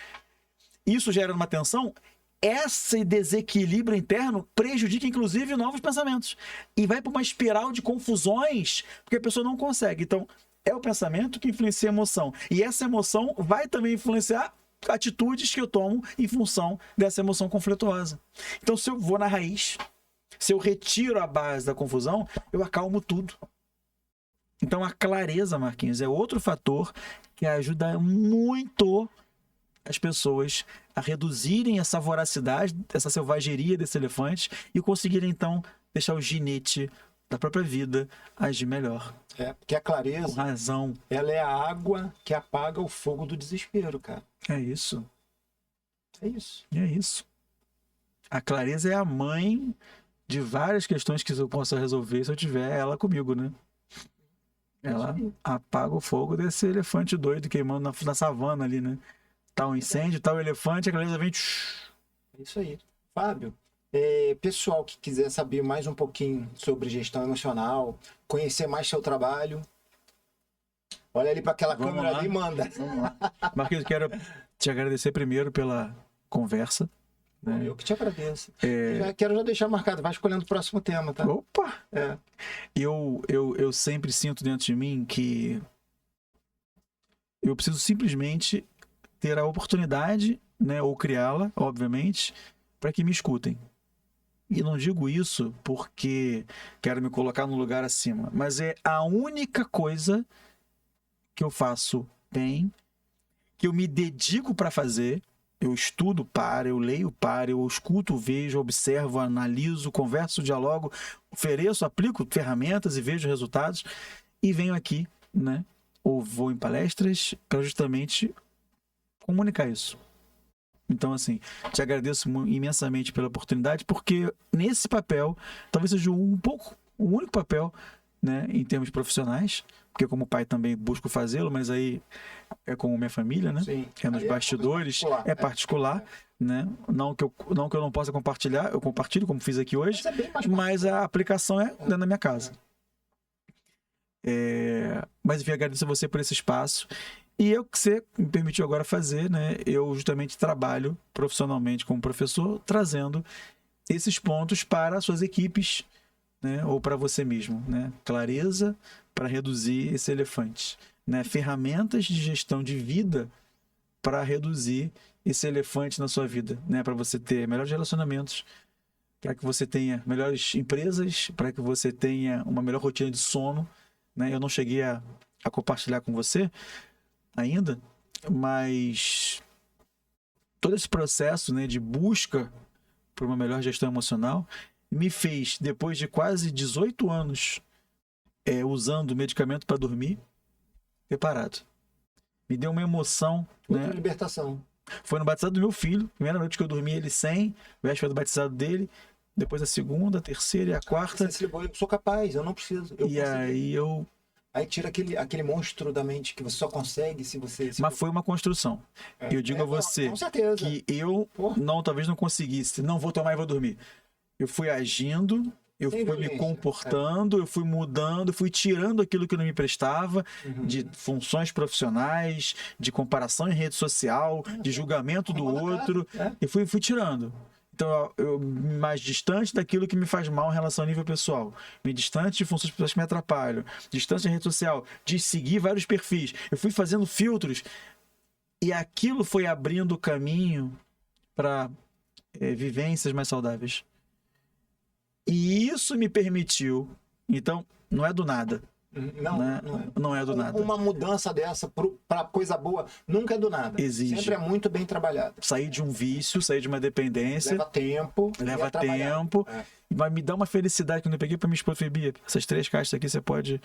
Isso gera uma tensão. Esse desequilíbrio interno prejudica, inclusive, novos pensamentos. E vai para uma espiral de confusões, porque a pessoa não consegue. Então, é o pensamento que influencia a emoção. E essa emoção vai também influenciar atitudes que eu tomo em função dessa emoção conflituosa. Então, se eu vou na raiz, se eu retiro a base da confusão, eu acalmo tudo. Então, a clareza, Marquinhos, é outro fator que ajuda muito as pessoas a reduzirem essa voracidade, essa selvageria desse elefante e conseguirem, então, deixar o ginete da própria vida agir melhor. Porque a Com clareza, razão. ela é a água que apaga o fogo do desespero, cara. É isso. É isso. É isso. A clareza é a mãe de várias questões que eu possa resolver se eu tiver ela comigo, né? Ela apaga o fogo desse elefante doido queimando na savana ali, né? Tá um incêndio, tá o elefante, a galera vem... É isso aí. Fábio, pessoal que quiser saber mais um pouquinho sobre gestão emocional, conhecer mais seu trabalho, olha ali para aquela Vamos câmera lá. ali e manda. Vamos lá. Marquinhos, quero te agradecer primeiro pela conversa. Né? Eu que te agradeço. Quero deixar marcado, vai escolhendo o próximo tema, tá? Opa! É. Eu sempre sinto dentro de mim que eu preciso simplesmente ter a oportunidade, né, ou criá-la, obviamente, para que me escutem. E não digo isso porque quero me colocar num lugar acima, mas é a única coisa que eu faço bem, que eu me dedico para fazer. Eu estudo para, eu leio para, eu escuto, vejo, observo, analiso, converso, dialogo, ofereço, aplico ferramentas e vejo resultados e venho aqui, né? Ou vou em palestras para justamente comunicar isso. Então, assim, te agradeço imensamente pela oportunidade, porque nesse papel, talvez seja o único papel, né, em termos profissionais, porque como pai também busco fazê-lo, mas aí é com minha família, né? Sim. É nos bastidores, é particular, né? Não que eu não possa compartilhar, eu compartilho, como fiz aqui hoje, mas a aplicação é dentro da minha casa. Mas enfim, agradeço a você por esse espaço. E eu que você me permitiu agora fazer, né? Eu justamente trabalho profissionalmente como professor, trazendo esses pontos para as suas equipes, né? Ou para você mesmo, né? Clareza para reduzir esse elefante, né? Ferramentas de gestão de vida para reduzir esse elefante na sua vida, né? Para você ter melhores relacionamentos, para que você tenha melhores empresas, para que você tenha uma melhor rotina de sono, né? Eu não cheguei a compartilhar com você ainda, mas todo esse processo, né, de busca por uma melhor gestão emocional me fez, depois de quase 18 anos usando medicamento para dormir, ter parado. Me deu uma emoção, né? Libertação. Foi no batizado do meu filho, primeira noite que eu dormi ele sem, véspera do batizado dele, depois a segunda, a terceira e a quarta. Você se ligou, eu sou capaz, eu não preciso. Aí tira aquele monstro da mente que você só consegue se você... Mas foi uma construção. Eu digo a você com certeza. Que eu talvez não conseguisse, não vou tomar e vou dormir. Eu fui agindo, eu fui me comportando, eu fui mudando, eu fui tirando aquilo que não me prestava, de funções profissionais, de comparação em rede social, de julgamento do outro. E fui tirando. Então, eu mais distante daquilo que me faz mal em relação ao nível pessoal. Me distante de funções pessoais que me atrapalham. Distante da rede social. De seguir vários perfis. Eu fui fazendo filtros. E aquilo foi abrindo o caminho para vivências mais saudáveis. E isso me permitiu. Então, não é do nada. Não é do nada. Uma mudança dessa para coisa boa nunca é do nada. Exige. Sempre é muito bem trabalhado. Sair de um vício, sair de uma dependência. Leva tempo. Mas me dá uma felicidade quando eu peguei para minha esposa. Bia, essas 3 caixas aqui você pode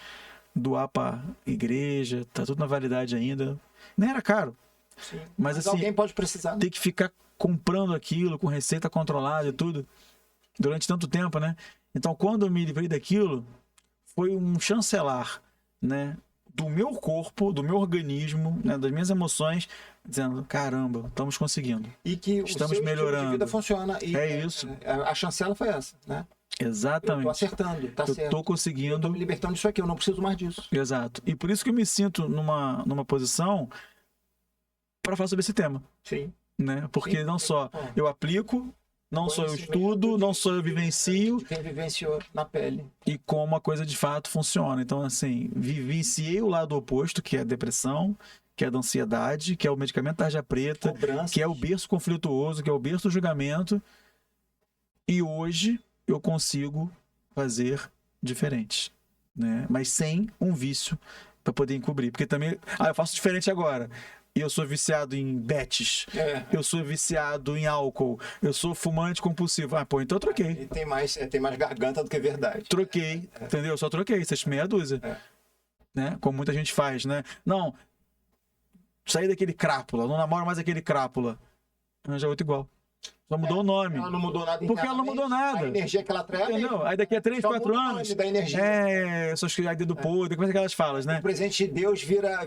doar para igreja, tá tudo na validade ainda. Nem era caro. Sim, mas assim, alguém pode precisar. Ter que ficar comprando aquilo com receita controlada e tudo durante tanto tempo, né? Então, quando eu me livrei daquilo, foi um chancelar, né, do meu corpo, do meu organismo, né, das minhas emoções, dizendo, caramba, estamos conseguindo. E que estamos melhorando. Estilo de vida funciona. E isso. A chancela foi essa, né? Exatamente. Eu tô acertando, tá certo. Eu tô conseguindo. Eu tô me libertando disso aqui, eu não preciso mais disso. Exato. E por isso que eu me sinto numa posição para falar sobre esse tema. Sim. Né? Porque não só eu aplico, não só eu estudo, não só eu vivencio. Quem vivenciou na pele. E como a coisa de fato funciona. Então, assim, vivenciei o lado oposto, que é a depressão, que é a da ansiedade, que é o medicamento tarja preta, que é o berço conflituoso, que é o berço do julgamento. E hoje eu consigo fazer diferente, né? Mas sem um vício para poder encobrir. Porque também, eu faço diferente agora. Eu sou viciado em bets, eu sou viciado em álcool, eu sou fumante compulsivo. Então eu troquei. E tem mais garganta do que verdade. Troquei, entendeu? Eu só troquei, essas meia dúzia. Né? Como muita gente faz, né? Não, saí daquele crápula, não namoro mais aquele crápula. Já é outro igual. Só mudou o nome. Ela não mudou nada Porque ela não mudou nada. A energia que ela traz é a Entendeu? mesma. Aí daqui a 3, Só 4 muda o nome anos. da energia. Essas coisas aí do podre, como é aquelas falas, né? O presente de Deus vira...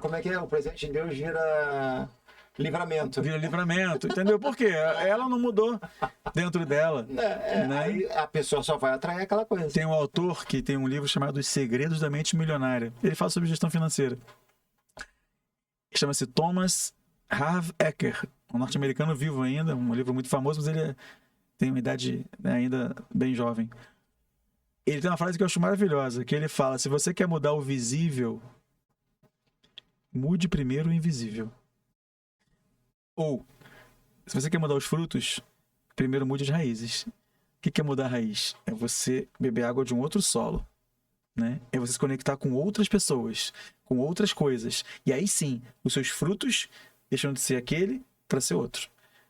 Como é que é? O presente de Deus vira livramento. Vira livramento, entendeu? Por quê? Ela não mudou dentro dela. Né? Aí a pessoa só vai atrair aquela coisa. Tem um autor que tem um livro chamado Os Segredos da Mente Milionária. Ele fala sobre gestão financeira. Chama-se Thomas Harv Eker, um norte-americano vivo ainda, um livro muito famoso, mas ele tem uma idade, né, ainda bem jovem. Ele tem uma frase que eu acho maravilhosa, que ele fala: se você quer mudar o visível, mude primeiro o invisível. Ou, se você quer mudar os frutos, primeiro mude as raízes. O que é mudar a raiz? É você beber água de um outro solo, né? É você se conectar com outras pessoas, com outras coisas. E aí sim, os seus frutos deixam de ser aquele para ser outro,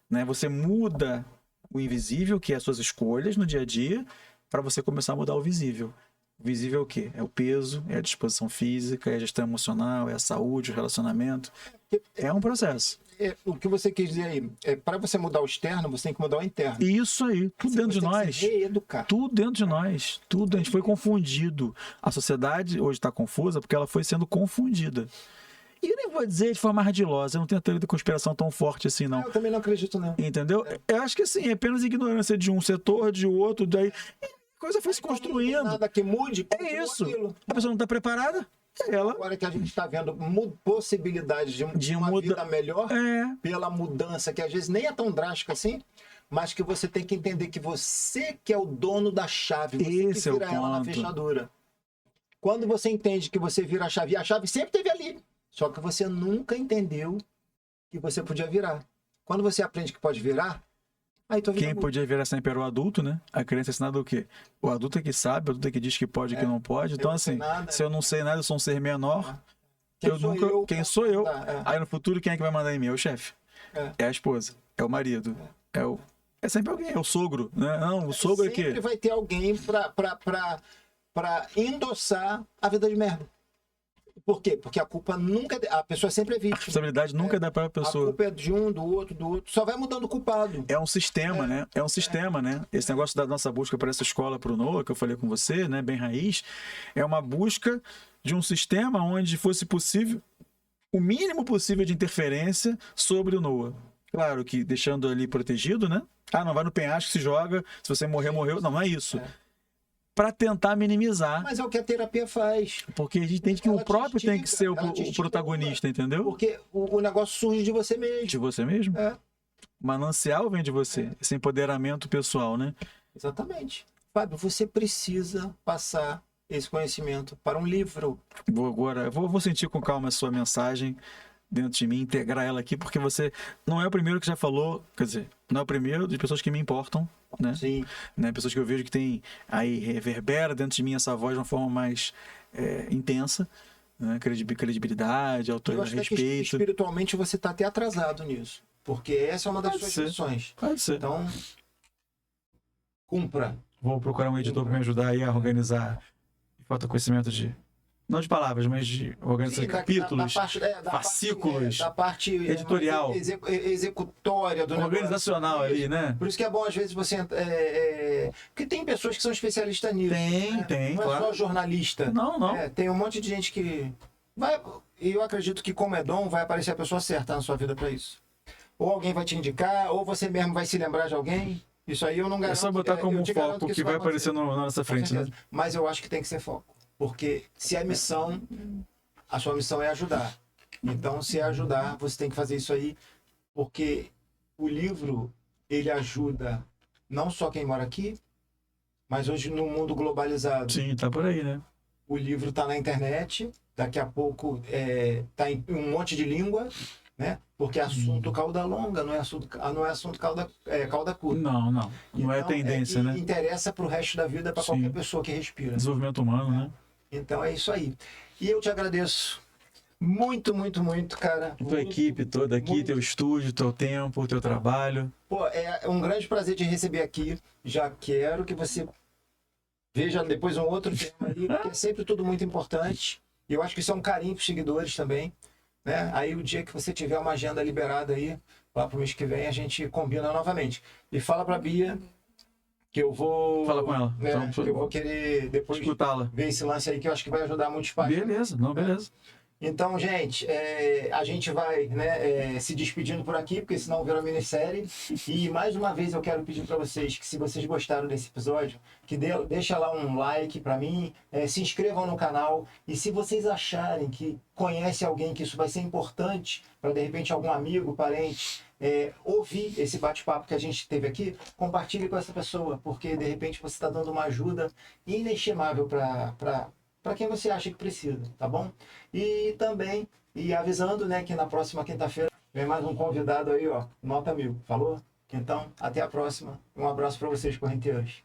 né? Você muda o invisível, que é as suas escolhas no dia a dia, para você começar a mudar o visível. O visível é o quê? É o peso, é a disposição física, é a gestão emocional, é a saúde, o relacionamento. É um processo. O que você quis dizer aí, para você mudar o externo, você tem que mudar o interno. Isso aí, tudo dentro de nós. Reeducar. Tudo dentro de nós. Tudo. A gente foi confundido. A sociedade hoje está confusa porque ela foi sendo confundida. E eu nem vou dizer de forma ardilosa, eu não tenho a teoria da conspiração tão forte assim, não. Eu também não acredito, não. Entendeu? Eu acho que assim, é apenas ignorância de um setor, de outro, daí. A coisa foi se construindo. Não tem nada que mude. É isso. Aquilo. A pessoa não está preparada. Ela. Agora que a gente está vendo possibilidades de uma vida melhor, pela mudança, que às vezes nem é tão drástica assim, mas que você tem que entender que você que é o dono da chave, você Esse que vira é o ela na ponto. fechadura. Quando você entende que você vira a chave, e a chave sempre esteve ali, só que você nunca entendeu que você podia virar. Quando você aprende que pode virar, aí tua vida Quem muda. podia virar sempre era o adulto, né? A criança é ensinada o quê? O adulto é que sabe, o adulto é que diz que pode e que não pode. Então, não sei assim, nada. se eu não sei nada, eu sou um ser menor, quem sou sou eu? É. Aí no futuro, quem é que vai mandar em mim? É o chefe. É a esposa. É o marido. É sempre alguém. É o sogro, né? Não, o sogro é Sempre que... vai ter alguém pra endossar a vida de merda. Por quê? Porque a culpa nunca... A pessoa sempre é A vítima. responsabilidade nunca é da própria A pessoa. culpa é de um, do outro. Só vai mudando o culpado. É um sistema, né? É um sistema, né? Esse negócio da nossa busca para essa escola para o Noah, que eu falei com você, né? Bem raiz, é uma busca de um sistema onde fosse possível o mínimo possível de interferência sobre o Noah. Claro que deixando ali protegido, né? Ah, não vai no penhasco, se joga, se você morrer, morreu. Não, não é isso. Para tentar minimizar. Mas é o que a terapia faz. Porque a gente entende que Ela o próprio te tem que ser ela te o protagonista, entendeu? Porque o negócio surge de você mesmo. De você mesmo. É, O manancial vem de você. Esse empoderamento pessoal, né? exatamente. Fábio, você precisa passar esse conhecimento para um livro. Vou sentir com calma a sua mensagem dentro de mim, integrar ela aqui, porque você não é o primeiro que já falou, quer dizer, não é o primeiro de pessoas que me importam, né? Sim. Né? Pessoas que eu vejo que tem aí, reverbera dentro de mim essa voz de uma forma mais intensa, né? Credibilidade, Eu autoridade, acho que respeito. espiritualmente você está até atrasado nisso. Porque essa é uma das Pode suas ser. missões. Pode ser. Então, cumpra. Vou procurar um editor para me ajudar aí a organizar. Falta conhecimento de... Não de palavras, mas de organizar Sim, capítulos, da fascículos, da parte editorial. executória do negócio. organizacional ali, né? Por isso que é bom, às vezes, você... Porque tem pessoas que são especialistas nisso. Tem, Não é claro. só jornalista. Não. Tem um monte de gente que... E eu acredito que, como é dom, vai aparecer a pessoa certa na sua vida para isso. Ou alguém vai te indicar, ou você mesmo vai se lembrar de alguém. Isso aí eu não garanto. É só botar como eu te garanto foco que isso vai acontecer. aparecer na nossa Com frente, né? certeza. Mas eu acho que tem que ser foco. Porque se é missão, a sua missão é ajudar. Então, se é ajudar, você tem que fazer isso aí. Porque o livro, ele ajuda não só quem mora aqui, mas hoje no mundo globalizado. Sim, tá por aí, né? O livro está na internet, daqui a pouco está em um monte de língua, né? Porque assunto cauda longa, não é assunto cauda curta. Não. Não é Então, tendência, né? Interessa para o resto da vida, para Sim. qualquer pessoa que respira. Desenvolvimento humano, né? Então é isso aí. E eu te agradeço muito, cara. Tua equipe toda aqui, muito. teu estúdio, teu tempo, teu trabalho. Pô, é um grande prazer te receber aqui. Já quero que você veja depois um outro tema aí, porque é sempre tudo muito importante. E eu acho que isso é um carinho para os seguidores também. Né? Aí o dia que você tiver uma agenda liberada aí, lá pro mês que vem a gente combina novamente. E fala pra Bia que eu vou... Fala com ela. Né, Então, que eu vou querer depois escutá-la. ver esse lance aí, que eu acho que vai ajudar muitos pais. Beleza, não, beleza. Então, gente, a gente vai, né, se despedindo por aqui, porque senão vira minissérie. E mais uma vez eu quero pedir para vocês que, se vocês gostaram desse episódio, que deixa lá um like para mim, se inscrevam no canal. E se vocês acharem que conhece alguém que isso vai ser importante, para de repente algum amigo, parente, ouvir esse bate-papo que a gente teve aqui, compartilhe com essa pessoa, porque de repente você está dando uma ajuda inestimável para quem você acha que precisa, tá bom? E também, avisando, né, que na próxima quinta-feira vem mais um convidado aí, ó, nota 1000, falou? Então, até a próxima. Um abraço para vocês, correnteiros.